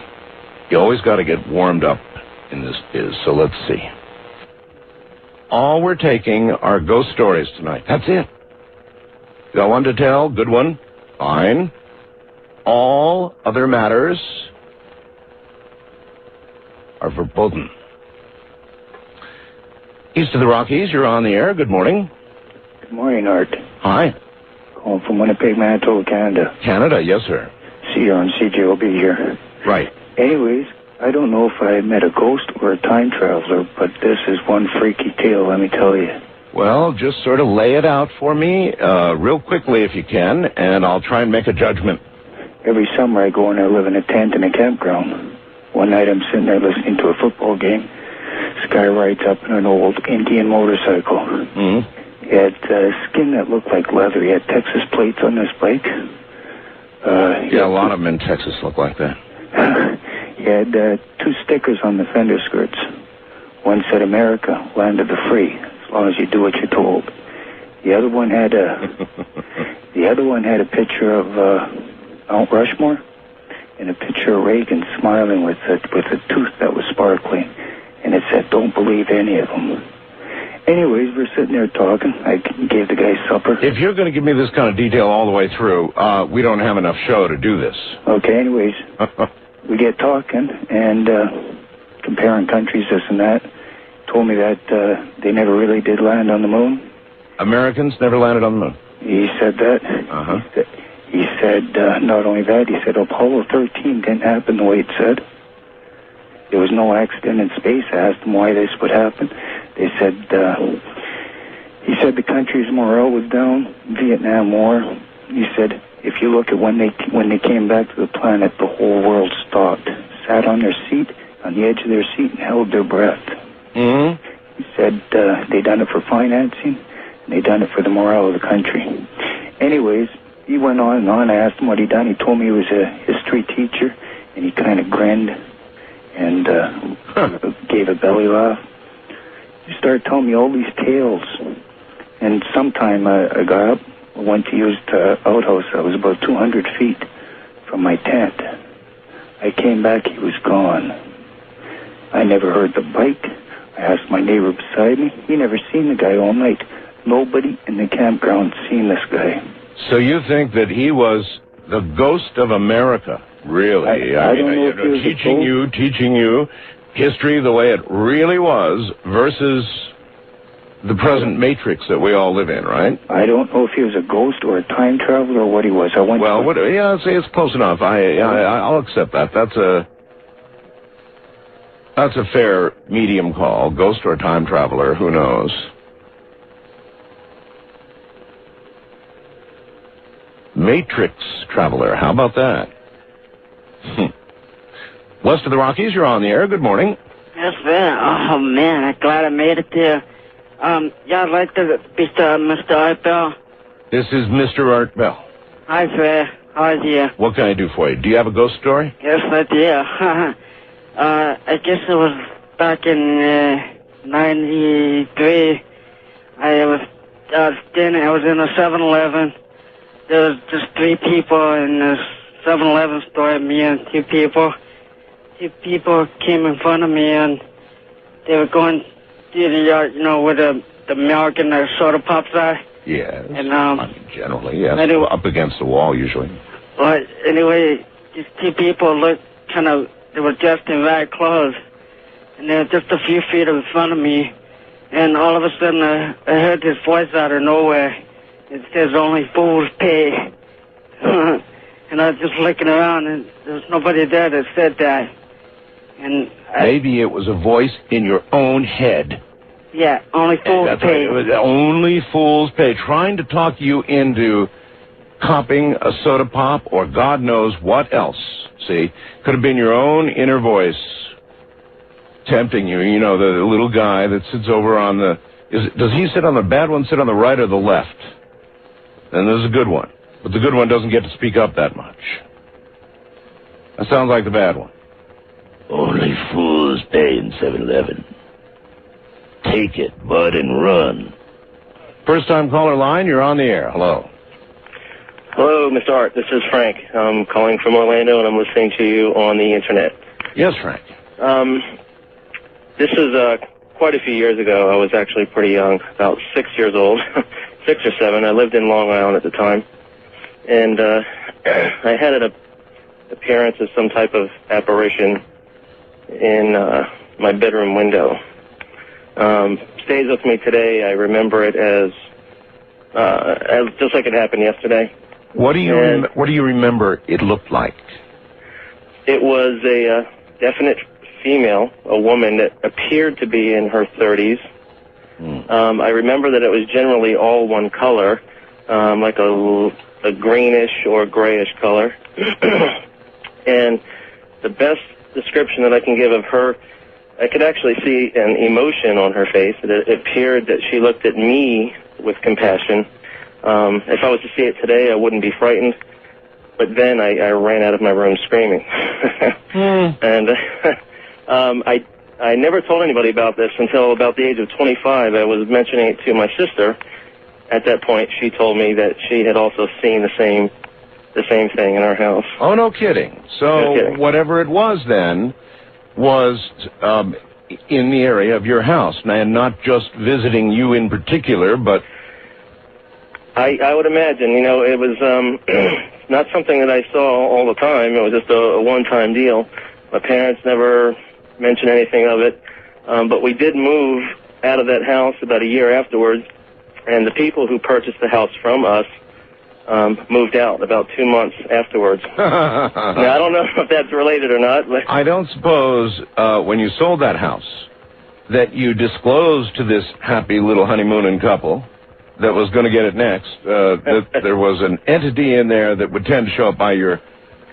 You always got to get warmed up in this biz, so let's see. All we're taking are ghost stories tonight. That's it. Got one to tell? Good one? Fine. All other matters are verboten. East of the Rockies, you're on the air. Good morning. Good morning, Art. Hi. Calling from Winnipeg, Manitoba, Canada. Canada, yes, sir. See you on CJOB here. Right. Anyways, I don't know if I met a ghost or a time traveler, but this is one freaky tale, let me tell you. Well, just sort of lay it out for me real quickly if you can, and I'll try and make a judgment. Every summer I go and I live in a tent in a campground. One night I'm sitting there listening to a football game. This guy rides up in an old Indian motorcycle. Mm-hmm. He had skin that looked like leather. He had Texas plates on his bike. A lot of them in Texas look like that. He had 2 stickers on the fender skirts. One said, "America, land of the free, as long as you do what you're told." The other one had a picture of Mount Rushmore and a picture of Reagan smiling with a tooth that was sparkling. And it said, "Don't believe any of them." Anyways, we're sitting there talking. I gave the guy supper. If you're going to give me this kind of detail all the way through, we don't have enough show to do this. Okay, anyways, we get talking and comparing countries, this and that. Told me that they never really did land on the moon. Americans never landed on the moon? He said that. Uh-huh. He said not only that, he said Apollo 13 didn't happen the way it said. There was no accident in space. I asked them why this would happen. They said, he said the country's morale was down, Vietnam War. He said, if you look at when they came back to the planet, the whole world stopped, sat on their seat, on the edge of their seat, and held their breath. Mm-hmm. He said they done it for financing, and they done it for the morale of the country. Anyways, he went on and on. I asked him what he done. He told me he was a history teacher, and he kind of grinned and gave a belly laugh. He started telling me all these tales. And sometime I got up, went to use the outhouse. I was about 200 feet from my tent. I came back, he was gone. I never heard the bike. I asked my neighbor beside me. He never seen the guy all night. Nobody in the campground seen this guy. So you think that he was the ghost of America? Really? I don't know if he was teaching you history the way it really was versus the present matrix that we all live in, right? I don't know if he was a ghost or a time traveler or what he was. I'd say it's close enough. I'll accept that. That's a fair medium call. Ghost or time traveler, who knows? Matrix Traveler. How about that? West of the Rockies, you're on the air. Good morning. Yes, sir. Oh, man, I'm glad I made it there. Yeah, I'd like to be Mr. Art Bell. This is Mr. Art Bell. Hi, sir. How are you? What can I do for you? Do you have a ghost story? Yes, I do. I guess it was back in 93. I was in a 7-Eleven. There was just 3 people in the 7-Eleven store, me and 2 people. 2 people came in front of me, and they were going through the yard, where the milk and the soda pops are. Yes. And, generally, yes. Anyway, up against the wall, usually. But anyway, these 2 people looked they were dressed in rag clothes, and they were just a few feet in front of me, and all of a sudden I heard this voice out of nowhere. It says, "Only fools pay." And I was just looking around, and there was nobody there that said that. And maybe it was a voice in your own head. Yeah, only fools pay. Right. Only fools pay. Trying to talk you into copping a soda pop or God knows what else. See, could have been your own inner voice tempting you. The little guy that sits over on the... Does he sit on the bad one, sit on the right or the left? And there's a good one. But the good one doesn't get to speak up that much. That sounds like the bad one. Only fools pay in 7-Eleven. Take it, bud, and run. First-time caller line, you're on the air. Hello. Hello, Mr. Art. This is Frank. I'm calling from Orlando, and I'm listening to you on the Internet. Yes, Frank. This is quite a few years ago. I was actually pretty young, about 6 years old, 6 or 7. I lived in Long Island at the time. And I had an appearance of some type of apparition in my bedroom window. Stays with me today. I remember it as just like it happened yesterday. What do you remember it looked like? It was a definite female, a woman that appeared to be in her 30s. I remember that it was generally all one color, like a greenish or grayish color. And the best description that I can give of her, I could actually see an emotion on her face. It appeared that she looked at me with compassion. If I was to see it today, I wouldn't be frightened. But then I ran out of my room screaming. And I never told anybody about this until about the age of 25. I was mentioning it to my sister. At that point, she told me that she had also seen the same thing in our house. Oh, no kidding. So no kidding. Whatever it was then was in the area of your house, and not just visiting you in particular, but... I would imagine, it was not something that I saw all the time. It was just a one-time deal. My parents never mentioned anything of it, but we did move out of that house about a year afterwards, and the people who purchased the house from us moved out about 2 months afterwards. Now, I don't know if that's related or not. But I don't suppose when you sold that house that you disclosed to this happy little honeymooning couple that was going to get it next, that there was an entity in there that would tend to show up by your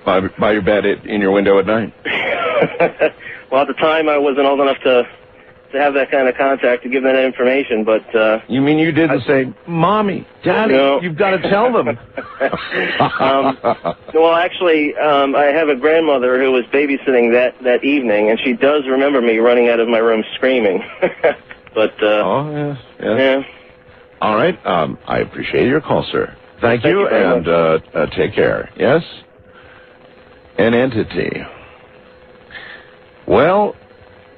bed in your window at night. Well, at the time, I wasn't old enough to have that kind of contact to give that information, but... You mean you didn't say, Mommy, Daddy, no. You've got to tell them. Well, actually, I have a grandmother who was babysitting that evening, and she does remember me running out of my room screaming. But, oh, yes. Yeah. All right. I appreciate your call, sir. Thank you, and take care. Yes? An entity. Well,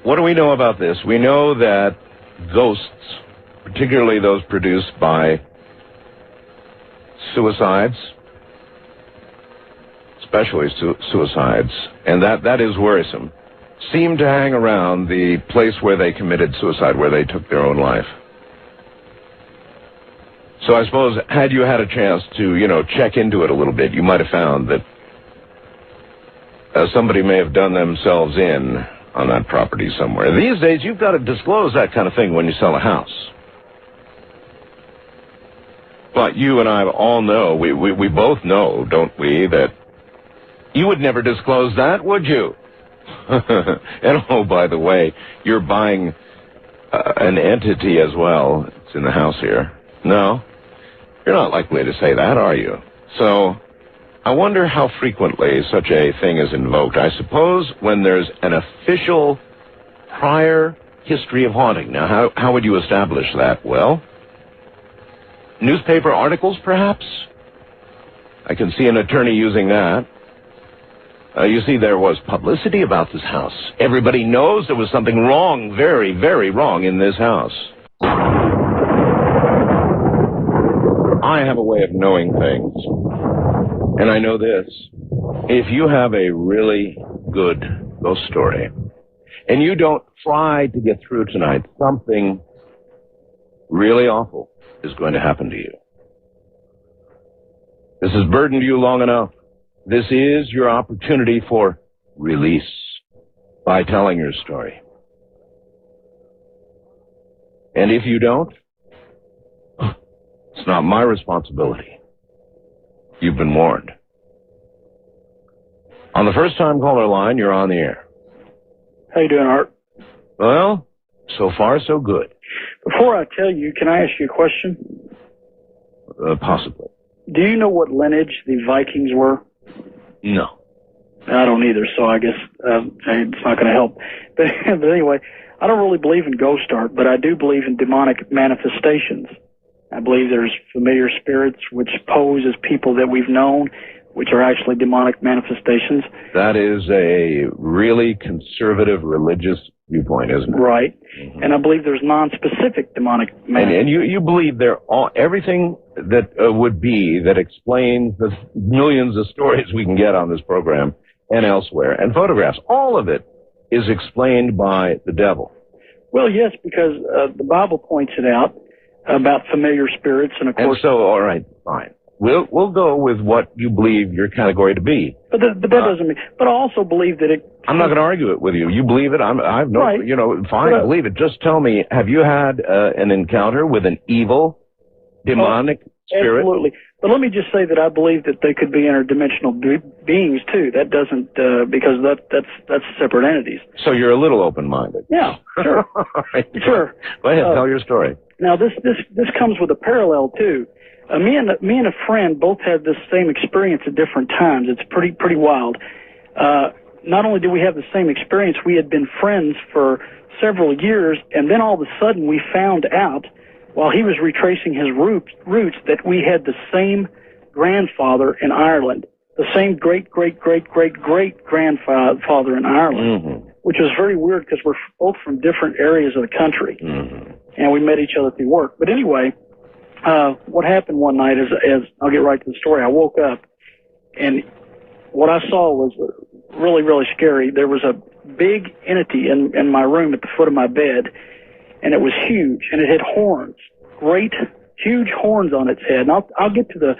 what do we know about this? We know that ghosts, particularly those produced by suicides, especially suicides, and that is worrisome, seem to hang around the place where they committed suicide, where they took their own life. So I suppose, had you had a chance to, check into it a little bit, you might have found that somebody may have done themselves in on that property somewhere. These days, you've got to disclose that kind of thing when you sell a house. But you and I all know, we both know, don't we, that you would never disclose that, would you? And oh, by the way, you're buying an entity as well. It's in the house here. No, you're not likely to say that, are you? So I wonder how frequently such a thing is invoked. I suppose when there's an official prior history of haunting. Now, how would you establish that? Well, newspaper articles, perhaps? I can see an attorney using that. You see, there was publicity about this house. Everybody knows there was something wrong, very, very wrong in this house. I have a way of knowing things. And I know this. If you have a really good ghost story, and you don't try to get through tonight, something really awful is going to happen to you. This has burdened you long enough. This is your opportunity for release by telling your story. And if you don't, it's not my responsibility. You've been warned. On the first-time caller line, you're on the air. How you doing, Art? Well, so far so good. Before I tell you, can I ask you a question? Possibly. Do you know what lineage the Vikings were? No. I don't either, so I guess it's not going to help. But anyway, I don't really believe in ghost art, but I do believe in demonic manifestations. I believe there's familiar spirits which pose as people that we've known, which are actually demonic manifestations. That is a really conservative religious viewpoint, isn't it? Right. Mm-hmm. And I believe there's non-specific demonic manifestations. And you believe everything that would be that explains the millions of stories we can get on this program and elsewhere, and photographs, all of it is explained by the devil. Well, yes, because the Bible points it out about familiar spirits, and of course... And so, all right, fine. We'll go with what you believe your category to be. But that doesn't mean... But I also believe that it... I'm not going to argue it with you. You believe it. I've no... Right. Fine, believe it. Just tell me, have you had an encounter with an evil, demonic spirit? Absolutely. But let me just say that I believe that they could be interdimensional beings, too. That doesn't... because that's separate entities. So you're a little open-minded. Yeah, sure. Right. Sure. Go ahead, tell your story. Now, this comes with a parallel, too. Me and a friend both had this same experience at different times. It's pretty wild. Not only did we have the same experience, we had been friends for several years, and then all of a sudden we found out, while he was retracing his roots, that we had the same grandfather in Ireland, the same great-great-great-great-grandfather in Ireland, mm-hmm. which was very weird because we're both from different areas of the country, mm-hmm. and we met each other through work. But anyway... what happened one night is, I'll get right to the story, I woke up, and what I saw was really, really scary. There was a big entity in my room at the foot of my bed, and it was huge, and it had horns, great, huge horns on its head. And I'll get to the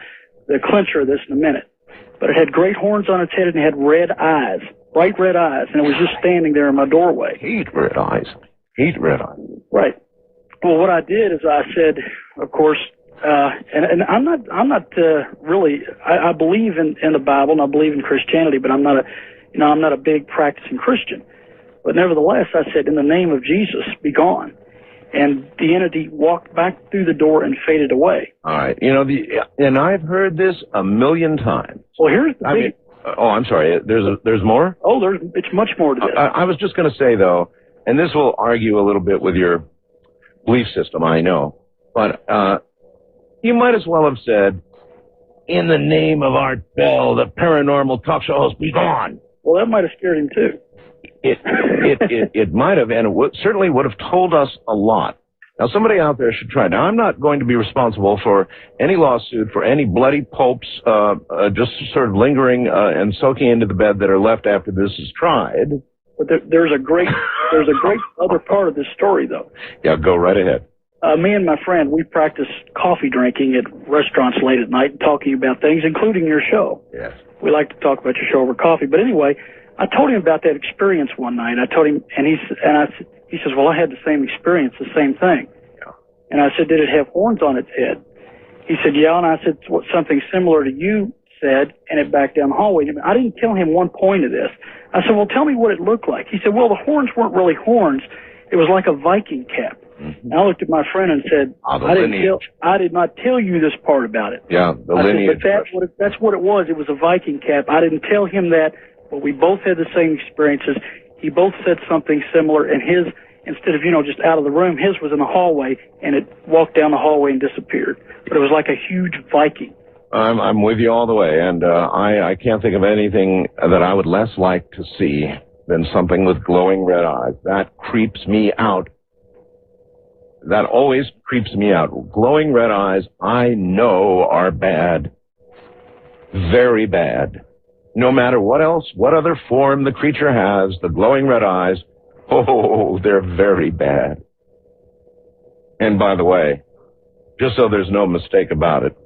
clincher of this in a minute. But it had great horns on its head, and it had red eyes, bright red eyes, and it was just standing there in my doorway. Heat red eyes. Heat red eyes. Right. Well, what I did is I said, of course, and I'm not really. I believe in the Bible and I believe in Christianity, but I'm not a big practicing Christian. But nevertheless, I said, in the name of Jesus, be gone. And the entity walked back through the door and faded away. All right. And I've heard this a million times. Well, here's the thing. I'm sorry. There's more? Oh, it's much more to this. I was just going to say, though, and this will argue a little bit with your belief system, I know, but you might as well have said, in the name of Art Bell, the paranormal talk show host, be gone. Well, that might have scared him, too. It might have, and it certainly would have told us a lot. Now, somebody out there should try. Now, I'm not going to be responsible for any lawsuit, for any bloody popes just sort of lingering and soaking into the bed that are left after this is tried. But there's a great other part of this story, though. Yeah, go right ahead. Me and my friend, we practice coffee drinking at restaurants late at night, talking about things, including your show. Yes. We like to talk about your show over coffee. But anyway, I told him about that experience one night. I told him, and he says, well, I had the same experience, the same thing. Yeah. And I said, did it have horns on its head? He said, yeah, and I said, something similar to you said, and it backed down the hallway. I didn't tell him one point of this. I said, well, tell me what it looked like. He said, well, the horns weren't really horns. It was like a Viking cap. And I looked at my friend and said, I did not tell you this part about it. Yeah, the lineage. Said, but that's what it was. It was a Viking cap. I didn't tell him that, but we both had the same experiences. He both said something similar, and his, instead of, just out of the room, his was in the hallway, and it walked down the hallway and disappeared. But it was like a huge Viking. I'm with you all the way, and I can't think of anything that I would less like to see than something with glowing red eyes. That creeps me out. That always creeps me out. Glowing red eyes, I know, are bad. Very bad. No matter what other form the creature has, the glowing red eyes, oh, they're very bad. And by the way, just so there's no mistake about it,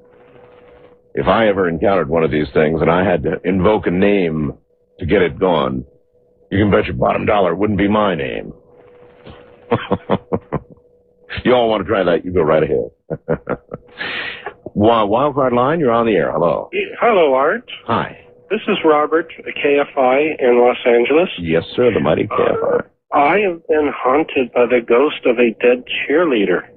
if I ever encountered one of these things and I had to invoke a name to get it gone, you can bet your bottom dollar it wouldn't be my name. You all want to try that, you go right ahead. Wildcard line, you're on the air. Hello. Hello, Art. Hi. This is Robert, KFI in Los Angeles. Yes, sir, the mighty KFI. I have been haunted by the ghost of a dead cheerleader.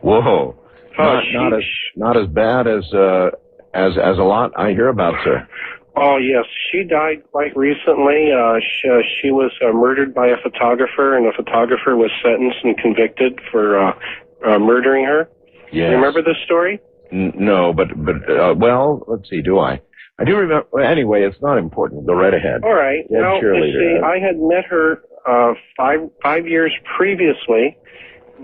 Whoa. Not as bad as a lot I hear about, sir. Oh, yes. She died quite recently. She was murdered by a photographer, and the photographer was sentenced and convicted for murdering her. Yes. Remember this story? No, but well, let's see, do I? I do remember. Anyway, it's not important. Go right ahead. All right. Now, you see, I had met her 5 years previously,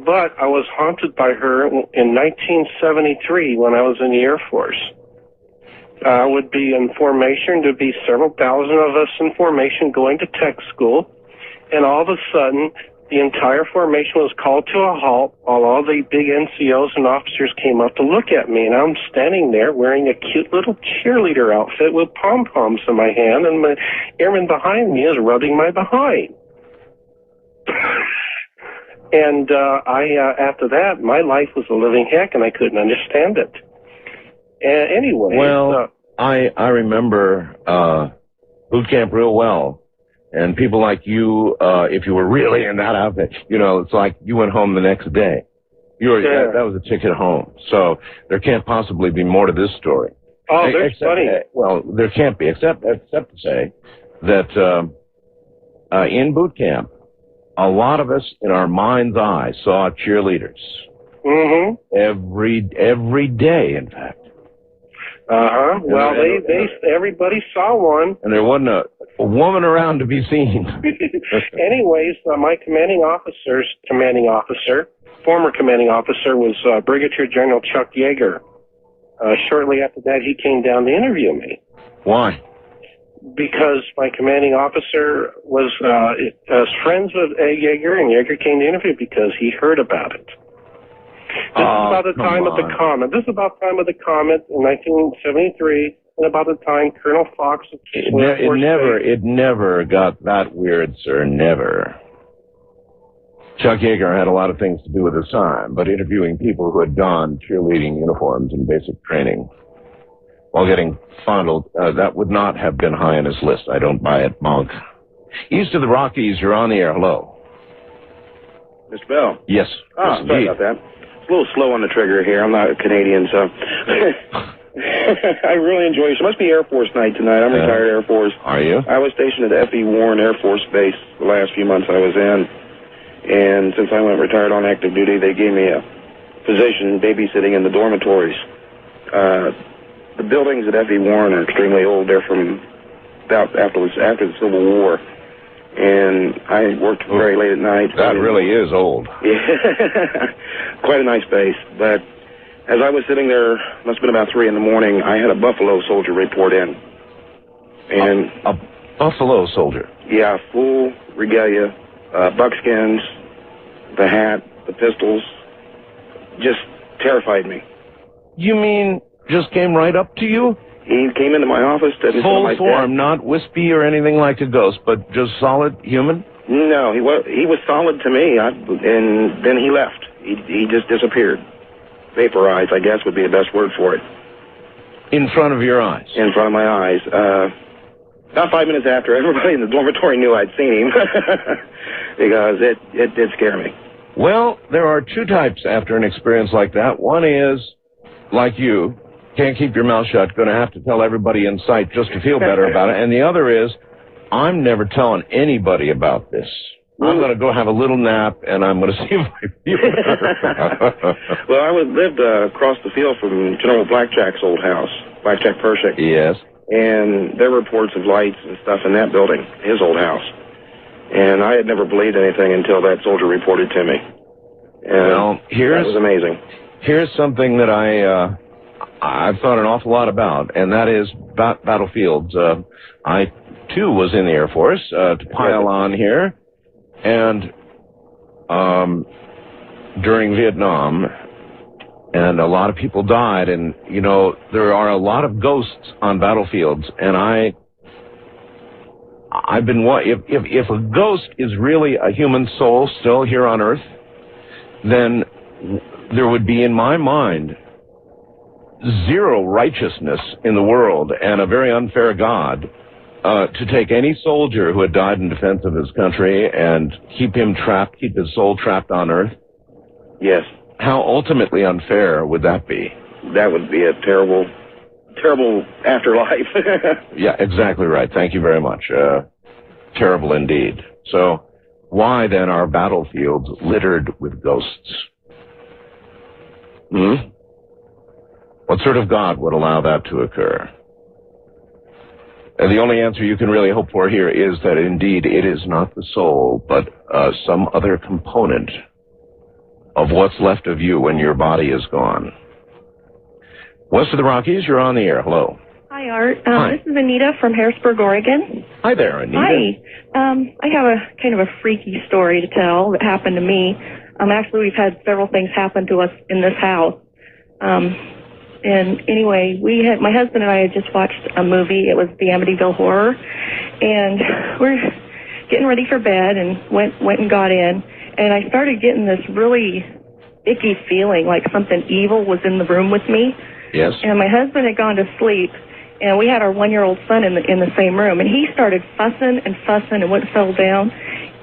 but I was haunted by her in 1973 when I was in the Air Force. I would be in formation. There'd be several thousand of us in formation going to tech school, and all of a sudden, the entire formation was called to a halt while all the big NCOs and officers came up to look at me, and I'm standing there wearing a cute little cheerleader outfit with pom-poms in my hand, and my airman behind me is rubbing my behind. And after that, my life was a living heck, and I couldn't understand it. Anyway. Well, I remember boot camp real well. And people like you, if you were really in that outfit, it's like you went home the next day. That was a ticket home. So there can't possibly be more to this story. Oh, there's funny. Well, there can't be, except to say that in boot camp, a lot of us in our mind's eye saw cheerleaders. Mm-hmm. Every day, in fact. Uh-huh. Well, everybody saw one. And there wasn't a woman around to be seen. Anyways, my former commanding officer was Brigadier General Chuck Yeager. Shortly after that, he came down to interview me. Why? Because my commanding officer was friends with Yeager, and Yeager came to interview because he heard about it. This is about the time of the comet. This is about the time of the comet in 1973, and about the time Colonel Fox of It never got that weird, sir. Never. Chuck Yeager had a lot of things to do with his time, but interviewing people who had donned cheerleading uniforms in basic training while getting fondled, that would not have been high on his list. I don't buy it, Monk. East of the Rockies, you're on the air. Hello. Mr. Bell? Yes. Oh, sorry about that. It's a little slow on the trigger here. I'm not a Canadian, so... I really enjoy it. It must be Air Force night tonight. I'm retired Air Force. Are you? I was stationed at F.E. Warren Air Force Base the last few months I was in. And since I went retired on active duty, they gave me a position babysitting in the dormitories. The buildings at F.E. Warren are extremely old. They're from about after the Civil War. And I worked very late at night. That really is old. Yeah. Quite a nice base. But as I was sitting there, must have been about 3 in the morning, I had a Buffalo soldier report in. And a Buffalo soldier? Yeah, full regalia, buckskins, the hat, the pistols. Just terrified me. You mean just came right up to you? He came into my office. Full form, not wispy or anything like a ghost, but just solid human? No, he was solid to me, and then he left. He just disappeared. vaporized, I guess would be the best word for it. In front of your eyes? In front of my eyes. About 5 minutes after, everybody in the dormitory knew I'd seen him because it did scare me. Well, there are two types after an experience like that. One is, like you, can't keep your mouth shut, going to have to tell everybody in sight just to feel better about it. And the other is, I'm never telling anybody about this. I'm going to go have a little nap, and I'm going to see if I feel better. Well, I lived across the field from General Blackjack's old house, Blackjack Pershik. Yes. And there were reports of lights and stuff in that building, his old house. And I had never believed anything until that soldier reported to me. And well, that was amazing. Here's something that I've thought an awful lot about, and that is battlefields. I, too, was in the Air Force to pile on here. And during Vietnam, and a lot of people died, and, you know, there are a lot of ghosts on battlefields, and I've been, if a ghost is really a human soul still here on Earth, then there would be, in my mind, zero righteousness in the world and a very unfair God to take any soldier who had died in defense of his country and keep him trapped, keep his soul trapped on Earth. Yes. How ultimately unfair would that be? That would be a terrible, terrible afterlife. Yeah, exactly right. Thank you very much. Terrible indeed. So, why then are battlefields littered with ghosts? What sort of God would allow that to occur? And the only answer you can really hope for here is that indeed it is not the soul, but some other component of what's left of you when your body is gone. West of the Rockies, you're on the air. Hello. Hi, Art. Hi. This is Anita from Harrisburg, Oregon. Hi there, Anita. Hi. I have a kind of a freaky story to tell that happened to me. Actually, we've had several things happen to us in this house. And anyway, my husband and I had just watched a movie. It was the Amityville Horror. And we're getting ready for bed and went and got in. And I started getting this really icky feeling like something evil was in the room with me. Yes. And my husband had gone to sleep, and we had our 1-year-old son in the same room, and he started fussing and wouldn't settle down.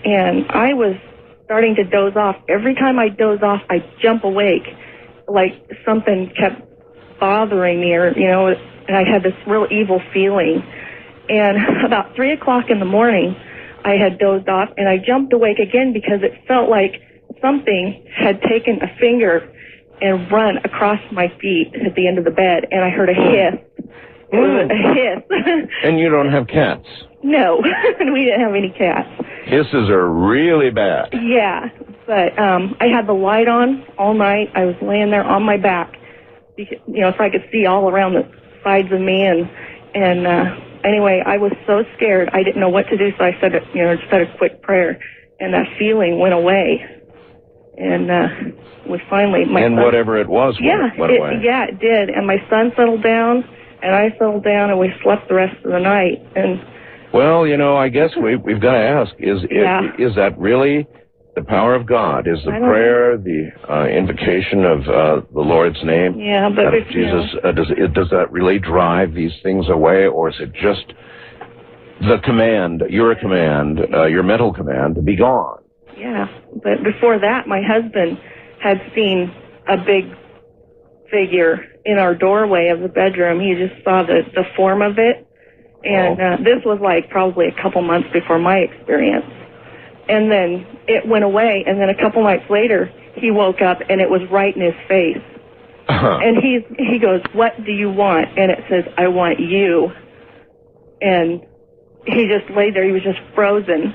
And I was starting to doze off. Every time I doze off, I'd jump awake, like something kept bothering me, or, you know, and I had this real evil feeling. And about 3 o'clock in the morning, I had dozed off, and I jumped awake again because it felt like something had taken a finger and run across my feet at the end of the bed, and I heard a hiss. It was a hiss. And you don't have cats? No, we didn't have any cats. Hisses are really bad. Yeah, but I had the light on all night. I was laying there on my back, because, you know, so I could see all around the sides of me, and anyway, I was so scared. I didn't know what to do, so I said, just said a quick prayer, and that feeling went away. And we finally... whatever it was went away. Yeah, it did. And my son settled down, and I settled down, and we slept the rest of the night. And well, you know, I guess we've got to ask, is that really the power of God? Is the prayer, the invocation of the Lord's name? Yeah, but if Jesus, does that really drive these things away, or is it just the command, your mental command, to be gone? Yeah, but before that, my husband had seen a big figure in our doorway of the bedroom. He just saw the form of it, and this was like probably a couple months before my experience. And then it went away, and then a couple nights later, he woke up, and it was right in his face. And he goes, "What do you want?" And it says, "I want you." And he just laid there. He was just frozen.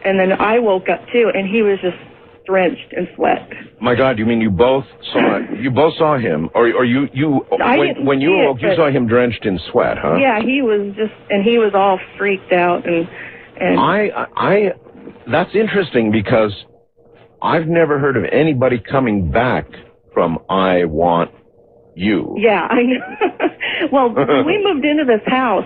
And then I woke up too, and he was just drenched in sweat. My God, you mean you both saw him, or when you awoke, you saw him drenched in sweat, huh? Yeah, he was all freaked out, and that's interesting, because I've never heard of anybody coming back from "I want you." Yeah, I know. Well, when we moved into this house,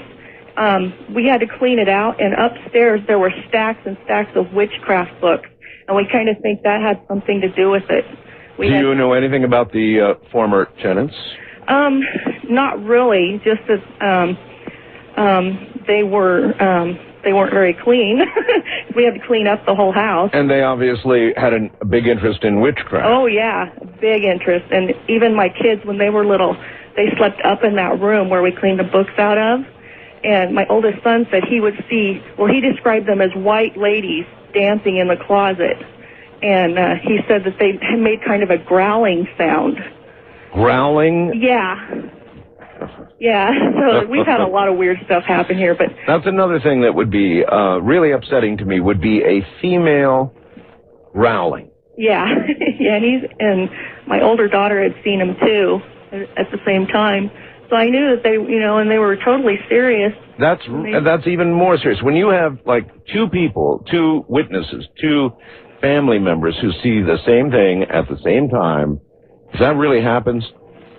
we had to clean it out, and upstairs there were stacks and stacks of witchcraft books, and we kind of think that had something to do with it. Do you know anything about the former tenants? Not really. Just that they weren't very clean. We had to clean up the whole house. And they obviously had a big interest in witchcraft. Oh yeah, big interest. And even my kids, when they were little, they slept up in that room where we cleaned the books out of. And my oldest son said he would see, well, he described them as white ladies dancing in the closet. And he said that they made kind of a growling sound. Growling? Yeah. Yeah, so we've had a lot of weird stuff happen here, but... That's another thing that would be really upsetting to me, would be a female growling. Yeah, yeah, and my older daughter had seen him too at the same time. So I knew that they, and they were totally serious. That's even more serious. When you have, like, two people, two witnesses, two family members who see the same thing at the same time, if that really happens,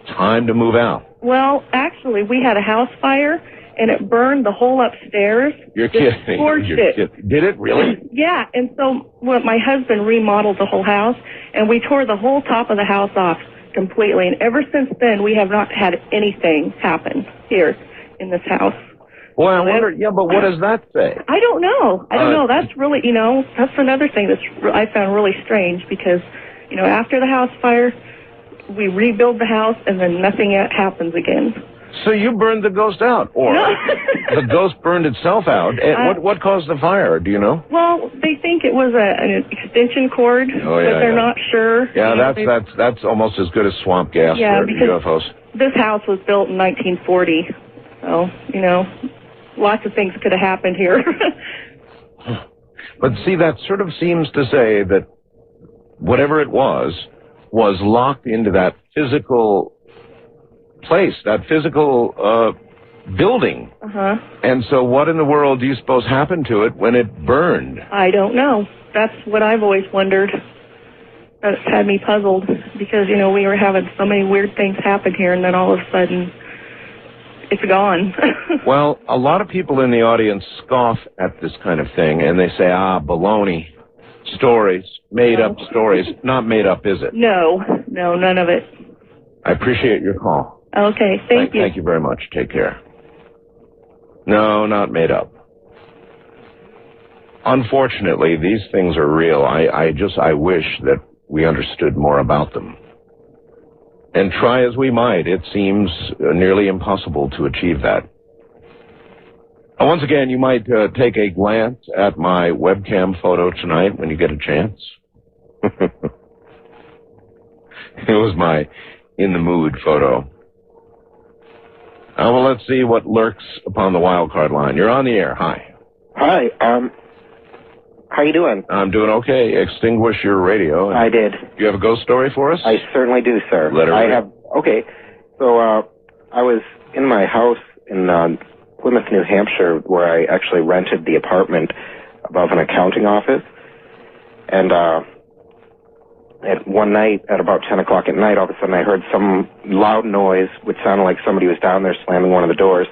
time to move out. Well, actually, we had a house fire, and it burned the whole upstairs. You're kidding. Did it really? Yeah, and so my husband remodeled the whole house, and we tore the whole top of the house off completely. And ever since then, we have not had anything happen here in this house. Well, I wonder, but what does that say? I don't know. That's really, that's another thing I found really strange because, after the house fire, we rebuild the house, and then nothing happens again. So you burned the ghost out, or the ghost burned itself out. And what caused the fire? Do you know? Well, they think it was an extension cord, but they're not sure. Yeah, that's almost as good as swamp gas for UFOs. This house was built in 1940, so lots of things could have happened here. But see, that sort of seems to say that whatever it was locked into that physical place, that physical building. Uh-huh. And so what in the world do you suppose happened to it when it burned? I don't know. That's what I've always wondered. That's had me puzzled because, we were having so many weird things happen here, and then all of a sudden it's gone. Well, a lot of people in the audience scoff at this kind of thing, and they say, baloney. Stories, made-up stories. Not made up, is it? No, none of it. I appreciate your call. Okay, thank you. Thank you very much. Take care. No, not made up. Unfortunately, these things are real. I wish that we understood more about them. And try as we might, it seems nearly impossible to achieve that. Once again, you might take a glance at my webcam photo tonight when you get a chance. It was my in the mood photo. Well, let's see what lurks upon the wild card line. You're on the air. Hi. Hi. How you doing? I'm doing okay. Extinguish your radio. I did. You have a ghost story for us? I certainly do, sir. Let her rip. Okay. So I was in my house in Plymouth, New Hampshire, where I actually rented the apartment above an accounting office. And at one night, at about 10 o'clock at night, all of a sudden I heard some loud noise, which sounded like somebody was down there slamming one of the doors.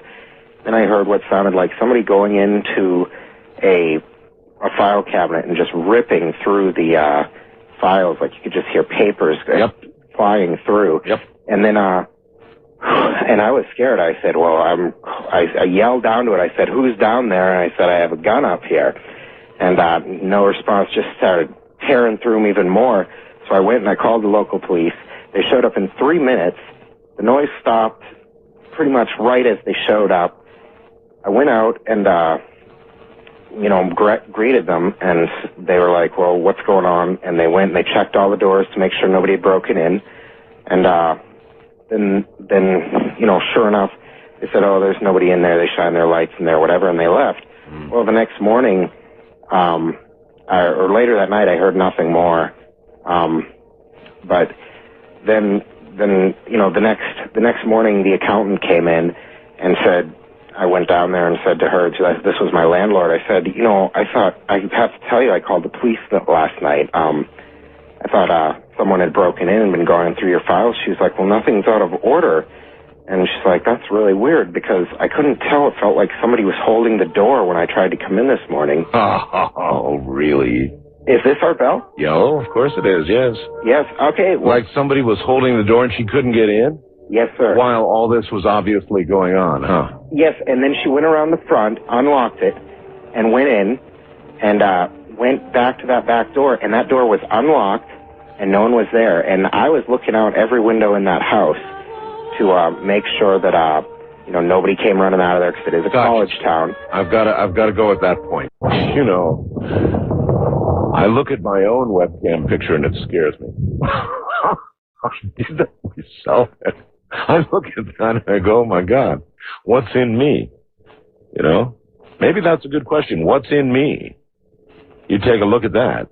Then I heard what sounded like somebody going into a file cabinet and just ripping through the files, like you could just hear papers flying through. Yep. And then and I was scared. I said, I yelled down to it. I said, who's down there? And I said, I have a gun up here. And no response, just started tearing through them even more. So I went and I called the local police. They showed up in 3 minutes. The noise stopped pretty much right as they showed up. I went out and, greeted them, and they were like, well, what's going on? And they went and they checked all the doors to make sure nobody had broken in. And then, sure enough, they said, oh, there's nobody in there. They shine their lights in there, whatever, and they left. Well, the next morning, or later that night, I heard nothing more. But then, the next morning, the accountant came in and said, I went down there and said to her, this was my landlord. I said, I have to tell you, I called the police last night. I thought someone had broken in and been going through your files. She was like, well, nothing's out of order. And she's like, that's really weird because I couldn't tell. It felt like somebody was holding the door when I tried to come in this morning. Oh, really? Is this Art Bell? Yo, of course it is, yes. Yes, okay. Well, Like somebody was holding the door and she couldn't get in? Yes, sir. While all this was obviously going on, huh? Yes, and then she went around the front, unlocked it, and went in, and went back to that back door, and that door was unlocked, and no one was there. And I was looking out every window in that house to make sure that nobody came running out of there, because it is a college town. I've got to go at that point. You know, I look at my own webcam picture and it scares me. I did that myself. I look at that and I go, oh my God, what's in me? You know, maybe that's a good question. What's in me? You take a look at that.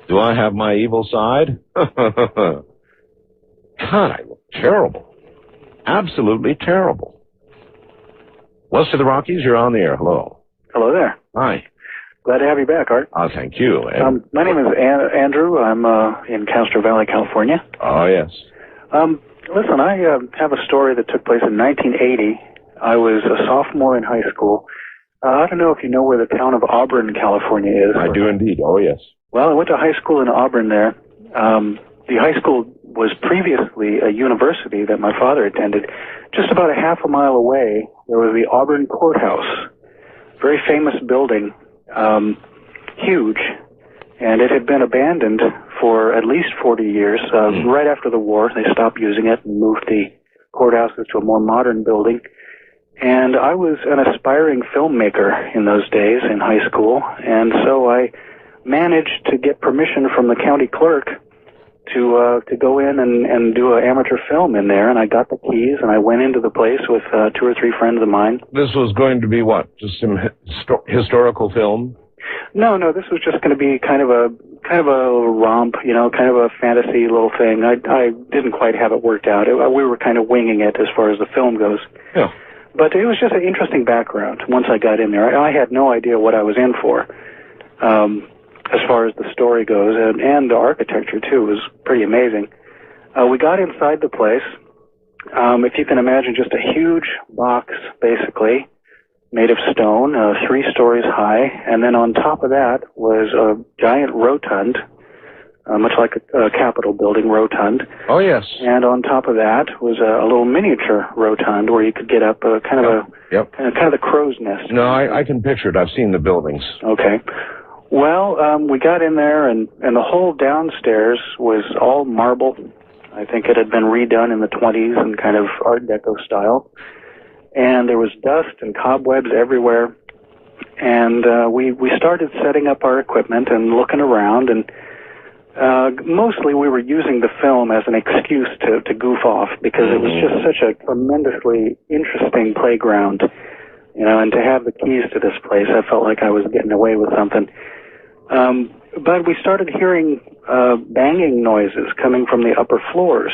Do I have my evil side? God, I look terrible. Absolutely terrible. West of the Rockies, you're on the air. Hello. Hello there. Hi. Glad to have you back, Art. Oh, thank you. My name is Andrew. I'm in Castro Valley, California. Oh, yes. Listen, I have a story that took place in 1980. I was a sophomore in high school. I don't know if you know where the town of Auburn, California is. I do indeed. Oh, yes. Well, I went to high school in Auburn there. The high school was previously a university that my father attended. Just about a half a mile away, there was the Auburn courthouse. Very famous building, huge. And it had been abandoned for at least 40 years. Right after the war, they stopped using it and moved the courthouses to a more modern building. And I was an aspiring filmmaker in those days in high school, and so I managed to get permission from the county clerk to go in and do an amateur film in there, and I got the keys, and I went into the place with 2 or 3 friends of mine. This was going to be what? Just some historical film? No, this was just going to be kind of a romp, kind of a fantasy little thing. I didn't quite have it worked out. We were kind of winging it as far as the film goes. Yeah. But it was just an interesting background once I got in there. I had no idea what I was in for, as far as the story goes, and the architecture, too, was pretty amazing. We got inside the place. If you can imagine, just a huge box, basically, made of stone, 3 stories high, and then on top of that was a giant rotund, much like a Capitol building rotund. Oh, yes. And on top of that was a little miniature rotund where you could get up kind of the crow's nest. No, I can picture it. I've seen the buildings. Okay. Well, we got in there, and the whole downstairs was all marble. I think it had been redone in the 20s in kind of Art Deco style. And there was dust and cobwebs everywhere. And we started setting up our equipment and looking around, and mostly we were using the film as an excuse to goof off, because it was just such a tremendously interesting playground, and to have the keys to this place, I felt like I was getting away with something. But we started hearing banging noises coming from the upper floors,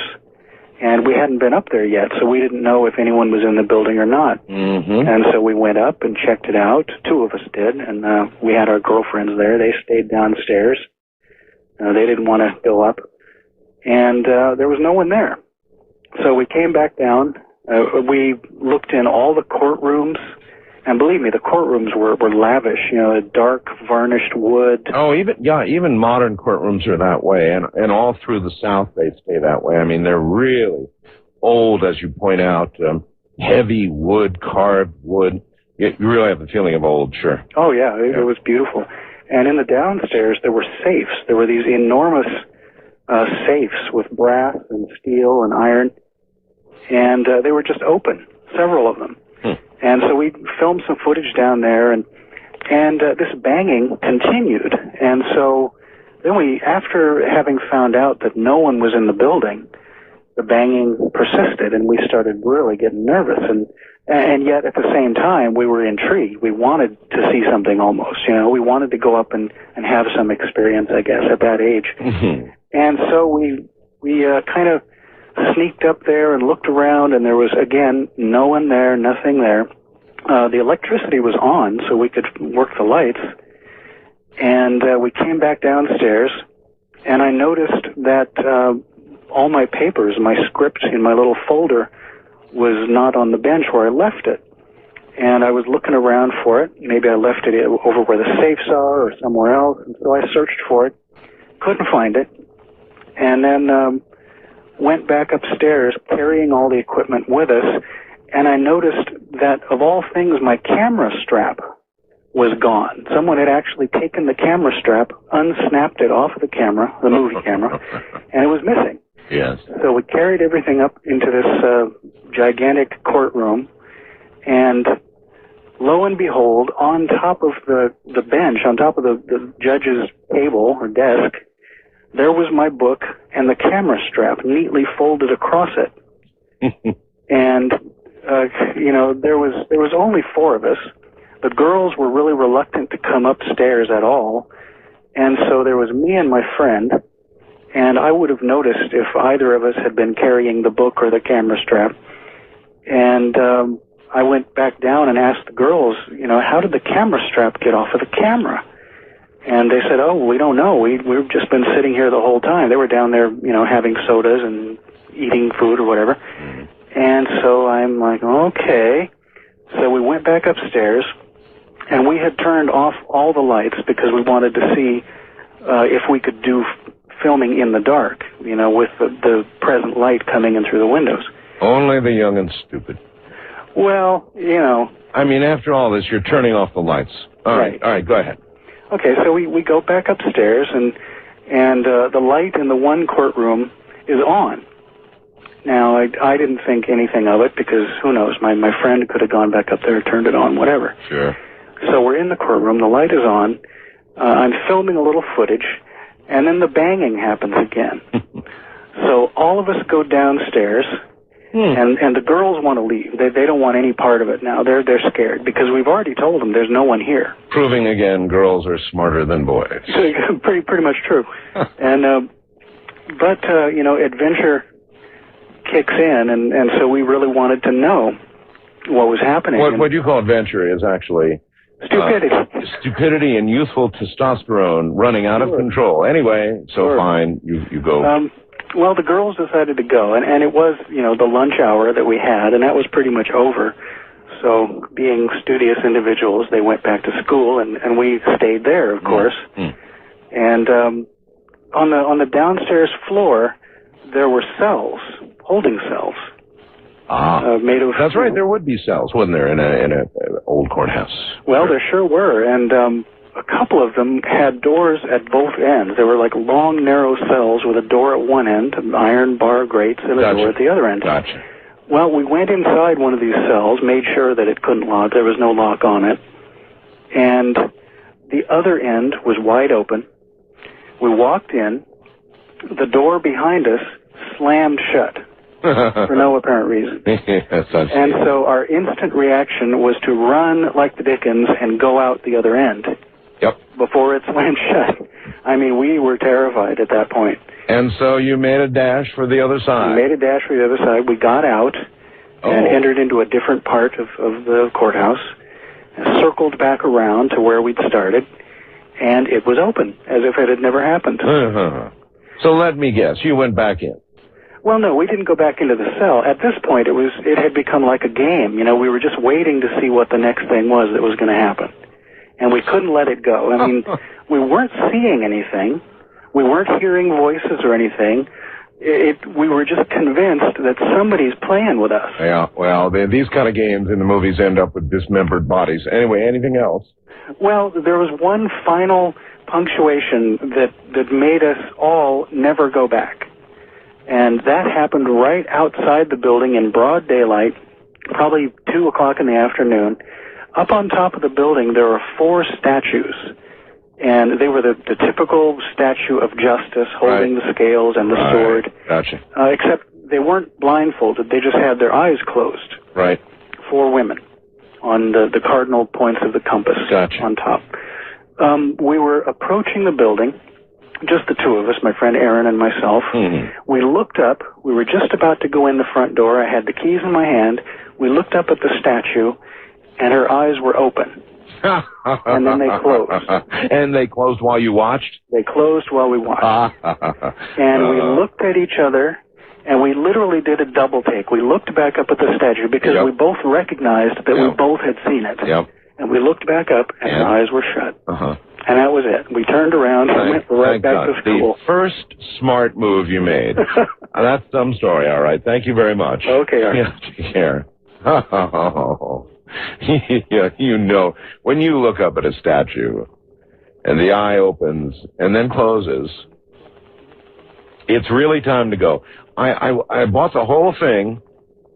and we hadn't been up there yet, so we didn't know if anyone was in the building or not. Mm-hmm. And so we went up and checked it out. 2 of us did, and we had our girlfriends there. They stayed downstairs. They didn't want to go up, and there was no one there. So we came back down. We looked in all the courtrooms, and believe me, the courtrooms were lavish. Dark varnished wood. Oh, even modern courtrooms are that way, and all through the South they stay that way. I mean, they're really old, as you point out, heavy wood, carved wood. You really have the feeling of old, sure. Oh yeah, it was beautiful. And in the downstairs, there were safes. There were these enormous safes with brass and steel and iron, and they were just open, several of them. And so we filmed some footage down there, and this banging continued. And so then after having found out that no one was in the building, the banging persisted, and we started really getting nervous. And yet, at the same time, we were intrigued. We wanted to see something almost, We wanted to go up and have some experience, I guess, at that age. Mm-hmm. And so we kind of sneaked up there and looked around, and there was, again, no one there, nothing there. The electricity was on, so we could work the lights. And we came back downstairs, and I noticed that all my papers, my script in my little folder, was not on the bench where I left it. And I was looking around for it. Maybe I left it over where the safes are or somewhere else. And so I searched for it, couldn't find it, and then went back upstairs carrying all the equipment with us. And I noticed that, of all things, my camera strap was gone. Someone had actually taken the camera strap, unsnapped it off of the camera, the movie camera, and it was missing. Yes. So we carried everything up into this gigantic courtroom, and lo and behold, on top of the bench, on top of the judge's table or desk, there was my book and the camera strap neatly folded across it. And there was only 4 of us. The girls were really reluctant to come upstairs at all, and so there was me and my friend, and I would have noticed if either of us had been carrying the book or the camera strap. And I went back down and asked the girls, how did the camera strap get off of the camera? And they said, oh, we don't know. We've just been sitting here the whole time. They were down there, having sodas and eating food or whatever. And so I'm like, okay. So we went back upstairs, and we had turned off all the lights because we wanted to see if we could do filming in the dark, with the present light coming in through the windows. Only the young and stupid. Well, I mean, after all this, you're turning off the lights. All right, go ahead. Okay, so we go back upstairs, and the light in the one courtroom is on. Now, I didn't think anything of it because, who knows, my friend could have gone back up there, turned it on, whatever. Sure. So we're in the courtroom, the light is on, I'm filming a little footage, and then the banging happens again. So all of us go downstairs, and the girls want to leave. They don't want any part of it now. They're scared because we've already told them there's no one here. Proving again, girls are smarter than boys. pretty much true. And but adventure kicks in, and so we really wanted to know what was happening. What you call adventure is actually stupidity. Stupidity and youthful testosterone running out of control. Anyway, so fine, you go. Well, the girls decided to go, and it was, the lunch hour that we had, and that was pretty much over. So, being studious individuals, they went back to school, and we stayed there, of course. And on the downstairs floor, there were cells, holding cells. Made of. That's right. There would be cells, wouldn't there, in a old courthouse? Well, there sure were, and a couple of them had doors at both ends. They were like long, narrow cells with a door at one end, iron bar grates, and a door at the other end. Gotcha. Well, we went inside one of these cells, made sure that it couldn't lock. There was no lock on it, and the other end was wide open. We walked in. The door behind us slammed shut. For no apparent reason. And so our instant reaction was to run like the dickens and go out the other end. Yep. Before it slammed shut. I mean, we were terrified at that point. And so you made a dash for the other side. We made a dash for the other side. We got out and entered into a different part of the courthouse and circled back around to where we'd started, and it was open, as if it had never happened. So let me guess, you went back in. Well, no, we didn't go back into the cell. At this point, it had become like a game. We were just waiting to see what the next thing was that was going to happen. And we couldn't let it go. I mean, we weren't seeing anything. We weren't hearing voices or anything. We were just convinced that somebody's playing with us. Yeah, well, these kind of games in the movies end up with dismembered bodies. Anyway, anything else? Well, there was one final punctuation that made us all never go back. And that happened right outside the building in broad daylight, probably 2 o'clock in the afternoon. Up on top of the building, there were 4 statues. And they were the typical statue of justice, holding the scales and the sword. Gotcha. Except they weren't blindfolded. They just had their eyes closed. Right. 4 women on the cardinal points of the compass on top. We were approaching the building. Just the 2 of us, my friend Aaron and myself. We looked up. We were just about to go in the front door. I had the keys in my hand. We looked up at the statue, and her eyes were open. And then they closed. And they closed while you watched? They closed while we watched. And we looked at each other, And we literally did a double take. We looked back up at the statue because we both recognized that we both had seen it. Yep. And we looked back up, and our eyes were shut. Uh-huh. And that was it. We turned around and went right back to school. The first smart move you made. That's some story, all right. Thank you very much. Okay, all right. Yeah, take care. Oh, yeah, you know, when you look up at a statue and the eye opens and then closes, it's really time to go. I bought the whole thing,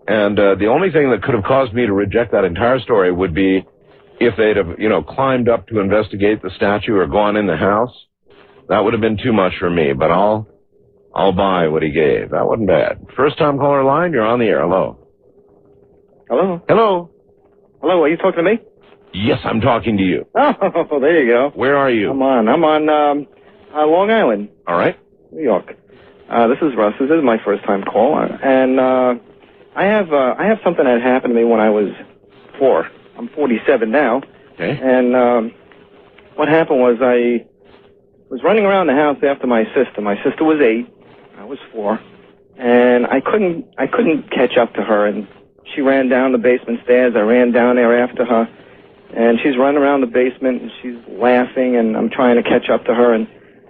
and the only thing that could have caused me to reject that entire story would be if they'd have, climbed up to investigate the statue or gone in the house. That would have been too much for me, but I'll buy what he gave. That wasn't bad. First time caller line, you're on the air. Hello. Hello? Hello. Hello, are you talking to me? Yes, I'm talking to you. Oh, there you go. Where are you? I'm on Long Island. All right. New York. This is Russ. This is my first time call. And I have something that happened to me when I was 4. I'm 47 now. Okay. And what happened was I was running around the house after my sister. My sister was 8. I was 4. And I couldn't catch up to her. And she ran down the basement stairs. I ran down there after her. And she's running around the basement and she's laughing, and I'm trying to catch up to her. And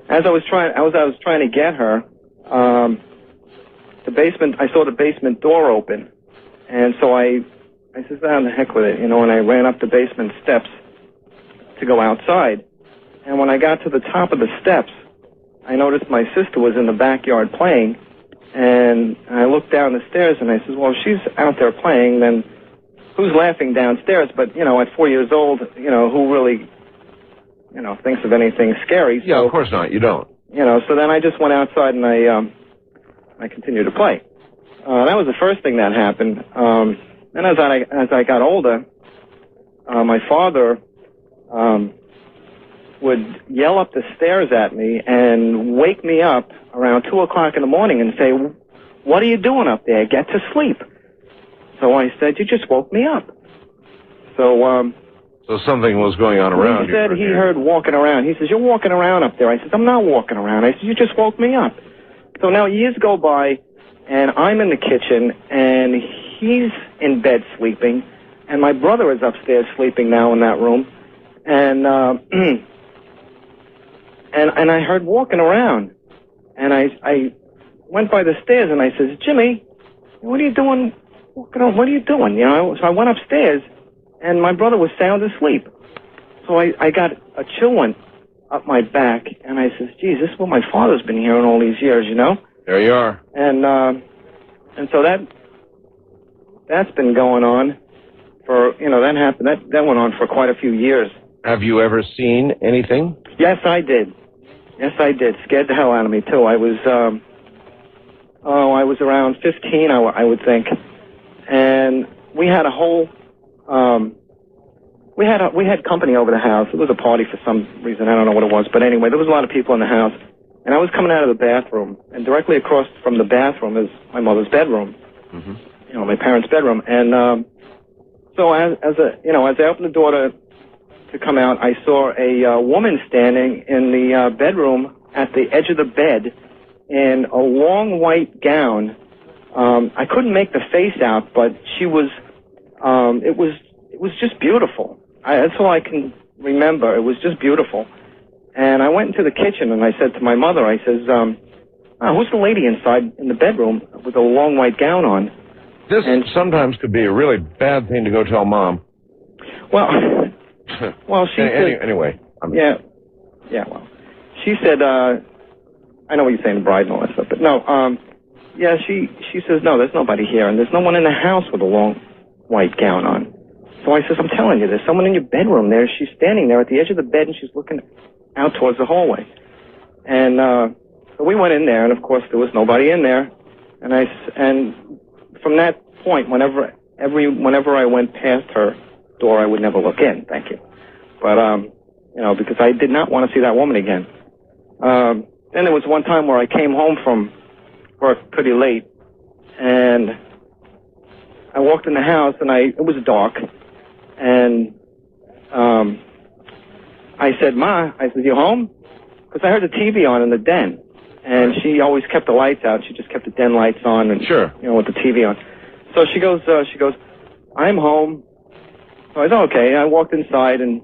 as I was trying to get her, I saw the basement door open. And so I said, the heck with it, and I ran up the basement steps to go outside. And when I got to the top of the steps, I noticed my sister was in the backyard playing. And I looked down the stairs and I said, well, if she's out there playing, then who's laughing downstairs? But, at 4 years old, who really, thinks of anything scary? Yeah, of course not. You don't. So then I just went outside and I continued to play. That was the first thing that happened. Then as I got older, my father would yell up the stairs at me and wake me up around 2 o'clock in the morning and say, what are you doing up there? Get to sleep. So I said, you just woke me up. So something was going on around you. He said he heard walking around. He says, you're walking around up there. I said, I'm not walking around. I said, you just woke me up. So now years go by, and I'm in the kitchen, and he's in bed sleeping, and my brother is upstairs sleeping now in that room. And and I heard walking around, and I went by the stairs, and I says, Jimmy, what are you doing? What are you doing? So I went upstairs, and my brother was sound asleep. So I got a chill went up my back, and I says, geez, this is what my father's been hearing all these years, There you are. And so that's been going on for, that happened, that went on for quite a few years. Have you ever seen anything? Yes, I did. Scared the hell out of me, too. I was around 15, I would think. And we had a whole, we had company over the house. It was a party for some reason. I don't know what it was. But anyway, there was a lot of people in the house. And I was coming out of the bathroom. And directly across from the bathroom is my mother's bedroom. Mm-hmm. My parents' bedroom. And so as I opened the door to come out, I saw a woman standing in the bedroom at the edge of the bed in a long white gown. I couldn't make the face out, but she was, it was just beautiful. That's all I can remember. It was just beautiful. And I went into the kitchen and I said to my mother, I says, who's the lady inside in the bedroom with a long white gown on? This sometimes could be a really bad thing to go tell Mom. Well, she said... Anyway. Well, she said, I know what you're saying, the bride and all that stuff, but no, she says, no, there's nobody here, and there's no one in the house with a long white gown on. So I says, I'm telling you, there's someone in your bedroom there. She's standing there at the edge of the bed, and she's looking out towards the hallway. And so we went in there, and of course there was nobody in there. And from that point, whenever I went past her door, I would never look in. Thank you. But because I did not want to see that woman again. Then there was one time where I came home from work pretty late, and I walked in the house, and it was dark, and I said, Ma, I said, you home? Because I heard the TV on in the den. and she always kept the lights out. She just kept the den lights on, and sure, you know, with the TV on. So she goes, I'm home. So I said, okay. I walked inside, and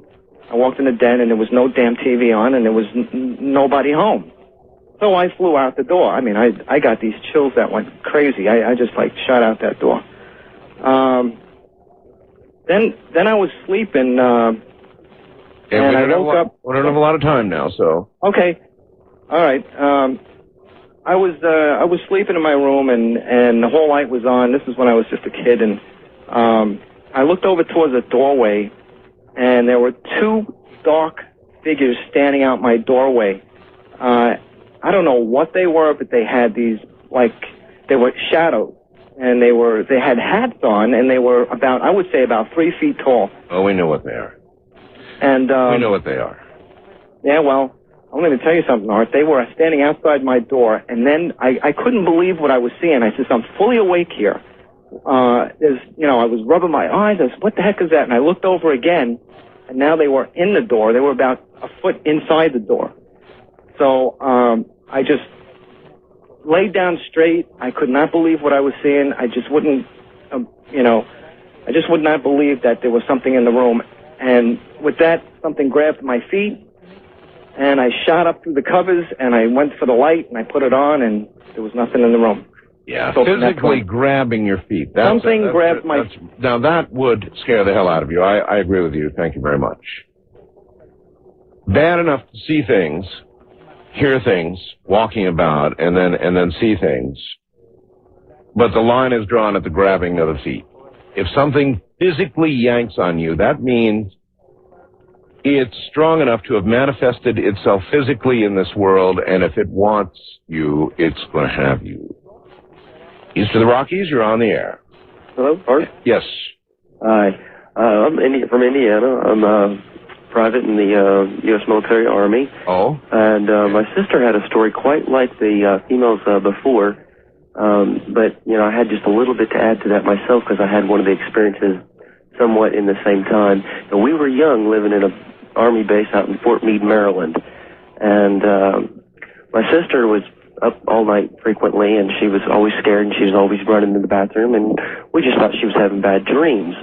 I walked in the den, and there was no damn TV on, and there was nobody home. So I flew out the door. I mean, I got these chills that went crazy. I just like shot out that door. Then I was sleeping, and I woke up. We don't have a lot of time now, so. Okay. All right. I was sleeping in my room, and the whole light was on. This is when I was just a kid, and I looked over towards the doorway, and there were two dark figures standing out my doorway. I don't know what they were, but they had these, like, they were shadows, and they had hats on, and they were about, I would say about 3 feet tall. Oh, we know what they are. And we know what they are. Yeah, well, I'm going to tell you something, Art. They were standing outside my door, and then I couldn't believe what I was seeing. I said, I'm fully awake here. I was rubbing my eyes. I said, what the heck is that? And I looked over again, and now they were in the door. They were about a foot inside the door. So I just laid down straight. I could not believe what I was seeing. I just wouldn't, I just would not believe that there was something in the room. And with that, something grabbed my feet, and I shot up through the covers, and I went for the light, and I put it on, and there was nothing in the room. Yeah, so physically grabbing your feet. Something grabbed my feet. Now, that would scare the hell out of you. I agree with you. Thank you very much. Bad enough to see things, hear things, walking about, and then see things. But the line is drawn at the grabbing of the feet. If something physically yanks on you, that means it's strong enough to have manifested itself physically in this world, and if it wants you, it's going to have you. East of the Rockies, you're on the air. Hello, Art? Yes. Hi. I'm from Indiana. I'm private in the U.S. Military Army. Oh. And my sister had a story quite like the females before, but, I had just a little bit to add to that myself because I had one of the experiences somewhat in the same time. And we were young, living in an Army base out in Fort Meade, Maryland. And my sister was up all night frequently, and she was always scared, and she was always running to the bathroom, and we just thought she was having bad dreams.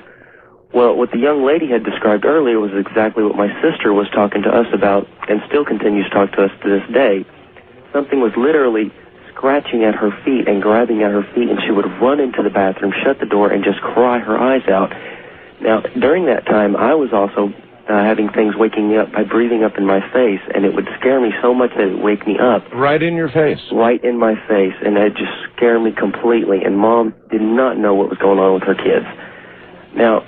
Well, what the young lady had described earlier was exactly what my sister was talking to us about, and still continues to talk to us to this day. Something was literally scratching at her feet and grabbing at her feet, and she would run into the bathroom, shut the door, and just cry her eyes out. Now, during that time, I was also having things waking me up by breathing up in my face, and it would scare me so much that it would wake me up. Right in your face? Right in my face, and it just scared me completely, and Mom did not know what was going on with her kids. Now,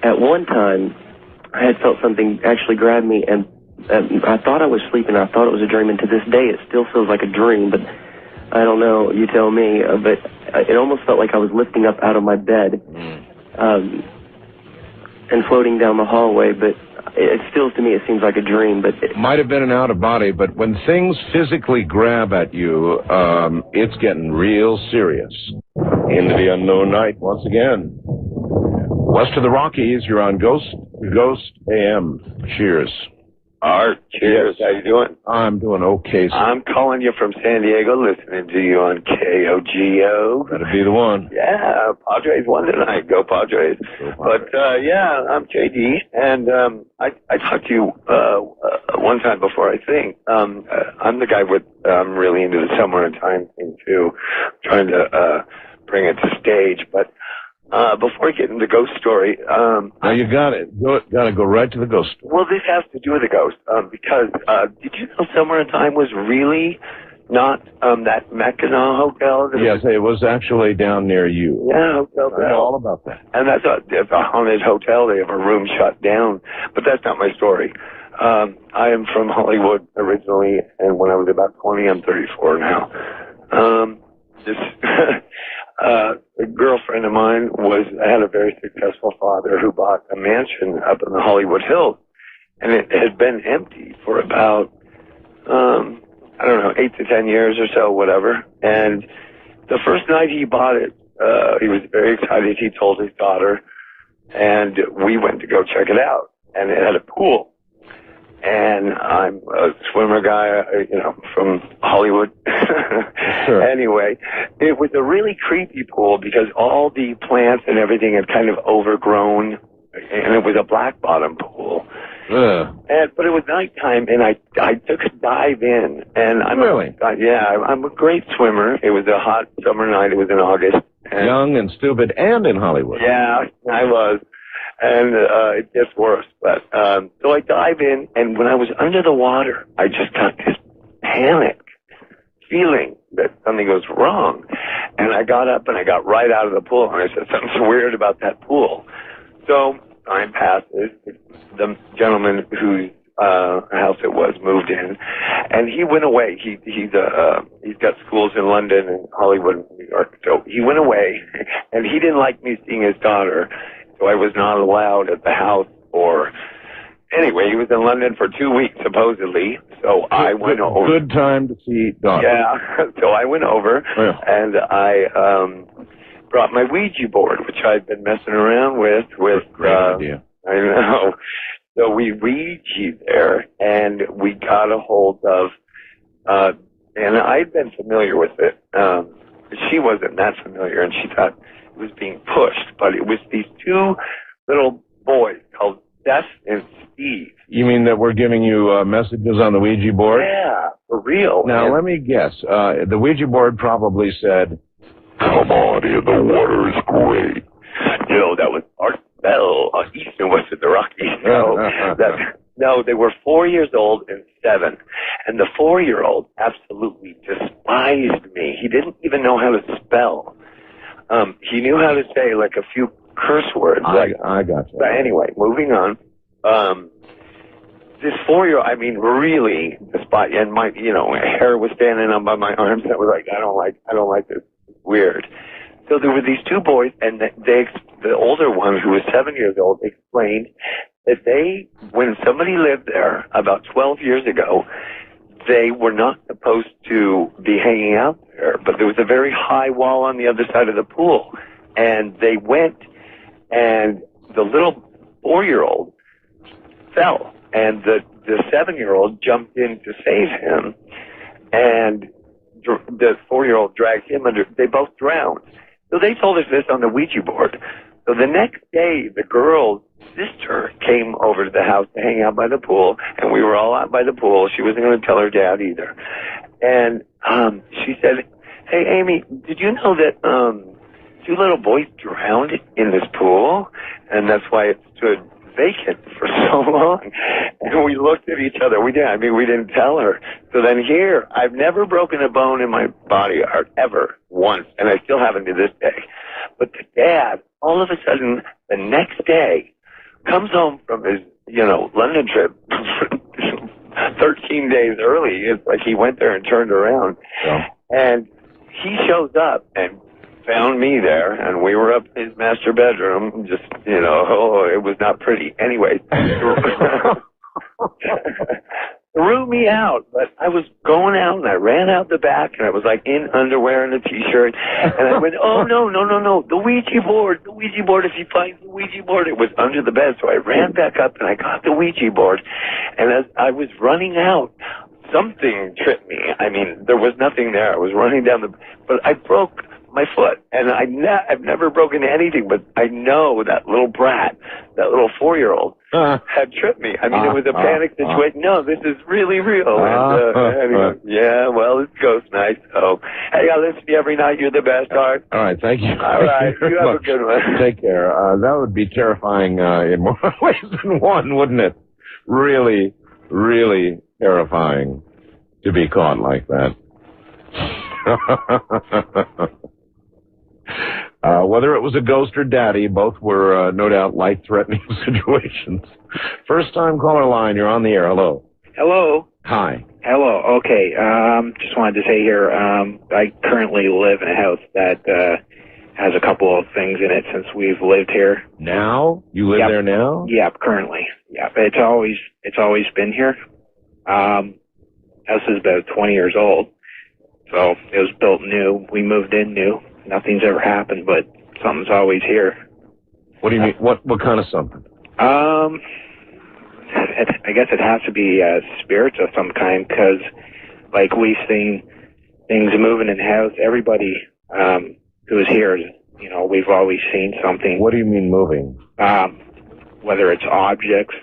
at one time, I had felt something actually grab me, and I thought I was sleeping. I thought it was a dream, and to this day, it still feels like a dream, but I don't know, you tell me, but it almost felt like I was lifting up out of my bed. And floating down the hallway, but it still, to me, it seems like a dream. But it might have been an out-of-body, but when things physically grab at you, it's getting real serious. Into the unknown night once again. West of the Rockies, you're on Ghost AM. Cheers. Art, cheers. How you doing? I'm doing okay, sir. I'm calling you from San Diego, listening to you on KOGO. That'd be the one. Yeah, Padres won tonight. Go Padres. But, I'm JD, and I talked to you one time before, I think. I'm the guy I'm really into the Somewhere in Time thing, too, trying to bring it to stage, but before I get into the ghost story... now you got it. Got to go right to the ghost story. Well, this has to do with the ghost, because did you know Somewhere in Time was really not that Mackinac Hotel? Yes, it was actually down near you. Yeah, Hotel Bell. I know all about that. And that's a haunted hotel. They have a room shut down. But that's not my story. I am from Hollywood originally, and when I was about 20, I'm 34 now. A girlfriend of mine had a very successful father who bought a mansion up in the Hollywood Hills, and it had been empty for about, 8 to 10 years or so, whatever. And the first night he bought it, he was very excited. He told his daughter, and we went to go check it out, and it had a pool. and I'm a swimmer guy, from Hollywood. Sure. Anyway, it was a really creepy pool because all the plants and everything had kind of overgrown, and it was a black bottom pool. But it was nighttime, and I took a dive in, and I'm a great swimmer. It was a hot summer night. It was in August. And young and stupid, and in Hollywood. Yeah, I was. And it gets worse. But so I dive in, and when I was under the water, I just got this panic feeling that something was wrong. And I got up and I got right out of the pool, and I said, something's weird about that pool. So time passes. The gentleman whose house it was moved in, and he went away. He's got schools in London and Hollywood and New York. So he went away, and he didn't like me seeing his daughter. So I was not allowed at the house. Anyway, he was in London for 2 weeks, supposedly. So I went over. Good time to see daughter. Yeah. So I went over, and I brought my Ouija board, which I'd been messing around with. Great idea. I know. So we Ouija'd there, and we got a hold of, and I'd been familiar with it. She wasn't that familiar, and she thought it was being pushed, but it was these two little boys called Seth and Steve. You mean that we're giving you messages on the Ouija board? Yeah, for real. Now, let me guess. The Ouija board probably said, "Come on in, the water is great." That was Art Bell, east and west of the Rockies. No, they were 4 years old and 7. And the 4-year-old absolutely despised me. He didn't even know how to spell. He knew how to say like a few curse words. I got you. But anyway, moving on. This 4-year-old, really despised, and my hair was standing up on my arms. I was like, I don't like this. It's weird. So there were these two boys, and the older one, who was 7 years old, explained that when somebody lived there about 12 years ago, they were not supposed to be hanging out there, but there was a very high wall on the other side of the pool. And they went, and the little 4-year-old fell, and the 7-year-old jumped in to save him, and the 4-year-old dragged him under. They both drowned. So they told us this on the Ouija board. So the next day, the girl's sister came over to the house to hang out by the pool, and we were all out by the pool. She wasn't going to tell her dad either. And she said, "Hey, Amy, did you know that 2 little boys drowned in this pool? And that's why it stood vacant for so long." And we looked at each other. We didn't tell her. So then here, I've never broken a bone in my body ever once, and I still haven't to this day. But the dad, all of a sudden, the next day, comes home from his, London trip 13 days early. It's like he went there and turned around. Yeah. And he shows up and found me there, and we were up in his master bedroom, just, it was not pretty. Anyway, threw me out, but I was going out, and I ran out the back, and I was like in underwear and a t-shirt, and I went, "Oh, no, the Ouija board, if you find the Ouija board." It was under the bed, so I ran back up, and I got the Ouija board, and as I was running out, something tripped me. There was nothing there. I was running down but I broke my foot, and I've never broken anything, but I know that little brat, that little 4-year-old, had tripped me. It was a panic situation. No, this is really real. Anyway, yeah, well, it's ghost night, so, hey, I listen to you every night. You're the best, Art. All right, thank you. All right, you have a good one. Take care. That would be terrifying in more ways than one, wouldn't it? Really, really terrifying to be caught like that. Whether it was a ghost or daddy, both were no doubt life-threatening situations. First-time caller line, you're on the air. Hello. Hello. Hi. Hello. Okay. Just wanted to say here, I currently live in a house that has a couple of things in it since we've lived here. Now? You live there now? Yep, currently. Yep. It's always been here. House is about 20 years old. So it was built new. We moved in new. Nothing's ever happened, but something's always here. What do you mean? What kind of something? I guess it has to be spirits of some kind, because like we've seen things moving in the house. Everybody who's here, you know, we've always seen something. What do you mean moving? Whether it's objects.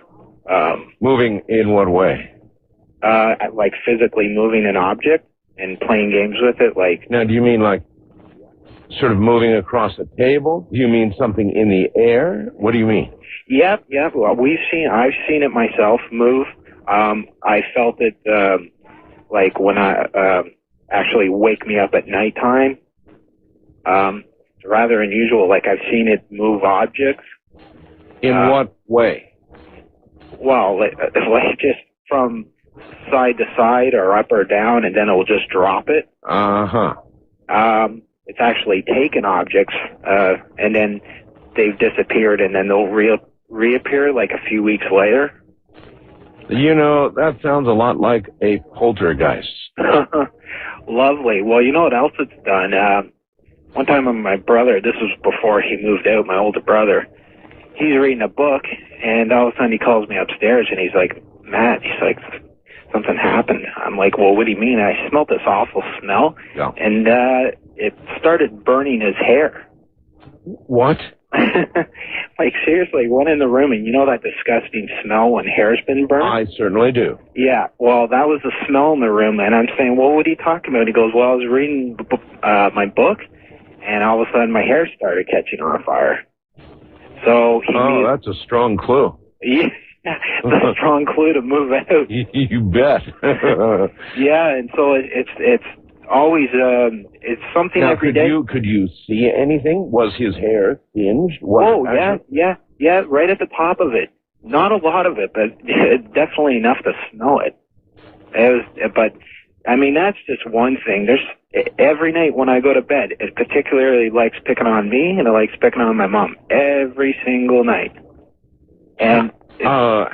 Moving in what way? Like physically moving an object and playing games with it. Like, now, do you mean like sort of moving across a table? Do you mean something in the air? What do you mean? Yep. Well, I've seen it myself move. I felt it like when I actually wake me up at nighttime. It's rather unusual. Like I've seen it move objects. In what way? Well, like just from side to side or up or down, and then it will just drop it. It's actually taken objects, and then they've disappeared, and then they'll reappear like a few weeks later. You know, that sounds a lot like a poltergeist. Lovely. Well, you know what else it's done? One time my brother, this was before he moved out, my older brother, he's reading a book, and all of a sudden he calls me upstairs, and he's like, Matt, he's like, something happened. I'm like, well, what do you mean? I smelled this awful smell, and it started burning his hair. What? Like, seriously, went in the room, and you know that disgusting smell when hair's been burned? I certainly do. Yeah, well, that was the smell in the room, and I'm saying, well, what are you talking about? He goes, well, I was reading my book, and all of a sudden my hair started catching on fire. So that's a strong clue. Yeah, that's a strong clue to move out. You bet. Yeah, and so it's always it's something now, every day. Could you see anything? Was his hair singed? Yeah, right at the top of it. Not a lot of it, but definitely enough to smell it. But I mean, that's just one thing. There's every night when I go to bed, it particularly likes picking on me, and it likes picking on my mom every single night. And how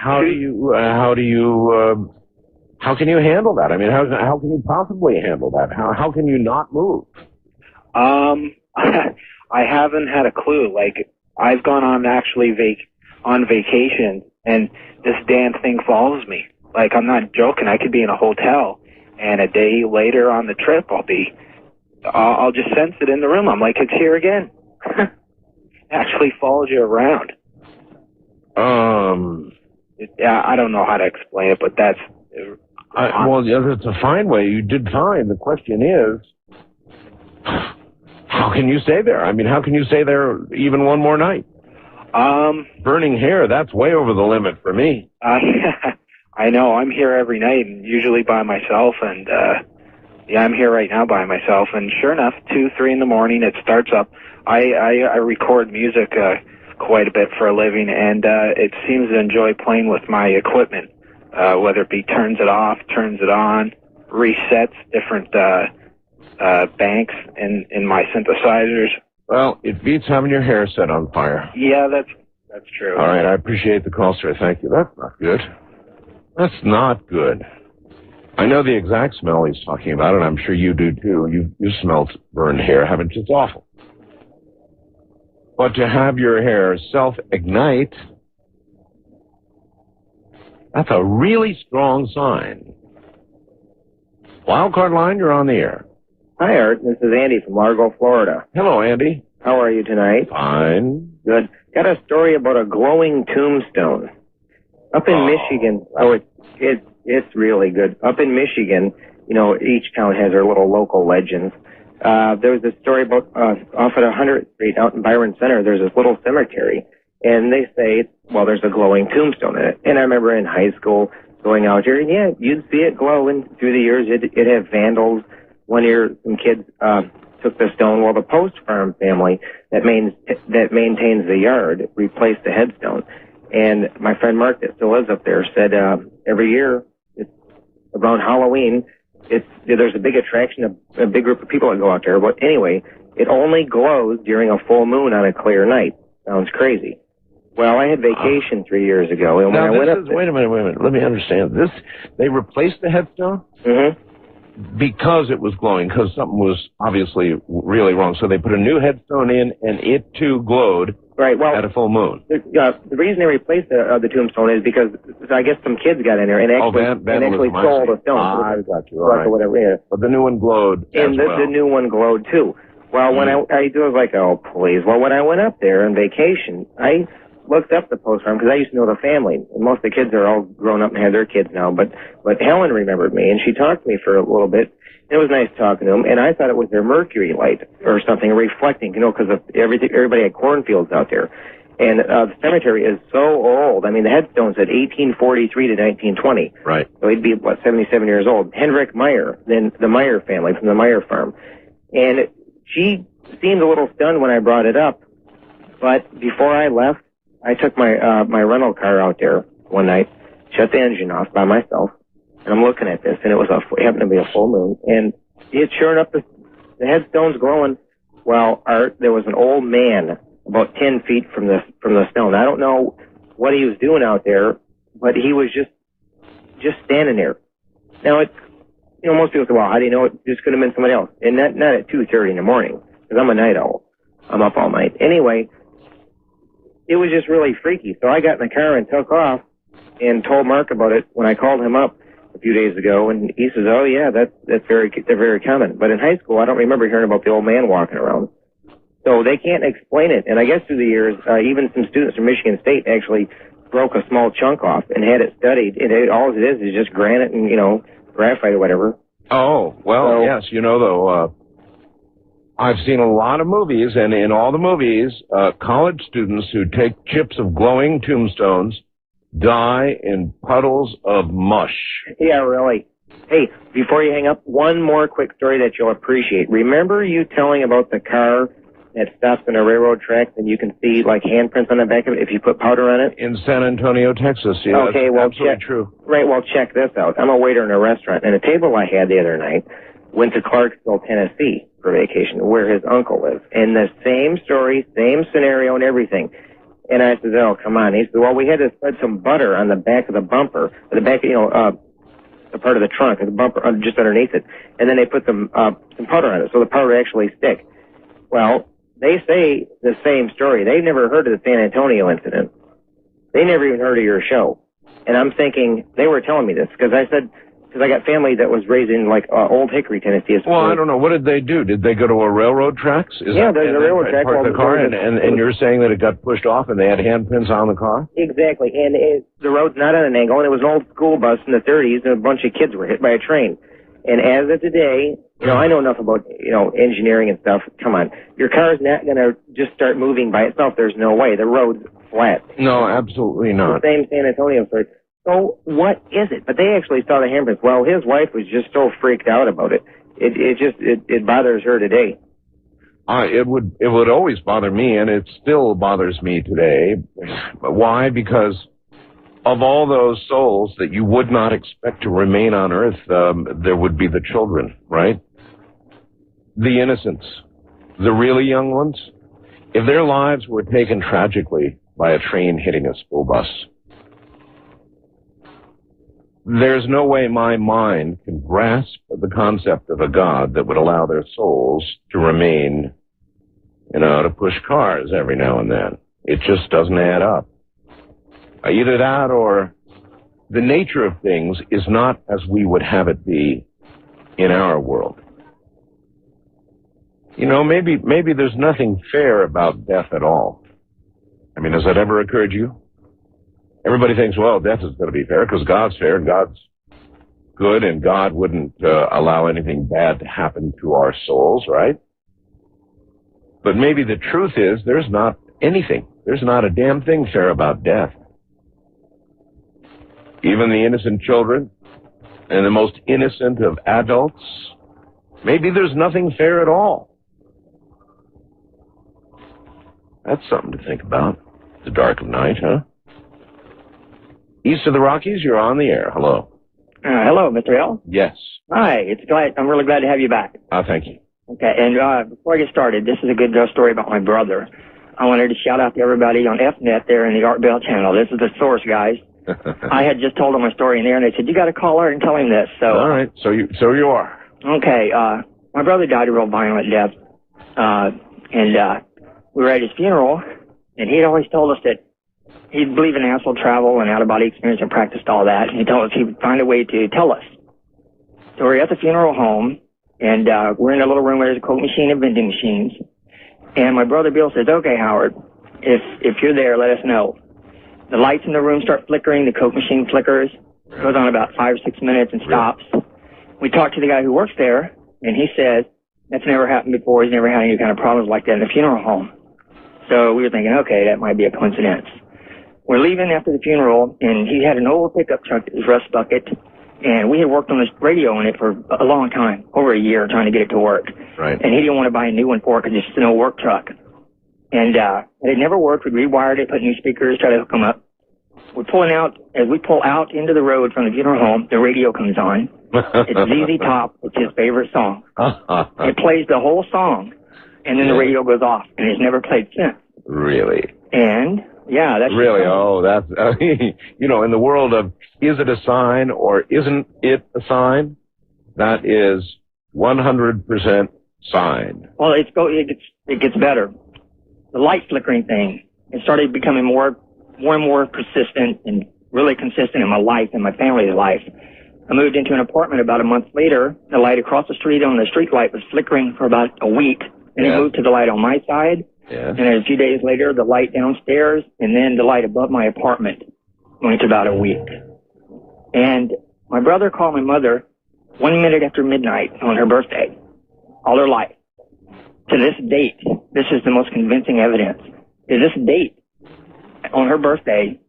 can you handle that? I mean, how can you possibly handle that? How can you not move? I haven't had a clue. Like, I've gone on actually on vacation, and this damn thing follows me. Like, I'm not joking. I could be in a hotel, and a day later on the trip, I'll just sense it in the room. I'm like, it's here again. It actually follows you around. I don't know how to explain it, but that's... it's a fine way. You did fine. The question is, how can you stay there? I mean, how can you stay there even one more night? Burning hair, that's way over the limit for me. I know. I'm here every night, and usually by myself, and I'm here right now by myself, and sure enough, 2, 3 in the morning, it starts up. I record music quite a bit for a living, and it seems to enjoy playing with my equipment, whether it be turns it off, turns it on, resets different banks in my synthesizers. Well, it beats having your hair set on fire. Yeah, that's true. All right, I appreciate the call, sir. Thank you. That's not good. That's not good. I know the exact smell he's talking about, and I'm sure you do too. You smelled burned hair, haven't you? It's awful. But to have your hair self-ignite, that's a really strong sign. Wildcard line, you're on the air. Hi, Art. This is Andy from Largo, Florida. Hello, Andy. How are you tonight? Fine. Good. Got a story about a glowing tombstone. Up in Michigan, it's really good. Up in Michigan, you know, each town has their little local legends. There was a story about off at 100th Street out in Byron Center, there's this little cemetery, and they say, well, there's a glowing tombstone in it. And I remember in high school going out here, and yeah, you'd see it glowing through the years. It'd have vandals. One year, some kids took the stone. Well, the Post Farm family that maintains the yard replaced the headstone. And my friend Mark, that still lives up there, said every year, it's around Halloween, there's a big attraction, a big group of people that go out there. But anyway, it only glows during a full moon on a clear night. Sounds crazy. Well, I had vacation 3 years ago, and when I went up there... Wait a minute. Let me understand. They replaced the headstone? Mm-hmm. because it was glowing, because something was obviously really wrong. So they put a new headstone in, and it too glowed at a full moon. The reason they replaced the tombstone is because I guess some kids got in there and actually stole the stone. I got you. All right. Whatever, yeah. But the new one glowed and the new one glowed too. Well, when I was like, oh, please. Well, when I went up there on vacation, I looked up the post farm because I used to know the family. And most of the kids are all grown up and have their kids now. But Helen remembered me, and she talked to me for a little bit. It was nice talking to them, and I thought it was their mercury light or something reflecting, because of everybody had cornfields out there. And the cemetery is so old. I mean, the headstone said 1843 to 1920. Right. So he'd be, 77 years old. Hendrik Meyer, then the Meyer family from the Meyer farm. And she seemed a little stunned when I brought it up. But before I left, I took my my rental car out there one night, shut the engine off by myself, and I'm looking at this, and it happened to be a full moon, and it sure enough, the headstone's glowing. Well, there was an old man about 10 feet from the stone. I don't know what he was doing out there, but he was just standing there. Now, most people say, well, how do you know it just could have been somebody else? And not at 2:30 in the morning, because I'm a night owl. I'm up all night. Anyway, it was just really freaky. So I got in the car and took off and told Mark about it when I called him up a few days ago, and he says, oh, yeah, they're very common. But in high school, I don't remember hearing about the old man walking around. So they can't explain it. And I guess through the years, even some students from Michigan State actually broke a small chunk off and had it studied. And all it is just granite and, graphite or whatever. Oh, well, yes. Though, I've seen a lot of movies, and in all the movies, college students who take chips of glowing tombstones die in puddles of mush. Yeah, really. Hey, before you hang up, one more quick story that you'll appreciate. Remember you telling about the car that stops in a railroad track and you can see handprints on the back of it if you put powder on it? In San Antonio, Texas, yeah. Okay, well, absolutely true. Right, well, check this out. I'm a waiter in a restaurant, and a table I had the other night went to Clarksville, Tennessee for vacation, where his uncle lives. And the same story, same scenario and everything. And I said, oh, come on. He said, well, we had to spread some butter on the back of the bumper, the back, the part of the trunk, the bumper, just underneath it. And then they put some powder on it, so the powder actually stick. Well, they say the same story. They've never heard of the San Antonio incident. They never even heard of your show. And I'm thinking, they were telling me this, because I got family that was raised in Old Hickory, Tennessee. Well, I don't know. What did they do? Did they go to a railroad tracks? There's a railroad track. Park the car, and you're saying that it got pushed off and they had handprints on the car? Exactly. And the road's not at an angle, and it was an old school bus in the 30s, and a bunch of kids were hit by a train. And as of today, I know enough about, engineering and stuff. Come on. Your car's not going to just start moving by itself. There's no way. The road's flat. No, absolutely not. The same San Antonio story. So what is it? But they actually saw the handprints. Well, his wife was just so freaked out about it. It bothers her today. It would always bother me, and it still bothers me today. Why? Because of all those souls that you would not expect to remain on Earth, there would be the children, right? The innocents, the really young ones. If their lives were taken tragically by a train hitting a school bus, there's no way my mind can grasp the concept of a God that would allow their souls to remain, to push cars every now and then. It just doesn't add up. Either that or the nature of things is not as we would have it be in our world. Maybe there's nothing fair about death at all. I mean, has that ever occurred to you? Everybody thinks, well, death is going to be fair because God's fair and God's good and God wouldn't allow anything bad to happen to our souls, right? But maybe the truth is there's not anything. There's not a damn thing fair about death. Even the innocent children and the most innocent of adults, maybe there's nothing fair at all. That's something to think about. The dark of night, huh? East of the Rockies, you're on the air. Hello. Hello, Mr. L. Yes. Hi, I'm really glad to have you back. Thank you. Okay, and before I get started, this is a good story about my brother. I wanted to shout out to everybody on FNet there in the Art Bell channel. This is the source, guys. I had just told them a story in there, and they said, you got to call her and tell him this. So all right, so you are. Okay, my brother died a real violent death, and we were at his funeral, and he'd always told us that he believed in astral travel and out-of-body experience and practiced all that, and he told us he would find a way to tell us. So we're at the funeral home, and we're in a little room where there's a Coke machine and vending machines, and my brother Bill says, okay, Howard, if you're there, let us know. The lights in the room start flickering, the Coke machine flickers, goes on about 5 or 6 minutes and stops. We talked to the guy who works there, and he said, that's never happened before. He's never had any kind of problems like that in the funeral home. So we were thinking, okay, that might be a coincidence. We're leaving after the funeral, and he had an old pickup truck that was rust bucket, and we had worked on this radio in it for a long time, over a year, trying to get it to work. Right. And he didn't want to buy a new one for it because it's an old work truck. And it never worked. We rewired it, put new speakers, tried to hook them up. As we pull out into the road from the funeral home, the radio comes on. It's ZZ Top. It's his favorite song. It plays the whole song, and then the radio goes off, and it's never played since. Really? And, yeah, that's... Really? Oh, that's... you know, in the world of is it a sign or isn't it a sign, that is 100% sign. Well, it gets better. The light flickering thing, it started becoming more and more persistent and really consistent in my life and my family's life. I moved into an apartment about a month later. The light across the street on the street light was flickering for about a week. And it moved to the light on my side. Yeah. And then a few days later, the light downstairs, and then the light above my apartment went to about a week. And my brother called my mother 1 minute after midnight on her birthday, all her life. To this date, this is the most convincing evidence. To this date, on her birthday,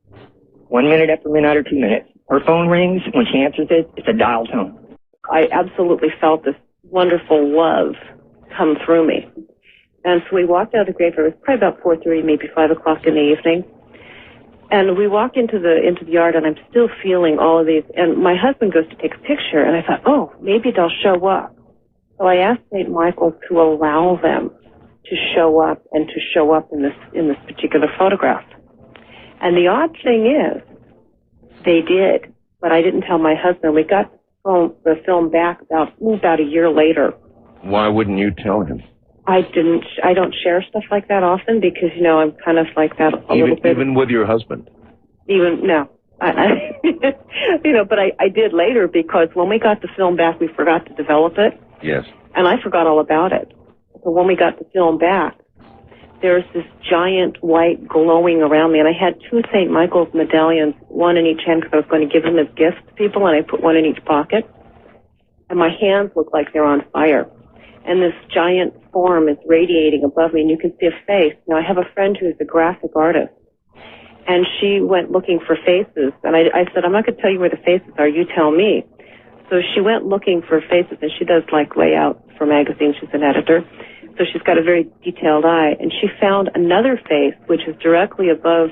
1 minute after midnight or 2 minutes, her phone rings. When she answers it, it's a dial tone. I absolutely felt this wonderful love come through me. And so we walked out of the graveyard. It was probably about 4:30, maybe 5 o'clock in the evening. And we walk into the yard, and I'm still feeling all of these. And my husband goes to take a picture, and I thought, oh, maybe they'll show up. So I asked St. Michael to allow them to show up and to show up in this particular photograph. And the odd thing is, they did, but I didn't tell my husband. We got the film back about a year later. Why wouldn't you tell him? I don't share stuff like that often because, you know, I'm kind of like that a little bit. Even with your husband? No. You know, but I did later because when we got the film back, we forgot to develop it. Yes. And I forgot all about it. So when we got the film back, there's this giant white glowing around me, and I had 2 St. Michael's medallions, one in each hand because I was going to give them as gifts to people, and I put one in each pocket. And my hands look like they're on fire. And this giant form is radiating above me, and you can see a face. Now, I have a friend who's a graphic artist, and she went looking for faces. And I said, I'm not going to tell you where the faces are. You tell me. So she went looking for faces, and she does, like, layout for magazines. She's an editor. So she's got a very detailed eye. And she found another face, which is directly above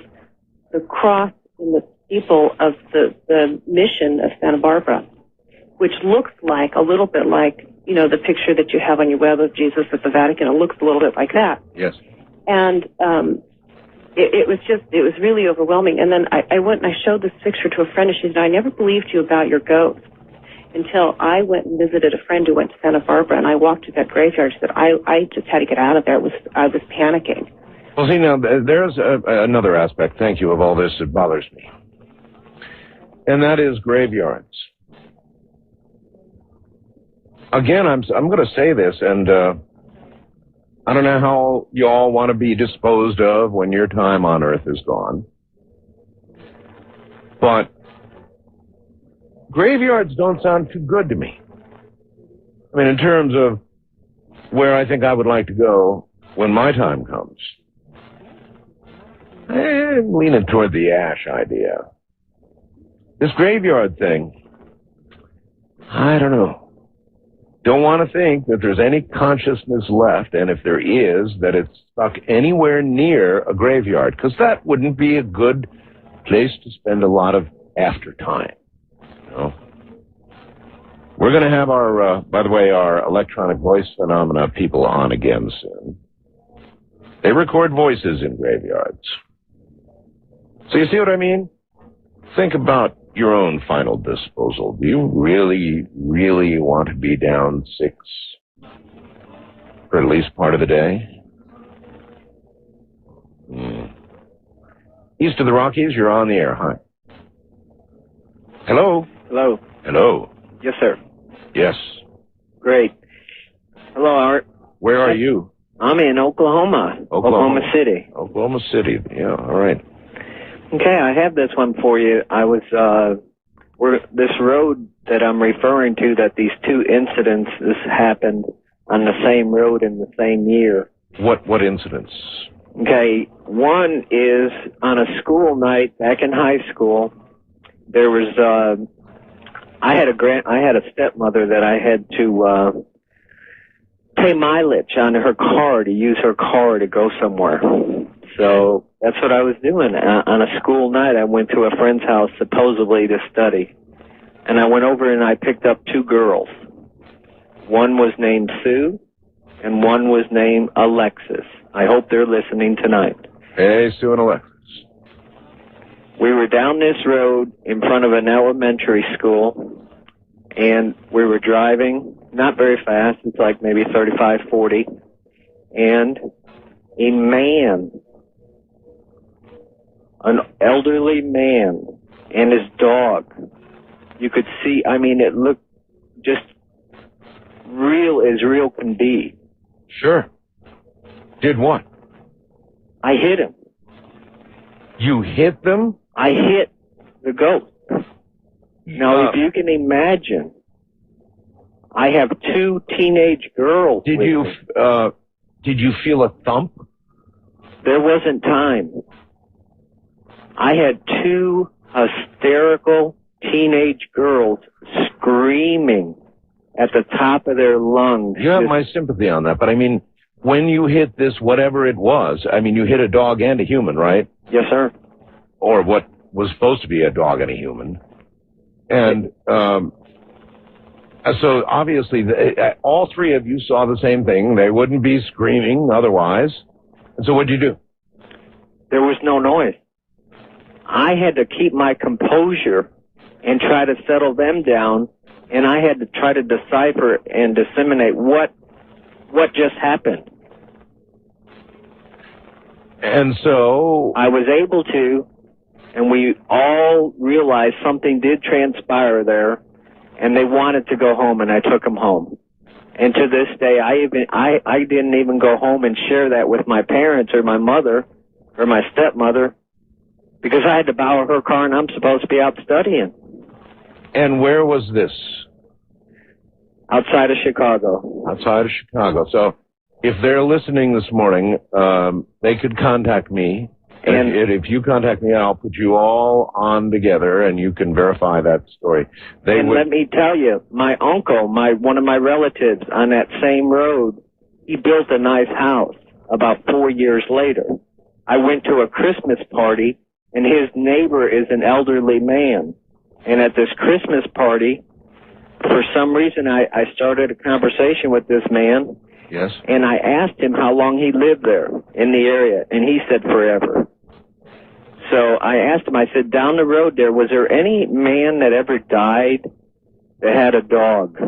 the cross in the steeple of the mission of Santa Barbara, which looks like, a little bit like, you know, the picture that you have on your web of Jesus at the Vatican. It looks a little bit like that. Yes. And it was really overwhelming. And then I went and I showed this picture to a friend, and she said, I never believed you about your ghost until I went and visited a friend who went to Santa Barbara, and I walked to that graveyard. She said, I just had to get out of there. I was panicking. Well, see, now, there's another aspect, thank you, of all this that bothers me. And that is graveyards. Again, I'm going to say this, and I don't know how you all want to be disposed of when your time on Earth is gone. But graveyards don't sound too good to me. I mean, in terms of where I think I would like to go when my time comes. I'm leaning toward the ash idea. This graveyard thing, I don't know. Don't want to think that there's any consciousness left, and if there is, that it's stuck anywhere near a graveyard, because that wouldn't be a good place to spend a lot of after time. You know? We're going to have our, by the way, our electronic voice phenomena people on again soon. They record voices in graveyards. So you see what I mean? Think about your own final disposal, do you really, really want to be down 6 for at least part of the day? East of the Rockies, you're on the air. Hi. Hello? Hello. Hello. Yes, sir. Yes. Great. Hello, Art. Where are you? I'm in Oklahoma. Oklahoma City. Oklahoma City. Yeah, all right. Okay, I have this one for you. I was, this road that I'm referring to, that these 2 incidents happened on the same road in the same year. What incidents? Okay, one is on a school night back in high school. There was, I had a stepmother that I had to, pay mileage on her car, to use her car to go somewhere. So that's what I was doing. On a school night, I went to a friend's house supposedly to study. And I went over and I picked up 2 girls. One was named Sue and one was named Alexis. I hope they're listening tonight. Hey, Sue and Alexis. We were down this road in front of an elementary school, and we were driving, not very fast, it's like maybe 35, 40, and a man, an elderly man, and his dog, you could see, I mean, it looked just real as real can be. Sure. Did what? I hit him. You hit them? I hit the goat. Now, if you can imagine, I have 2 teenage girls. Did you feel a thump? There wasn't time. I had 2 hysterical teenage girls screaming at the top of their lungs. You have my sympathy on that, but I mean, when you hit this, whatever it was, I mean, you hit a dog and a human, right? Yes, sir. Or what was supposed to be a dog and a human. And so obviously, all 3 of you saw the same thing. They wouldn't be screaming otherwise. And so what'd you do? There was no noise. I had to keep my composure and try to settle them down, and I had to try to decipher and disseminate what just happened. And so I was able to, and we all realized something did transpire there, and they wanted to go home, and I took them home. And to this day, I didn't even go home and share that with my parents or my mother or my stepmother, because I had to borrow her car, and I'm supposed to be out studying. And where was this? Outside of Chicago. Outside of Chicago. So if they're listening this morning, they could contact me. And if you contact me, I'll put you all on together, and you can verify that story. Let me tell you, my uncle, one of my relatives on that same road, he built a nice house about 4 years later. I went to a Christmas party, and his neighbor is an elderly man. And at this Christmas party, for some reason, I started a conversation with this man. Yes. And I asked him how long he lived there in the area, and he said forever. So I asked him, I said, down the road there, was there any man that ever died that had a dog?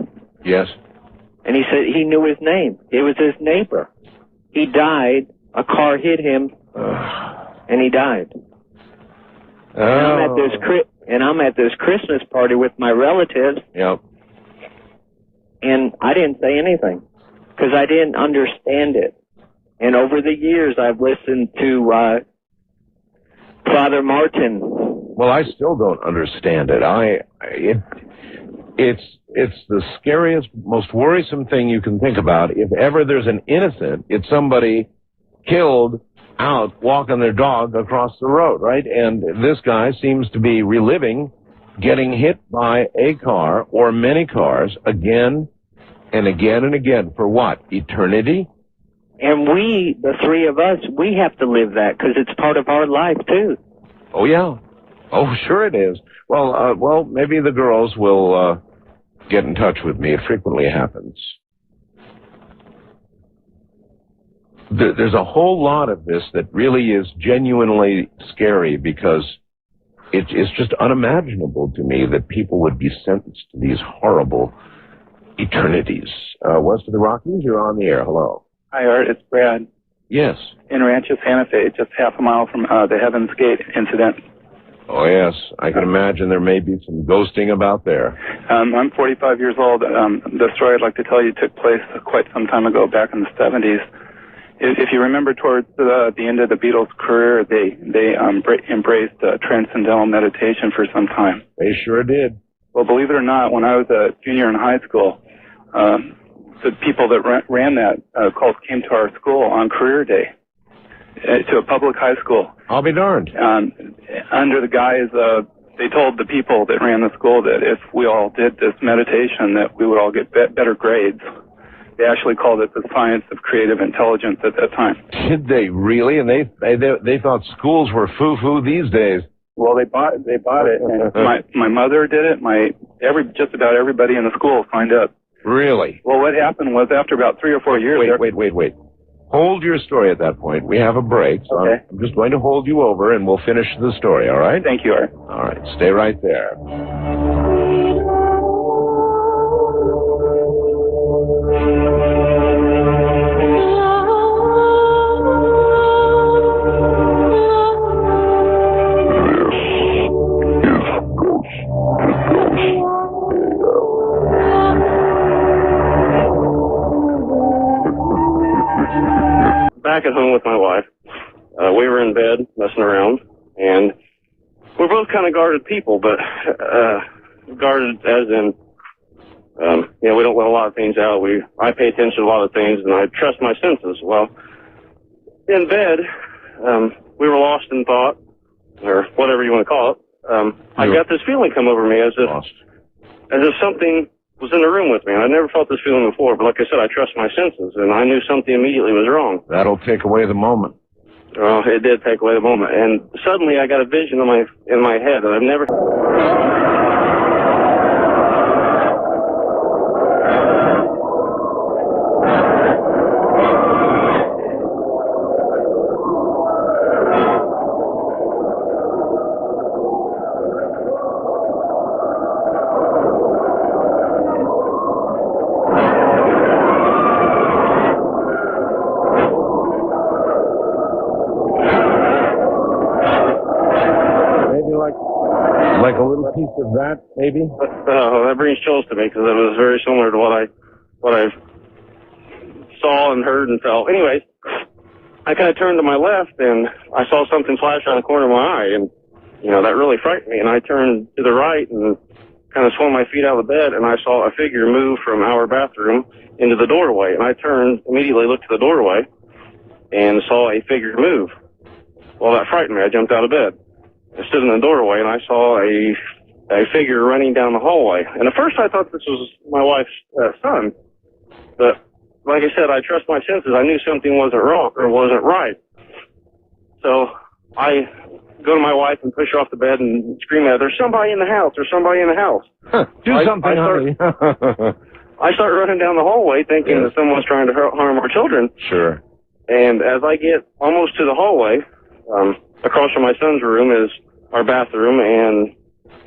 Yes. And he said he knew his name. It was his neighbor. He died, a car hit him, and he died. Oh. And I'm at this Christmas party with my relatives. Yep. And I didn't say anything because I didn't understand it. And over the years, I've listened to Father Martin. Well, I still don't understand it. It's the scariest, most worrisome thing you can think about. If ever there's an innocent, it's somebody killed out walking their dog across the road, right? And this guy seems to be reliving getting hit by a car or many cars again and again and again. For what? Eternity? And we, the 3 of us, we have to live that because it's part of our life, too. Oh, yeah. Oh, sure it is. Well, maybe the girls will get in touch with me. It frequently happens. There's a whole lot of this that really is genuinely scary because it's just unimaginable to me that people would be sentenced to these horrible eternities. West of the Rockies, you're on the air. Hello. Hi, Art. It's Brad. Yes. In Rancho Santa Fe, just half a mile from the Heaven's Gate incident. Oh, yes. I can imagine there may be some ghosting about there. I'm 45 years old. The story I'd like to tell you took place quite some time ago, back in the 70s. If you remember, towards the end of the Beatles' career, they embraced transcendental meditation for some time. They sure did. Well, believe it or not, when I was a junior in high school, the people that ran that cult came to our school on career day, to a public high school. I'll be darned. Under the guise of, they told the people that ran the school that if we all did this meditation, that we would all get better grades. They actually called it the science of creative intelligence at that time. Did they really? And they thought schools were foo-foo these days. Well, they bought it, and my mother did it. Just about everybody in the school signed up. Really? Well, what happened was after about 3 or 4 years. Wait. Hold your story at that point. We have a break, so okay. I'm just going to hold you over, and we'll finish the story, all right? Thank you, Art. All right, stay right there. Back at home with my wife. We were in bed messing around, and we're both kind of guarded people, but guarded as in, we don't let a lot of things out. I pay attention to a lot of things, and I trust my senses. Well, in bed, we were lost in thought, or whatever you want to call it. I got this feeling come over me as if something was in the room with me. And I never felt this feeling before, but like I said, I trust my senses, and I knew something immediately was wrong. That'll take away the moment. Well, it did take away the moment, and suddenly I got a vision in my head that I've never. Like a little piece of that, maybe? That brings chills to me because it was very similar to what I saw and heard and felt. Anyways, I kind of turned to my left and I saw something flash on the corner of my eye, and that really frightened me. And I turned to the right and kind of swung my feet out of the bed, and I saw a figure move from our bathroom into the doorway. And I turned, immediately looked to the doorway, and saw a figure move. Well, that frightened me. I jumped out of bed. I stood in the doorway, and I saw a figure running down the hallway. And at first I thought this was my wife's son. But like I said, I trust my senses. I knew something wasn't wrong or wasn't right. So I go to my wife and push her off the bed and scream at her, "There's somebody in the house. There's somebody in the house." Do something, honey. I start running down the hallway thinking that someone's trying to harm our children. Sure. And as I get almost to the hallway, across from my son's room is our bathroom, and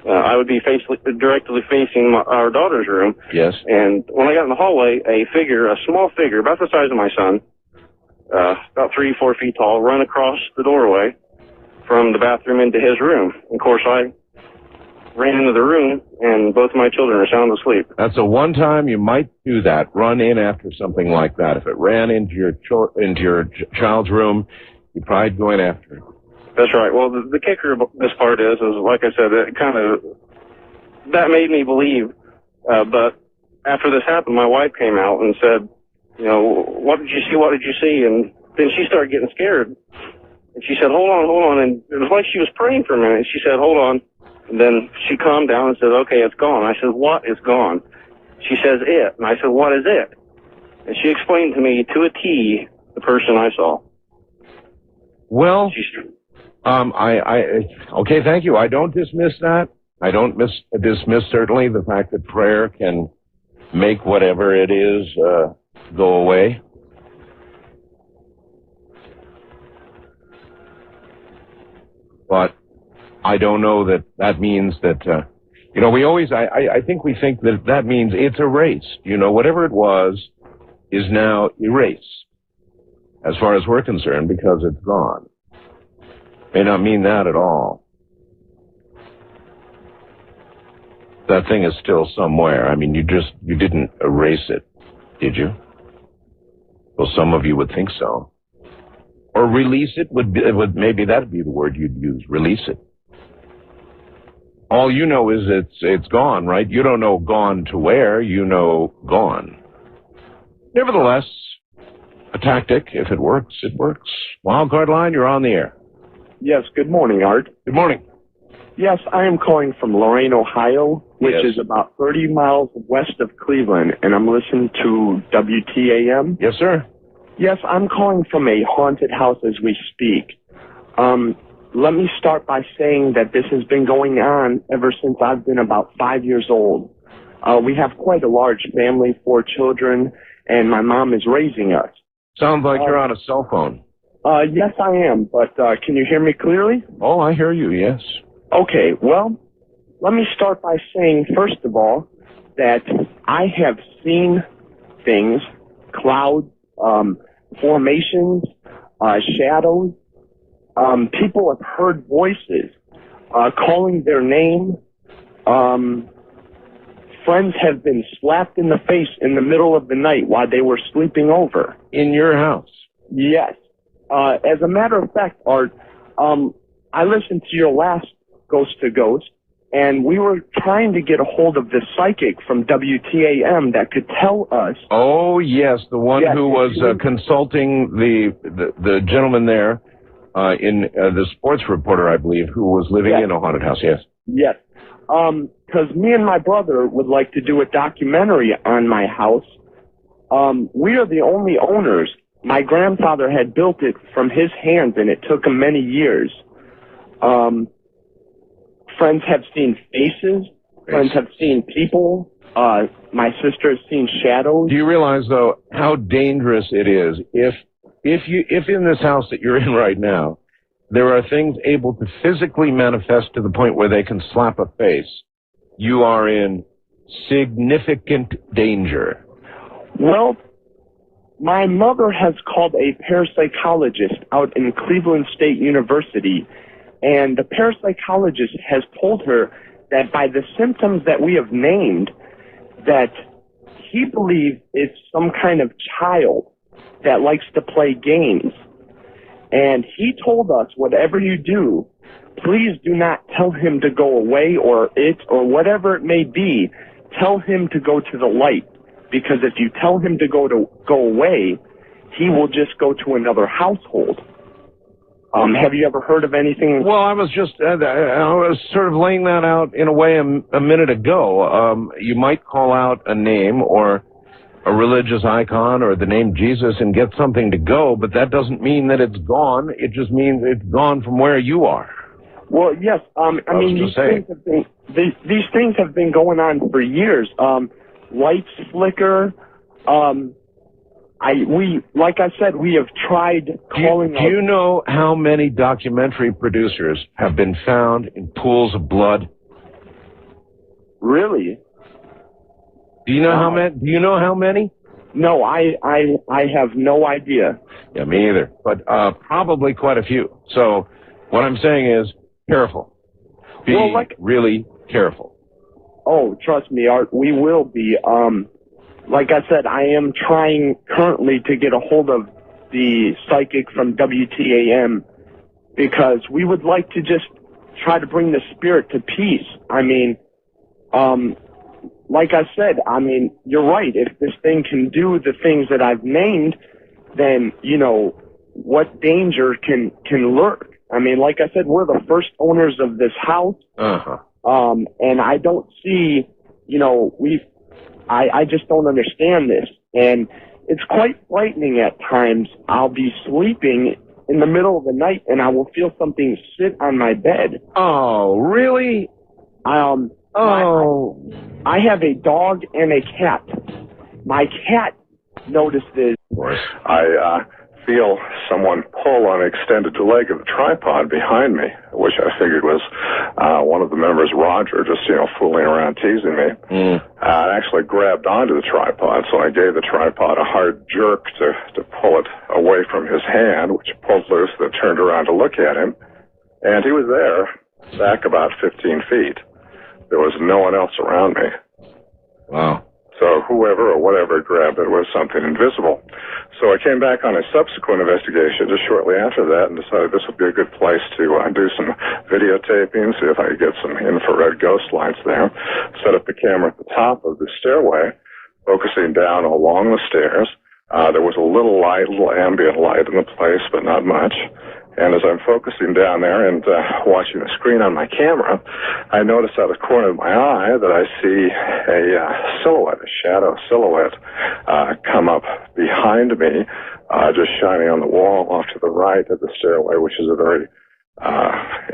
I would be directly facing our daughter's room. Yes. And when I got in the hallway, a small figure, about the size of my son, about 3-4 feet tall, run across the doorway from the bathroom into his room. And of course, I ran into the room, and both of my children are sound asleep. That's the one time you might do that, run in after something like that. If it ran into your child's room, you'd probably go in after it. That's right. Well, the kicker of this part is like I said, that made me believe. But after this happened, my wife came out and said, "What did you see? What did you see?" And then she started getting scared. And she said, hold on. And it was like she was praying for a minute. She said, "Hold on." And then she calmed down and said, "Okay, it's gone." I said, "What is gone?" She says, "It." And I said, "What is it?" And she explained to me to a T the person I saw. Well, okay, thank you. I don't dismiss that. I don't dismiss certainly the fact that prayer can make whatever it is go away. But I don't know that that means that, you know, we always, I think we think that that means it's erased. You know, whatever it was is now erased, as far as we're concerned, because it's gone. May not mean that at all. That thing is still somewhere. I mean, you didn't erase it, did you? Well, some of you would think so. Or release it maybe that'd be the word you'd use, release it. All you know is it's gone, right? You don't know gone to where, you know gone. Nevertheless, a tactic, if it works, it works. Wildcard line, you're on the air. Yes, good morning, Art. Good morning. Yes, I am calling from Lorain, Ohio, which is about 30 miles west of Cleveland, and I'm listening to WTAM. Yes, sir. Yes, I'm calling from a haunted house as we speak. Let me start by saying that this has been going on ever since I've been about 5 years old. We have quite a large family, 4 children, and my mom is raising us. Sounds like you're on a cell phone. Yes, I am, but can you hear me clearly? Oh, I hear you, yes. Okay, well, let me start by saying, first of all, that I have seen things, clouds, formations, shadows. People have heard voices calling their name. Friends have been slapped in the face in the middle of the night while they were sleeping over. In your house? Yes. As a matter of fact, Art, I listened to your last Ghost to Ghost, and we were trying to get a hold of the psychic from WTAM that could tell us. Oh, yes, the one who was consulting the gentleman there, the sports reporter, I believe, who was living in a haunted house, yes. Yes. Because me and my brother would like to do a documentary on my house. We are the only owners. My grandfather had built it from his hands, and it took him many years. Friends have seen faces. Friends have seen people. My sister has seen shadows. Do you realize, though, how dangerous it is if in this house that you're in right now, there are things able to physically manifest to the point where they can slap a face, you are in significant danger. Well, my mother has called a parapsychologist out in Cleveland State University, and the parapsychologist has told her that by the symptoms that we have named, that he believes it's some kind of child that likes to play games. And he told us, whatever you do, please do not tell him to go away, or whatever it may be, tell him to go to the light. Because if you tell him to go away, he will just go to another household. Have you ever heard of anything? Well, I was sort of laying that out in a way a minute ago. You might call out a name or a religious icon or the name Jesus and get something to go, but that doesn't mean that it's gone. It just means it's gone from where you are. Well, yes. I mean, these things have been going on for years. Lights flicker. Like I said, we have tried calling. Do you know how many documentary producers have been found in pools of blood? Really? Do you know how many? Do you know how many? No, I have no idea. Yeah, me either. But probably quite a few. So what I'm saying is, careful. Be really careful. Oh, trust me, Art, we will be. Like I said, I am trying currently to get a hold of the psychic from WTAM because we would like to just try to bring the spirit to peace. I mean, like I said, I mean, you're right. If this thing can do the things that I've named, then, you know, what danger can lurk? I mean, like I said, we're the first owners of this house. And I don't see, you know, I just don't understand this. And it's quite frightening at times. I'll be sleeping in the middle of the night and I will feel something sit on my bed. Oh, really? I have a dog and a cat. My cat noticed this. I feel someone pull on the extended leg of the tripod behind me, which I figured was one of the members, Roger, just, fooling around, teasing me. I actually grabbed onto the tripod, so I gave the tripod a hard jerk to pull it away from his hand, which pulled loose, then turned around to look at him. And he was there, back about 15 feet. There was no one else around me. Wow. So whoever or whatever grabbed it was something invisible. So I came back on a subsequent investigation just shortly after that and decided this would be a good place to do some videotaping, see if I could get some infrared ghost lights there. Set up the camera at the top of the stairway, focusing down along the stairs. There was a little light, a little ambient light in the place, but not much. And as I'm focusing down there and watching the screen on my camera, I notice out of the corner of my eye that I see a silhouette, a shadow silhouette, come up behind me, just shining on the wall off to the right of the stairway, which is a very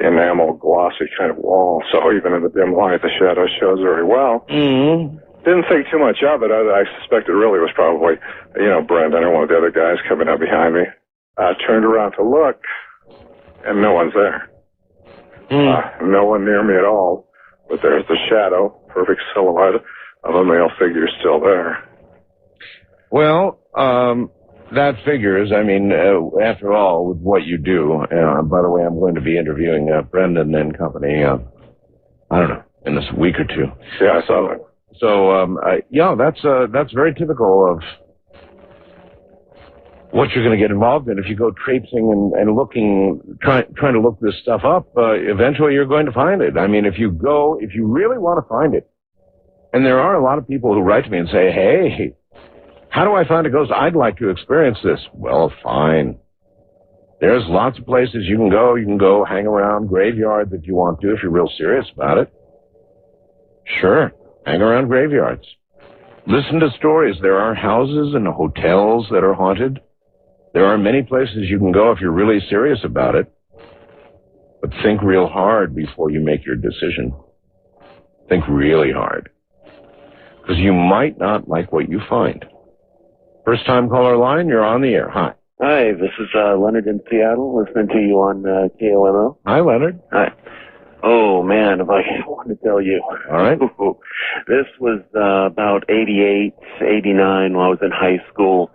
enamel, glossy kind of wall. So even in the dim light, the shadow shows very well. Didn't think too much of it. I suspect it really was probably, Brendan or one of the other guys coming up behind me. Turned around to look, and no one's there. No one near me at all. But there's the shadow, perfect silhouette of a male figure still there. Well, that figures. I mean, after all, with what you do. By the way, I'm going to be interviewing Brendan and company, I don't know, in this week or two. Yeah, I saw that. So, that's very typical of what you're going to get involved in. If you go traipsing and looking, trying to look this stuff up, eventually you're going to find it. I mean, if you really want to find it, and there are a lot of people who write to me and say, hey, how do I find a ghost? I'd like to experience this. Well, fine. There's lots of places you can go. You can go hang around graveyards if you want to, if you're real serious about it. Sure, hang around graveyards. Listen to stories. There are houses and hotels that are haunted. There are many places you can go if you're really serious about it. But think real hard before you make your decision. Think really hard. Because you might not like what you find. First time caller line, you're on the air. Hi. Hi, this is Leonard in Seattle, listening to you on KOMO. Hi, Leonard. Hi. Oh, man, if I wanted to tell you. All right. This was about 88, 89 when I was in high school.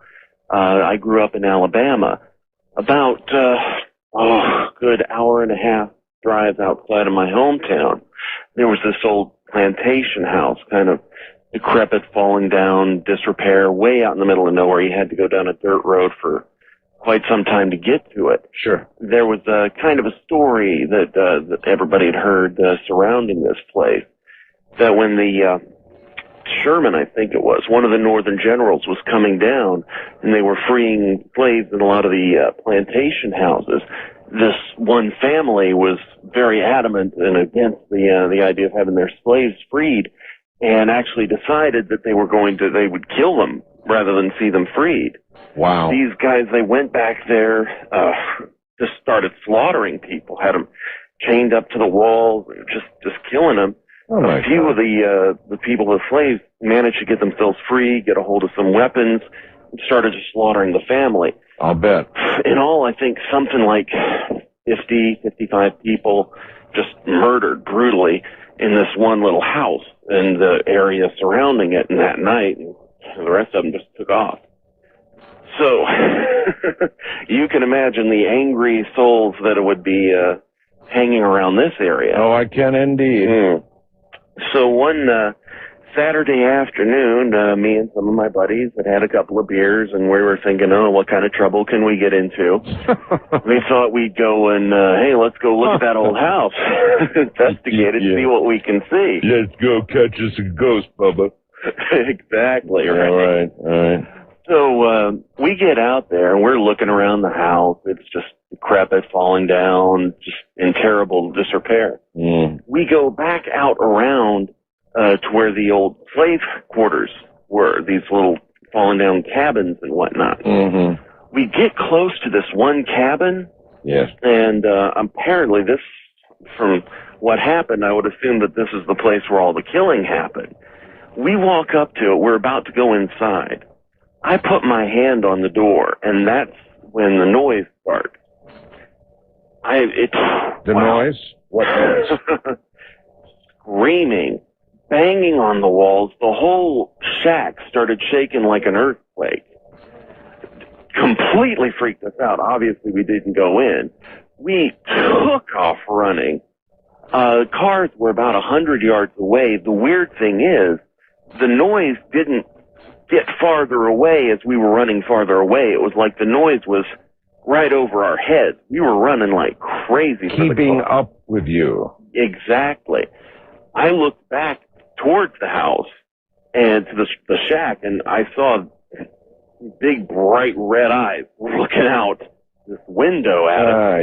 I grew up in Alabama. About, good hour and a half drive outside of my hometown. There was this old plantation house, kind of decrepit, falling down, disrepair, way out in the middle of nowhere. You had to go down a dirt road for quite some time to get to it. Sure. There was a kind of a story that everybody had heard surrounding this place, that when the Sherman, I think it was, one of the northern generals was coming down, and they were freeing slaves in a lot of the plantation houses. This one family was very adamant and against the idea of having their slaves freed, and actually decided that they would kill them rather than see them freed. Wow. These guys, they went back there, just started slaughtering people, had them chained up to the walls, just killing them. Oh my a few God. of the people, the slaves, managed to get themselves free, get a hold of some weapons, and started just slaughtering the family. I'll bet. In all, I think something like 50, 55 people just murdered brutally in this one little house and the area surrounding it. And that night, and the rest of them just took off. So you can imagine the angry souls that it would be hanging around this area. Oh, I can indeed. So one Saturday afternoon, me and some of my buddies had a couple of beers, and we were thinking, oh, what kind of trouble can we get into? We thought we'd go and, hey, let's go look at that old house, investigate it, see what we can see. Let's go catch us a ghost, Bubba. Exactly, right. All right. So we get out there, and we're looking around the house. It's just decrepit, falling down, just in terrible disrepair. We go back out around to where the old slave quarters were, these little falling down cabins and whatnot. We get close to this one cabin, yes, and apparently this, from what happened, I would assume that this is the place where all the killing happened. We walk up to it. We're about to go inside. I put my hand on the door, and that's when the noise starts. Noise? What noise? Screaming, banging on the walls. The whole shack started shaking like an earthquake. Completely freaked us out. Obviously, we didn't go in. We took off running. Cars were about 100 yards away. The weird thing is, the noise didn't get farther away as we were running farther away. It was like the noise was right over our heads. We were running like crazy. Keeping up with you. Exactly. I looked back towards the house and to the shack, and I saw big, bright red eyes looking out this window at us.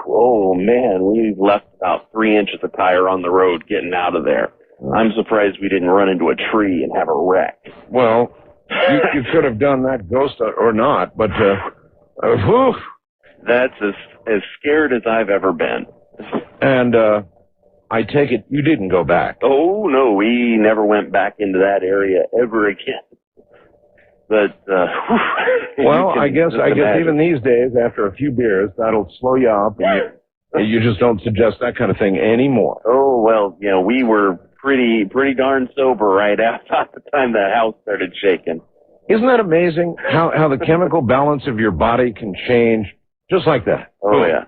Oh, man, we left about 3 inches of tire on the road getting out of there. I'm surprised we didn't run into a tree and have a wreck. Well, you could have done that, ghost or not, but, whew. That's as scared as I've ever been. And, I take it you didn't go back. Oh, no, we never went back into that area ever again. But, well, I guess even these days, after a few beers, that'll slow you up, and you just don't suggest that kind of thing anymore. Oh, well, you know, we were pretty darn sober right after the time that house started shaking. Isn't that amazing how the chemical balance of your body can change just like that? Oh, yeah.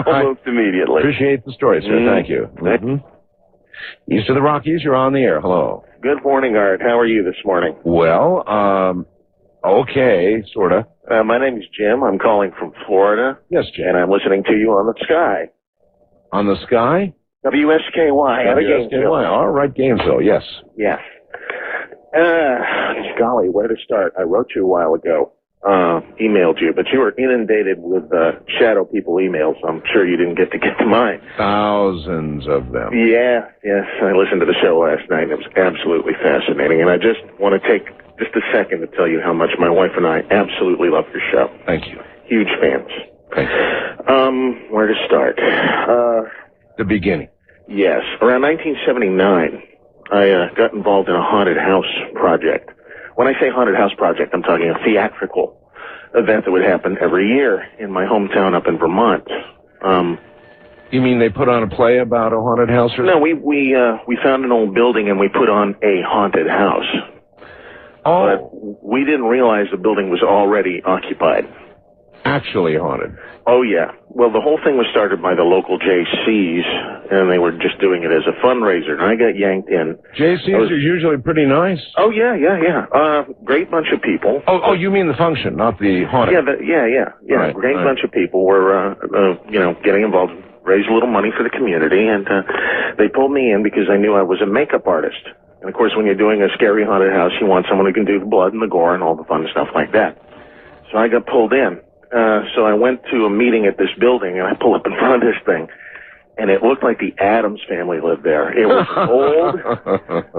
Almost immediately. Appreciate the story, sir. Thank you. East of the Rockies, you're on the air. Hello. Good morning, Art. How are you this morning? Well, okay, sort of. My name is Jim. I'm calling from Florida. Yes, Jim. And I'm listening to you on the Sky. On the Sky? WSKY. Out of Gainesville. All right, Gainesville, yes. Yes. Golly, where to start? I wrote you a while ago. Emailed you, but you were inundated with shadow people emails. I'm sure you didn't get to mine. Thousands of them. Yeah, yes. I listened to the show last night, and it was absolutely fascinating. And I just want to take just a second to tell you how much my wife and I absolutely love your show. Thank you. Huge fans. Thank you. Where to start? The beginning. Yes. Around 1979, I got involved in a haunted house project. When I say haunted house project, I'm talking a theatrical event that would happen every year in my hometown up in Vermont. You mean they put on a play about a haunted house? Or no, we found an old building and we put on a haunted house. Oh. But we didn't realize the building was already occupied. Actually haunted? Oh, yeah. Well, the whole thing was started by the local JCs, and they were just doing it as a fundraiser, and I got yanked in. JCs are usually pretty nice. Oh, yeah. Great bunch of people. Oh, you mean the function, not the haunted? Yeah. Right, great bunch of people were, getting involved, raise a little money for the community, and they pulled me in because I knew I was a makeup artist. And, of course, when you're doing a scary haunted house, you want someone who can do the blood and the gore and all the fun stuff like that. So I got pulled in. So I went to a meeting at this building, and I pull up in front of this thing, and it looked like the Addams family lived there. It was old.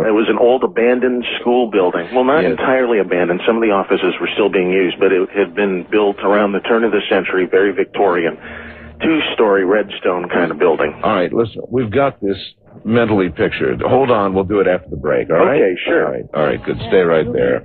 It was an old abandoned school building. Well, not entirely abandoned. Some of the offices were still being used, but it had been built around the turn of the century, very Victorian. 2-story redstone kind of building. All right, listen, we've got this mentally pictured. Hold on, we'll do it after the break, all right? Okay, sure. All right, good. Stay right there.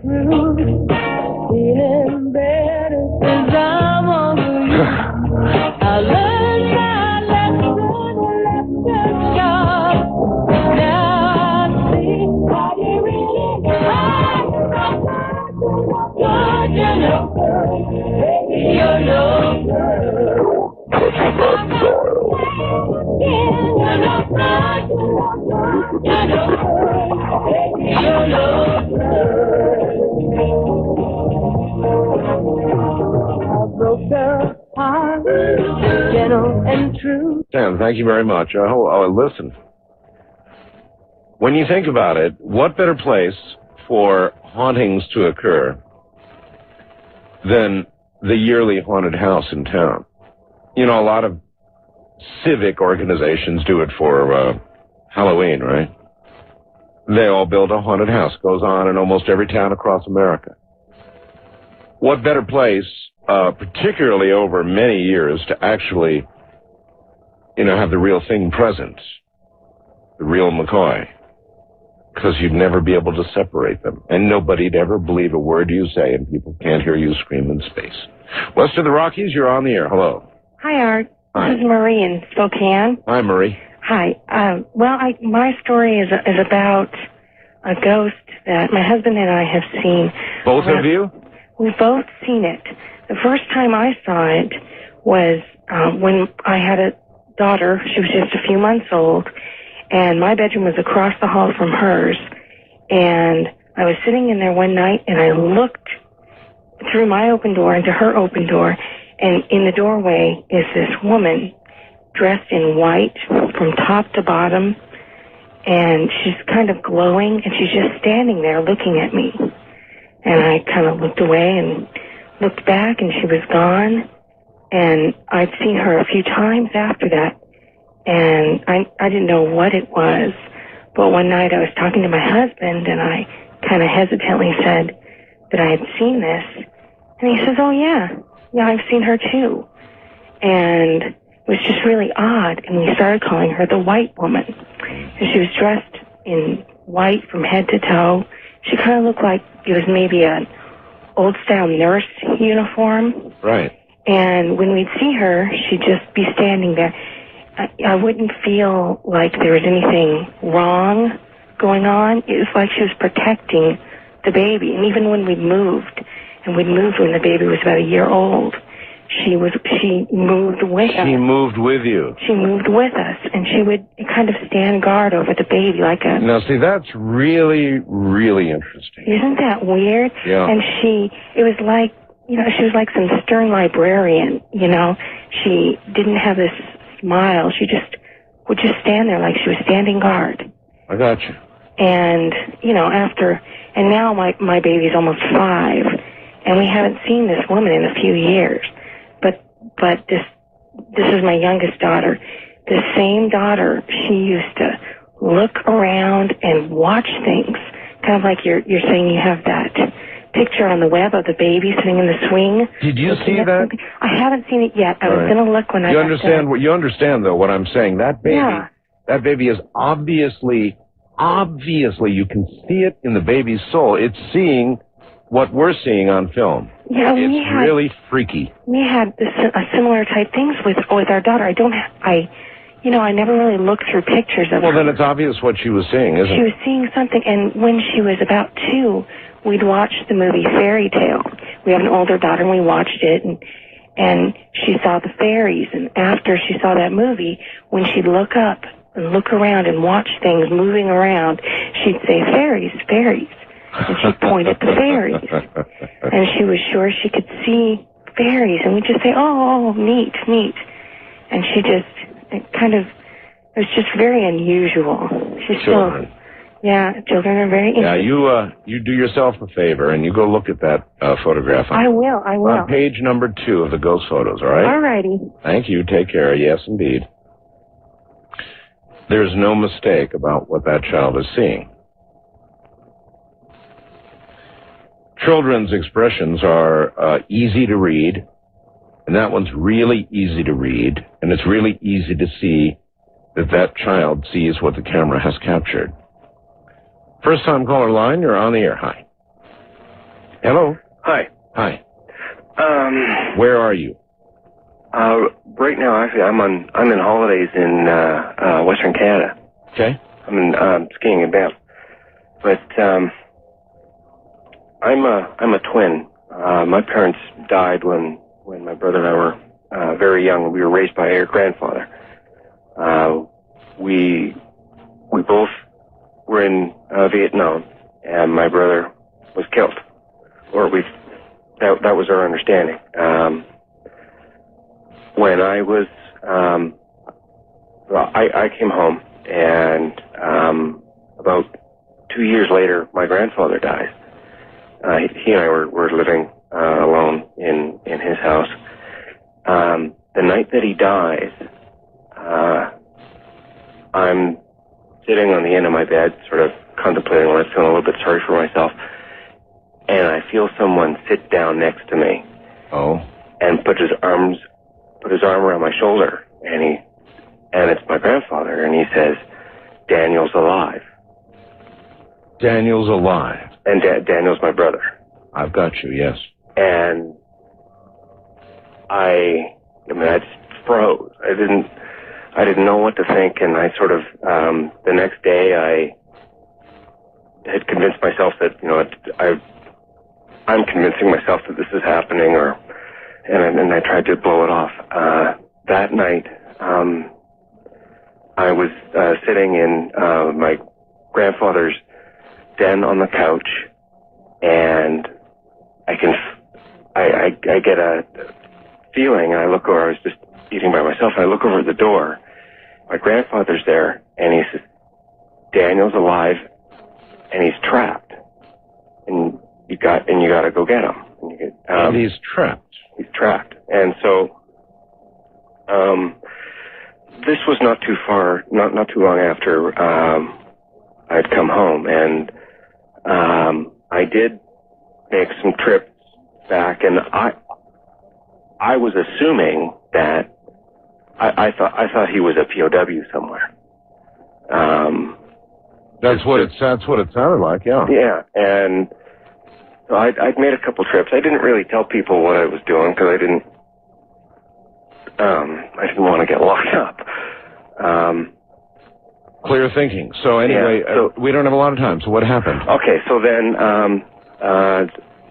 Sam, thank you very much. Listen, when you think about it, what better place for hauntings to occur than the yearly haunted house in town? You know, a lot of civic organizations do it for Halloween, right? They all build a haunted house. Goes on in almost every town across America. What better place, particularly over many years, to actually, have the real thing present, the real McCoy, because you'd never be able to separate them. And nobody'd ever believe a word you say, and people can't hear you scream in space. West of the Rockies, you're on the air. Hello. Hi, Art. Hi. This is Marie in Spokane. Hi, Marie. Hi. My story is about a ghost that my husband and I have seen. Both of you? We've both seen it. The first time I saw it was when I had a daughter. She was just a few months old, and my bedroom was across the hall from hers. And I was sitting in there one night, and I looked through my open door into her open door, and in the doorway is this woman dressed in white from top to bottom, and she's kind of glowing, and she's just standing there looking at me. And I kind of looked away and looked back, and she was gone. And I'd seen her a few times after that, and I didn't know what it was. But one night I was talking to my husband, and I kind of hesitantly said that I had seen this. And he says, oh, yeah, I've seen her too. And it was just really odd, and we started calling her the White Woman. And she was dressed in white from head to toe. She kind of looked like it was maybe an old-style nurse uniform. Right. And when we'd see her, she'd just be standing there. I wouldn't feel like there was anything wrong going on. It was like she was protecting the baby. And even when we moved, and we'd moved when the baby was about a year old, she moved with us. She moved with you. She moved with us, and she would kind of stand guard over the baby like a... Now, see, that's really, really interesting. Isn't that weird? Yeah. And it was like, she was like some stern librarian, She didn't have this smile. She would just stand there like she was standing guard. I got you. And, and now my baby's almost 5, and we haven't seen this woman in a few years. But this is my youngest daughter. This same daughter, she used to look around and watch things. Kind of like you're saying you have that picture on the web of the baby sitting in the swing. Did you see that? Something. I haven't seen it yet. I was going to look when I You got understand done. you understand though what I'm saying. That baby is obviously you can see it in the baby's soul. It's seeing what we're seeing on film. Yeah, it's really freaky. We had a similar type things with our daughter. I never really looked through pictures of her. Well, then it's obvious what she was seeing, isn't She it? was seeing something, and when she was about 2, we'd watched the movie Fairy Tale. We have an older daughter, and we watched it, and she saw the fairies. And after she saw that movie, when she'd look up and look around and watch things moving around, she'd say, fairies, fairies. And she'd point at the fairies. And she was sure she could see fairies. And we'd just say, oh, neat, neat. And it was just very unusual. Children. Children are very interesting. Yeah, you do yourself a favor and you go look at that photograph. I will. On page number 2 of the ghost photos, all right? All righty. Thank you. Take care. Yes, indeed. There's no mistake about what that child is seeing. Children's expressions are easy to read, and that one's really easy to read, and it's really easy to see that child sees what the camera has captured. First time caller line, you're on the air. Hi. Hello. Hi. Hi. Where are you? Right now, actually, I'm in holidays in Western Canada. Okay. I'm skiing in Banff, but I'm a twin. My parents died when my brother and I were very young. We were raised by our grandfather. We both were in Vietnam, and my brother was killed, or that was our understanding. When I was, I came home, and about 2 years later, my grandfather died. He and I were living alone in his house. The night that he dies, I'm sitting on the end of my bed, sort of contemplating life, feeling a little bit sorry for myself, and I feel someone sit down next to me. Oh. And put his arm around my shoulder, and it's my grandfather, and he says, "Daniel's alive." Daniel's alive. And Daniel's my brother. I've got you, yes. And I just froze. I didn't know what to think, and I sort of, the next day I had convinced myself that, I'm convincing myself that this is happening, and I tried to blow it off. That night, I was sitting in my grandfather's den on the couch, and I get a feeling, and I look over, I was just eating by myself, and I look over at the door. My grandfather's there, and he says, Daniel's alive, and he's trapped. And you got to go get him. And he's trapped. He's trapped. And so, this was not too far, not too long after, I'd come home, and, I did make some trips back, and I was assuming that I thought he was a POW somewhere. That's what it sounded like, yeah. Yeah, and so I'd made a couple trips. I didn't really tell people what I was doing because I didn't want to get locked up. Clear thinking. So anyway, we don't have a lot of time. So what happened? Okay, so then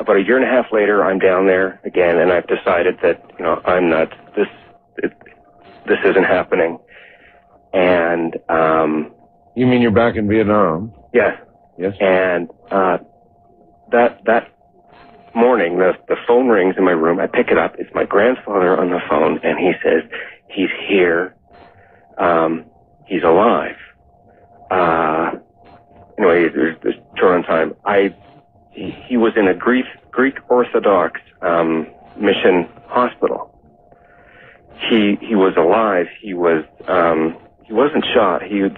about a year and a half later, I'm down there again, and I've decided that I'm not. This isn't happening. And you mean you're back in Vietnam? Yes. Yes. And that morning, the phone rings in my room. I pick it up. It's my grandfather on the phone, and he says he's here. He's alive. Anyway, there's short on time. He was in a Greek Orthodox mission hospital. He was alive. He wasn't shot. He'd have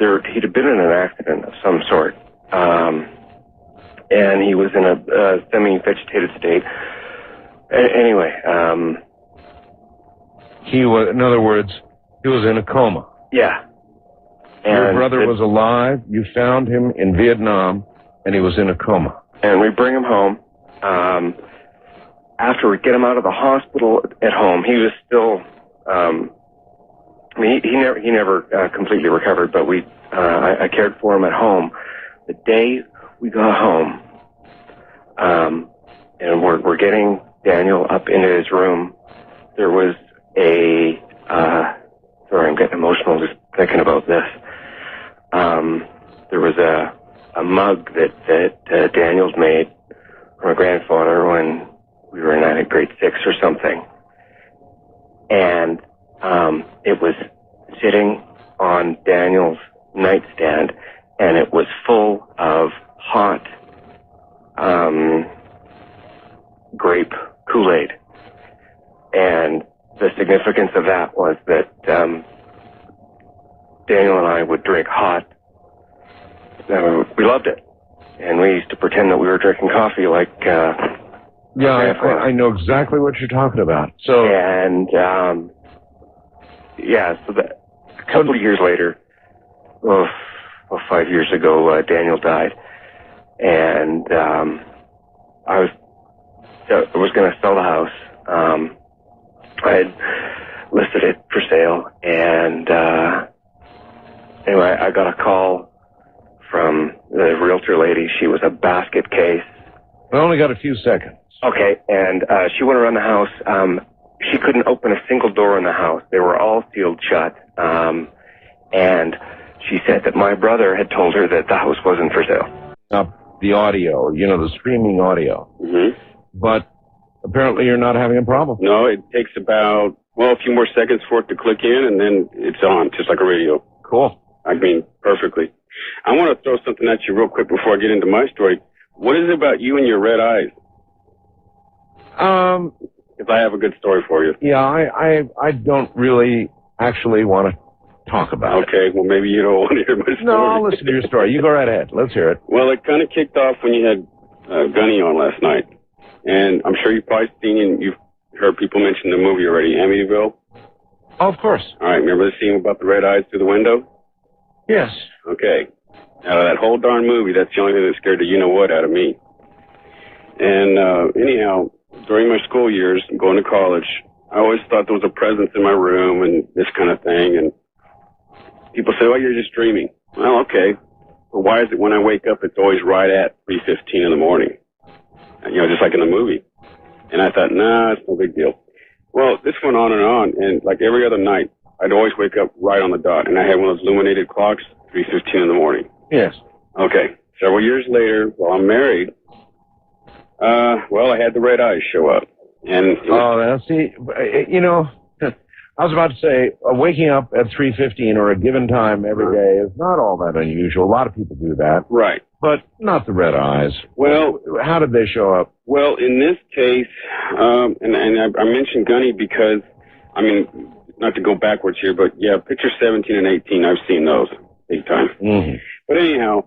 been in an accident of some sort. And he was in a semi-vegetated state. Anyway, in other words, he was in a coma. Yeah. Your brother was alive. You found him in Vietnam, and he was in a coma. And we bring him home. After we get him out of the hospital at home, he was still. He never completely recovered, but I cared for him at home. The day we got home, and we're getting Daniel up into his room, there was sorry, I'm getting emotional just thinking about this. There was a mug that Daniel's made for my grandfather when we were in grade 6 or something. And it was sitting on Daniel's nightstand, and it was full of hot grape Kool-Aid. And the significance of that was that Daniel and I would drink hot. We loved it. And we used to pretend that we were drinking coffee like... yeah, I know exactly what you're talking about. So... And, so that a couple of years later, 5 years ago, Daniel died. And I was going to sell the house. I had listed it for sale, and anyway, I got a call from the realtor lady. She was a basket case. I only got a few seconds. Okay, and she went around the house. She couldn't open a single door in the house. They were all sealed shut. And she said that my brother had told her that the house wasn't for sale. The audio, the streaming audio. Mm-hmm. But apparently you're not having a problem. No, it takes about, a few more seconds for it to click in, and then it's on, just like a radio. Cool. I mean, perfectly. I want to throw something at you real quick before I get into my story. What is it about you and your red eyes? If I have a good story for you. Yeah, I don't really actually want to talk about it. Okay, well, maybe you don't want to hear my story. No, I'll listen to your story. You go right ahead. Let's hear it. Well, it kind of kicked off when you had Gunny on last night. And I'm sure you've probably seen and you've heard people mention the movie already, Amityville. Oh, of course. All right, remember the scene about the red eyes through the window? Yes. Okay. Out of that whole darn movie, that's the only thing that scared the you-know-what out of me. And anyhow, during my school years, going to college, I always thought there was a presence in my room and this kind of thing. And people say, oh, you're just dreaming. Well, okay. But why is it when I wake up, it's always right at 3:15 in the morning? You know, just like in the movie. And I thought, nah, it's no big deal. Well, this went on, and like every other night, I'd always wake up right on the dot. And I had one of those illuminated clocks, 3:15 in the morning. Yes. Okay. Several years later, while I'm married, well, I had the red eyes show up. And see, you know, I was about to say, waking up at 3:15 or a given time every day is not all that unusual. A lot of people do that. Right. But not the red eyes. Well, how did they show up? Well, in this case, and I mentioned Gunny because, I mean, not to go backwards here, but yeah, picture 17 and 18, I've seen those big time. Mm-hmm. But anyhow,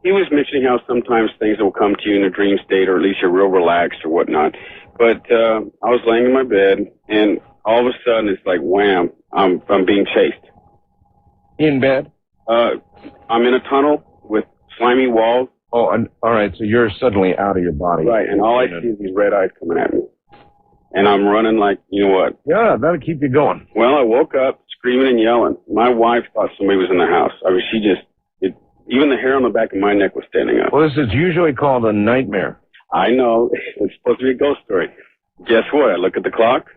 he was mentioning how sometimes things will come to you in a dream state, or at least you're real relaxed or whatnot. But I was laying in my bed, and all of a sudden it's like, wham, I'm being chased. In bed? I'm in a tunnel with slimy walls. Oh, and, all right, so you're suddenly out of your body. Right, and all I see is these red eyes coming at me. And I'm running like, you know what? Yeah, that'll keep you going. Well, I woke up screaming and yelling. My wife thought somebody was in the house. I mean, even the hair on the back of my neck was standing up. Well, this is usually called a nightmare. I know. It's supposed to be a ghost story. Guess what? I look at the clock.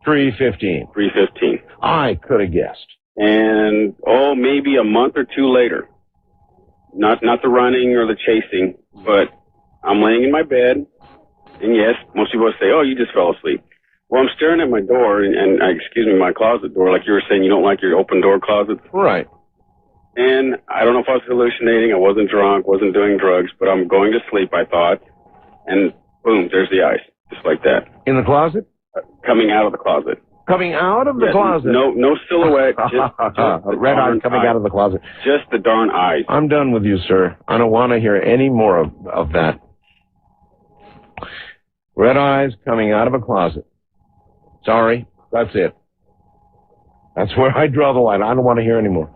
3:15. 3:15. I could have guessed. And, maybe a month or two later, not the running or the chasing, but I'm laying in my bed, and yes, most people say, oh, you just fell asleep. Well, I'm staring at my door, and my closet door, like you were saying, you don't like your open door closets. Right. And I don't know if I was hallucinating, I wasn't drunk, wasn't doing drugs, but I'm going to sleep, I thought, and boom, there's the ice, just like that. In the closet? Coming out of the closet. Coming out of the closet? No silhouette, just red eye coming out of the closet. Just the darn eyes. I'm done with you, sir. I don't want to hear any more of that. Red eyes coming out of a closet. Sorry, that's it. That's where I draw the line. I don't want to hear any more.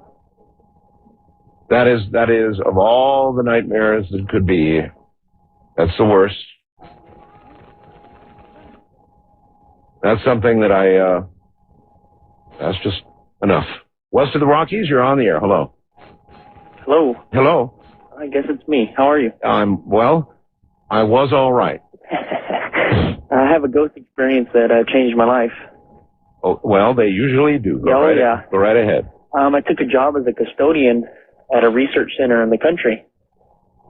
That is of all the nightmares that could be, that's the worst. That's something that that's just enough. West of the Rockies, you're on the air. Hello. Hello. Hello. I guess it's me. How are you? Well, I was all right. I have a ghost experience that changed my life. Oh, well, they usually do. Go right ahead. I took a job as a custodian at a research center in the country.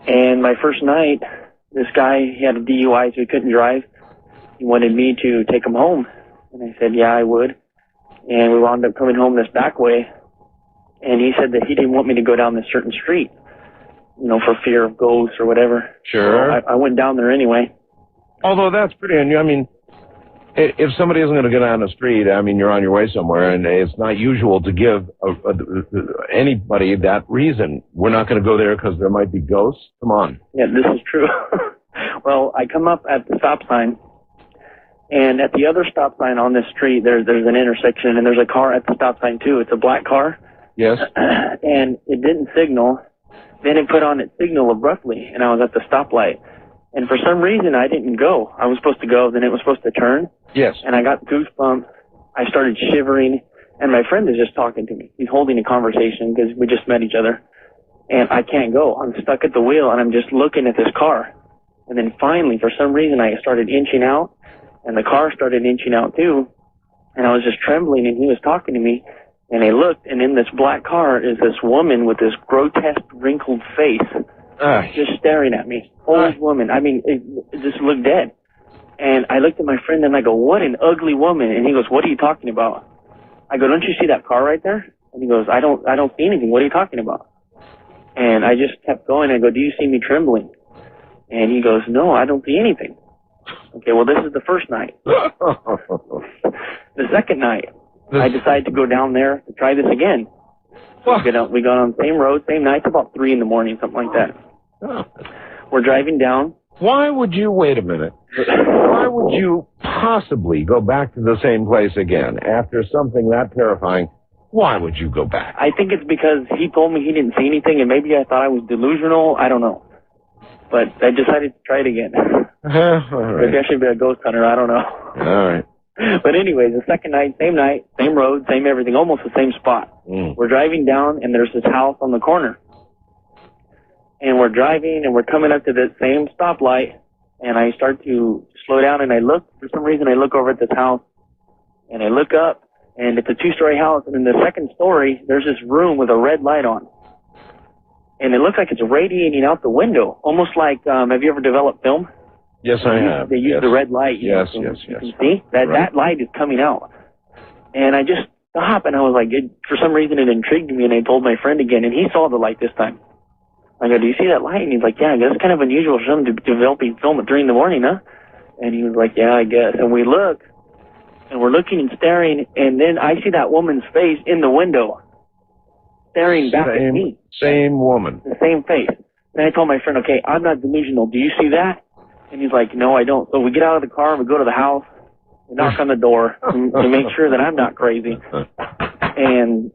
And my first night, this guy, he had a DUI, so he couldn't drive. He wanted me to take him home. And I said, yeah, I would. And we wound up coming home this back way. And he said that he didn't want me to go down this certain street, for fear of ghosts or whatever. Sure. So I went down there anyway. Although that's pretty unusual. I mean, if somebody isn't going to go down the street, I mean, you're on your way somewhere, and it's not usual to give anybody that reason. We're not going to go there because there might be ghosts. Come on. Yeah, this is true. Well, I come up at the stop sign, and at the other stop sign on this street, there's an intersection, and there's a car at the stop sign, too. It's a black car. Yes. And it didn't signal. Then it put on its signal abruptly, and I was at the stoplight. And for some reason, I didn't go. I was supposed to go, then it was supposed to turn. Yes. And I got goosebumps. I started shivering, and my friend is just talking to me. He's holding a conversation because we just met each other. And I can't go. I'm stuck at the wheel, and I'm just looking at this car. And then finally, for some reason, I started inching out, and the car started inching out too. And I was just trembling, and he was talking to me. And I looked, and in this black car is this woman with this grotesque, wrinkled face. Just staring at me. Old woman. I mean, it just looked dead. And I looked at my friend and I go, what an ugly woman. And he goes, what are you talking about? I go, don't you see that car right there? And he goes, I don't see anything. What are you talking about? And I just kept going. I go, do you see me trembling? And he goes, no, I don't see anything. Okay, well, this is the first night. The second night, I decided to go down there to try this again. So we got on the same road, same night, about 3 in the morning, something like that. We're driving down. Why would you, wait a minute, why would you possibly go back to the same place again after something that terrifying? Why would you go back? I think it's because he told me he didn't see anything, and maybe I thought I was delusional. I don't know. But I decided to try it again. All right. Maybe I should be a ghost hunter. I don't know. All right. But anyways, the second night, same road, same everything, almost the same spot. We're driving down, and there's this house on the corner. And we're driving, and we're coming up to the same stoplight, and I start to slow down, and I look, for some reason, I look over at this house, and I look up, and it's a 2-story house, and in the second story, there's this room with a red light on. And it looks like it's radiating out the window, almost like, have you ever developed film? Yes, I have. They use the red light. Yes. You can see that light is coming out. And I just stopped, and I was like, for some reason it intrigued me, and I told my friend again, and he saw the light this time. I go, do you see that light? And he's like, yeah, I guess it's kind of unusual for someone to developing film at 3 in the morning, huh? And he was like, yeah, I guess. And we look, and we're looking and staring, and then I see that woman's face in the window, staring back at me. Same woman. The same face. And I told my friend, okay, I'm not delusional. Do you see that? And he's like, no, I don't. So we get out of the car and we go to the house, we knock on the door to make sure that I'm not crazy. And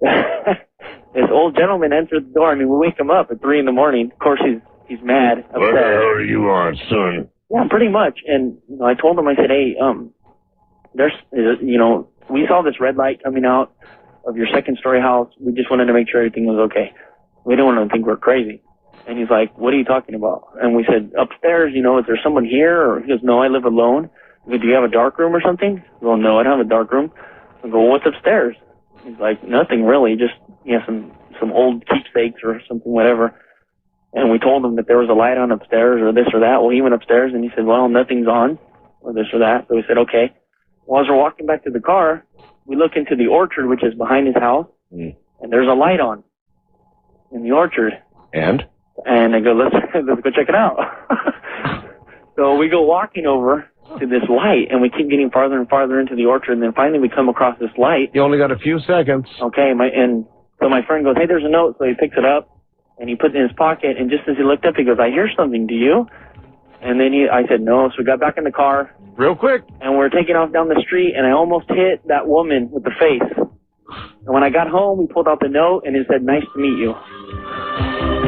this old gentleman enters the door. I mean, we wake him up at 3 in the morning. Of course, he's mad. Upset. What the hell are you on, son? Yeah, pretty much. And I told him, I said, hey, there's, we saw this red light coming out of your second-story house. We just wanted to make sure everything was okay. We didn't want to think we're crazy. And he's like, what are you talking about? And we said, upstairs, is there someone here? Or he goes, no, I live alone. I go, do you have a dark room or something? Well, no, I don't have a dark room. I go, well, what's upstairs? He's like, nothing really, just, some old keepsakes or something, whatever. And we told him that there was a light on upstairs or this or that. Well, he went upstairs and he said, well, nothing's on or this or that. So we said, okay. Well, as we're walking back to the car, we look into the orchard, which is behind his house, and there's a light on in the orchard. And I go, let's go check it out. So we go walking over to this light, and we keep getting farther and farther into the orchard, and then finally we come across this light. You only got a few seconds. Okay, so my friend goes, hey, there's a note. So he picks it up, and he puts it in his pocket, and just as he looked up, he goes, I hear something, do you? And then I said, no. So we got back in the car. Real quick. And we're taking off down the street, and I almost hit that woman with the face. And when I got home, we pulled out the note, and it said, nice to meet you.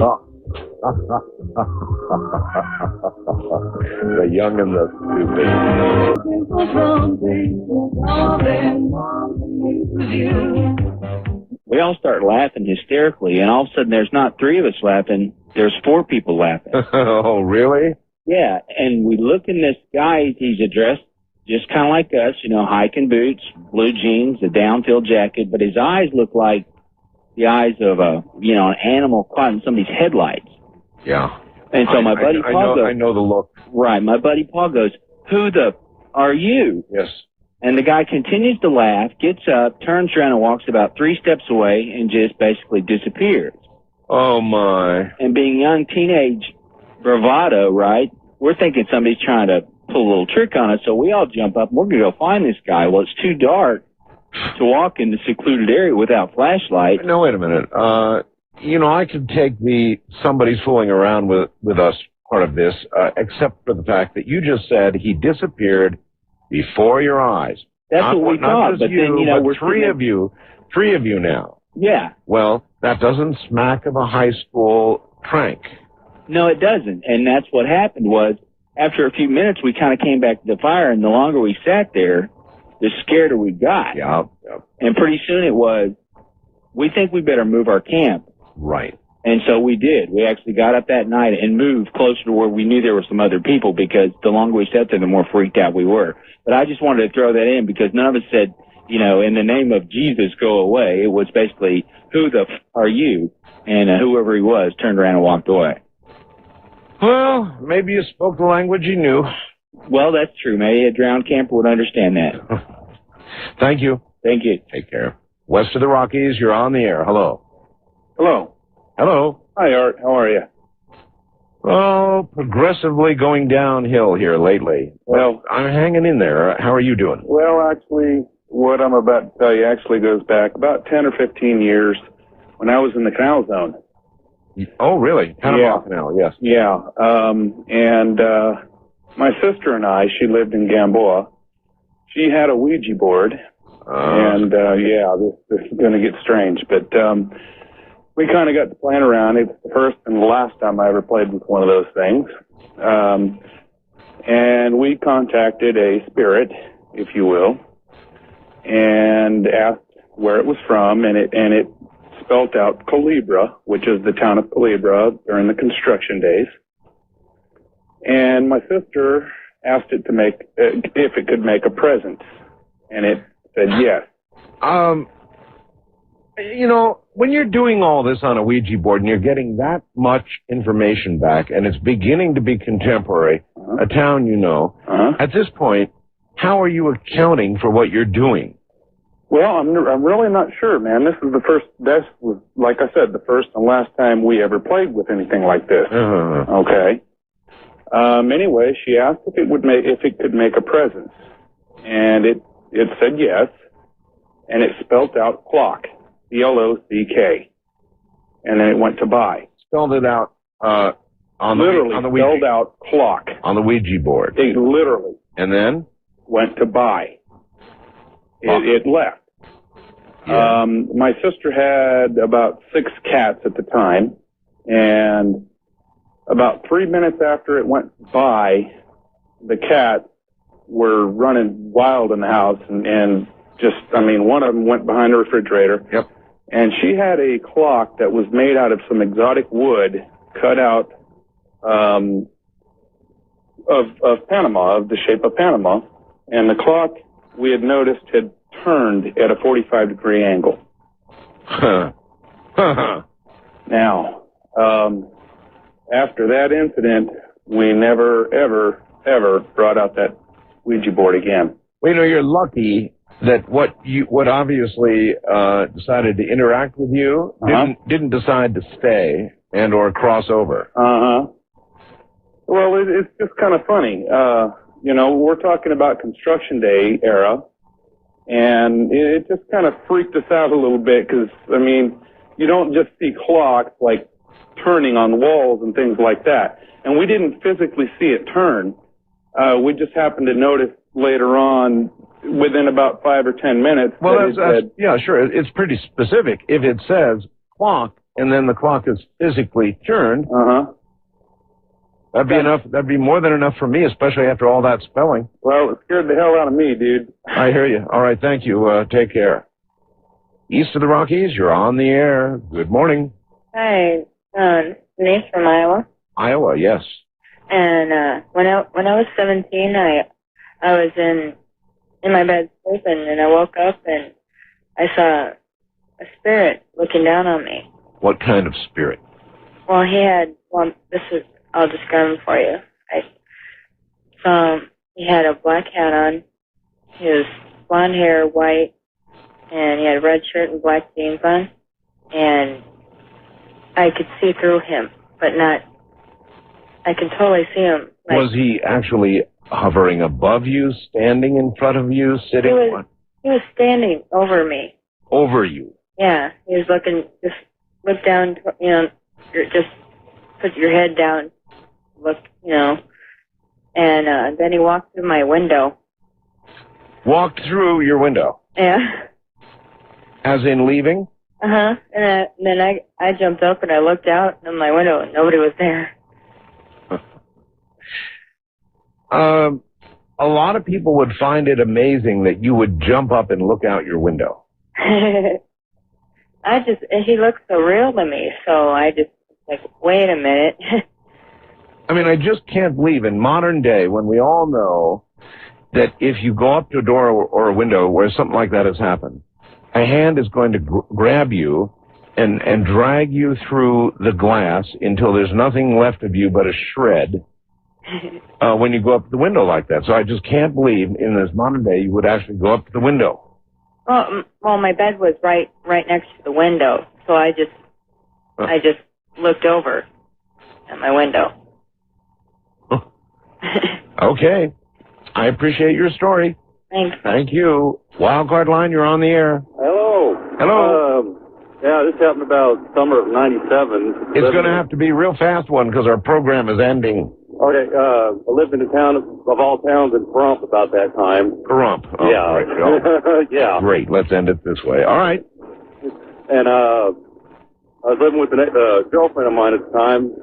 Oh. The young and the stupid. We all start laughing hysterically, and all of a sudden there's not 3 of us laughing, there's 4 people laughing. Oh, really? Yeah, and we look in this guy, he's dressed just kind of like us, hiking boots, blue jeans, a down-filled jacket, but his eyes look like the eyes of an animal caught in somebody's headlights. Yeah. And so my buddy Paul goes, I know the look. Right, my buddy Paul goes, who the are you? Yes. And the guy continues to laugh, gets up, turns around and walks about 3 steps away and just basically disappears. Oh, my. And being young teenage bravado, right, we're thinking somebody's trying to pull a little trick on us, so we all jump up and we're going to go find this guy. Well, it's too dark to walk in the secluded area without flashlight. No, wait a minute. I could take somebody's fooling around with us part of this, except for the fact that you just said he disappeared before your eyes. That's what we thought, but then, we're 3 of you now. Yeah. Well, that doesn't smack of a high school prank. No, it doesn't. And that's what happened was, after a few minutes, we kind of came back to the fire, and the longer we sat there, the scareder we got. Yeah. And pretty soon it was, we think we better move our camp. Right. And so we did. We actually got up that night and moved closer to where we knew there were some other people, because the longer we sat there, the more freaked out we were. But I just wanted to throw that in because none of us said, in the name of Jesus, go away. It was basically, who the are you? And whoever he was turned around and walked away. Well, maybe you spoke the language you knew. Well, that's true. Maybe a drowned camper would understand that. Thank you. Thank you. Take care. West of the Rockies, you're on the air. Hello. Hello. Hello. Hi, Art. How are you? Oh, progressively going downhill here lately. Well, I'm hanging in there. How are you doing? Well, actually, what I'm about to tell you actually goes back about 10 or 15 years when I was in the canal zone. Oh, really? Panama Canal, yes. Yeah. And my sister and I, she lived in Gamboa. She had a Ouija board, And, yeah, this is going to get strange. But we kind of got to playing around. It's the first and the last time I ever played with one of those things. And we contacted a spirit, if you will, and asked where it was from, and it spelt out Culebra, which is the town of Culebra during the construction days. And my sister asked it to make, if it could make a present, and it said yes. You know, when you're doing all this on a Ouija board and you're getting that much information back, and it's beginning to be contemporary, a town you know, at this point, how are you accounting for what you're doing? Well, I'm really not sure, man. This was, like I said, the first and last time we ever played with anything like this. Okay. Anyway, she asked if it could make a presence, and it said yes, and it spelled out clock, C-L-O-C-K, and then it went to buy. Spelled it out on the Ouija. Spelled out clock on the Ouija board. It literally. And then went to buy. It left. Yeah. My sister had about 6 cats at the time, and about 3 minutes after it went by, the cats were running wild in the house, and just, I mean, one of them went behind the refrigerator. Yep. And she had a clock that was made out of some exotic wood cut out of Panama, of the shape of Panama. And the clock, we had noticed, had turned at a 45-degree angle. Now, after that incident, we never, ever, ever brought out that Ouija board again. Well, you know, you're lucky that what obviously decided to interact with you didn't decide to stay and or cross over. Well, it's just kind of funny. You know, we're talking about construction day era, and it just kind of freaked us out a little bit because, I mean, you don't just see clocks like turning on walls and things like that. And we didn't physically see it turn. We just happened to notice later on, within about 5 or 10 minutes. Well, yeah, sure. It's pretty specific. If it says clock and then the clock is physically turned, that'd be enough. That'd be more than enough for me, especially after all that spelling. Well, it scared the hell out of me, dude. I hear you. All right, thank you. Take care. East of the Rockies, you're on the air. Good morning. Hi, Denise from Iowa. Iowa, yes. And when I was 17, I was in my bed sleeping, and I woke up and I saw a spirit looking down on me. What kind of spirit? Well, I'll describe him for you. I saw him. He had a black hat on. He was blonde hair, white, and he had a red shirt and black jeans on. And I could see through him, but not. I could totally see him. Was he actually hovering above you, standing in front of you, sitting? He was standing over me. Over you? Yeah, he was looking. Just look down. You know, just put your head down. Look, you know. And then he walked through my window. Walked through your window? Yeah. As in leaving? And then I jumped up and I looked out in my window and nobody was there. A lot of people would find it amazing that you would jump up and look out your window. He looked so real to me, so I just, like, wait a minute. I mean, I just can't believe in modern day when we all know that if you go up to a door or a window where something like that has happened, a hand is going to grab you and drag you through the glass until there's nothing left of you but a shred when you go up to the window like that. So I just can't believe in this modern day you would actually go up to the window. Well, my bed was right next to the window, so I just looked over at my window. Okay. I appreciate your story. Thanks. Thank you. Wildcard line, you're on the air. Hello. Hello. Yeah, this happened about summer of '97. It's going to have to be a real fast one because our program is ending. Okay, I lived in the town of all towns in Pahrump about that time. Pahrump. Oh, Yeah. Great. Oh. Yeah. Great. Let's end it this way. All right. And I was living with a girlfriend of mine at the time,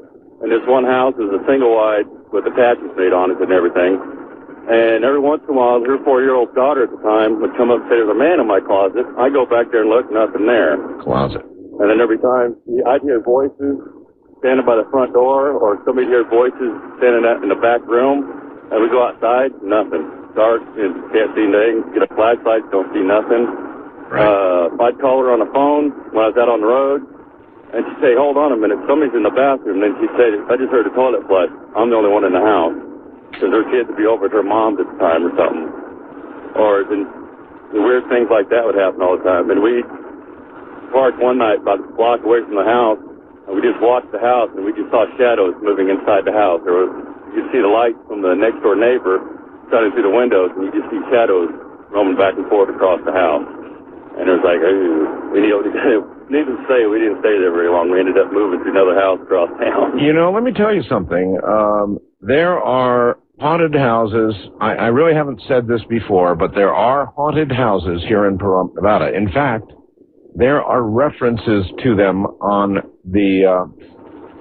and this one house is a single wide with attachments made on it and everything. And every once in a while, her 4-year-old daughter at the time would come up and say, "There's a man in my closet." I go back there and look, nothing there. Closet. And then every time I'd hear voices standing by the front door, or somebody hear voices standing in the back room, and we go outside, nothing. Dark, and can't see anything. Get a flashlight, don't see nothing. Right. I'd call her on the phone when I was out on the road, and she'd say, "Hold on a minute, somebody's in the bathroom." And then she'd say, "I just heard the toilet flush. I'm the only one in the house." Because her kids would be over at her mom's at the time or something. Or then the weird things like that would happen all the time. And we parked one night about a block away from the house, and we just watched the house, and we just saw shadows moving inside the house. You could see the light from the next door neighbor shining through the windows, and you just see shadows roaming back and forth across the house. And it was like, needless to say, we didn't stay there very long. We ended up moving to another house across town. You know, let me tell you something. There are haunted houses. I really haven't said this before, but there are haunted houses here in Pahrump, Nevada. In fact, there are references to them on the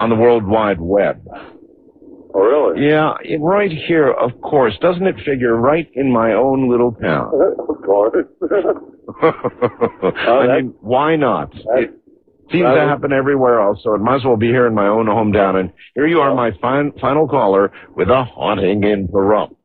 World Wide Web. Oh, really? Yeah, right here, of course. Doesn't it figure right in my own little town? Of course. I mean, why not? It seems to happen everywhere else, so it might as well be here in my own hometown. And here you are, my final caller with a haunting in Pahrump.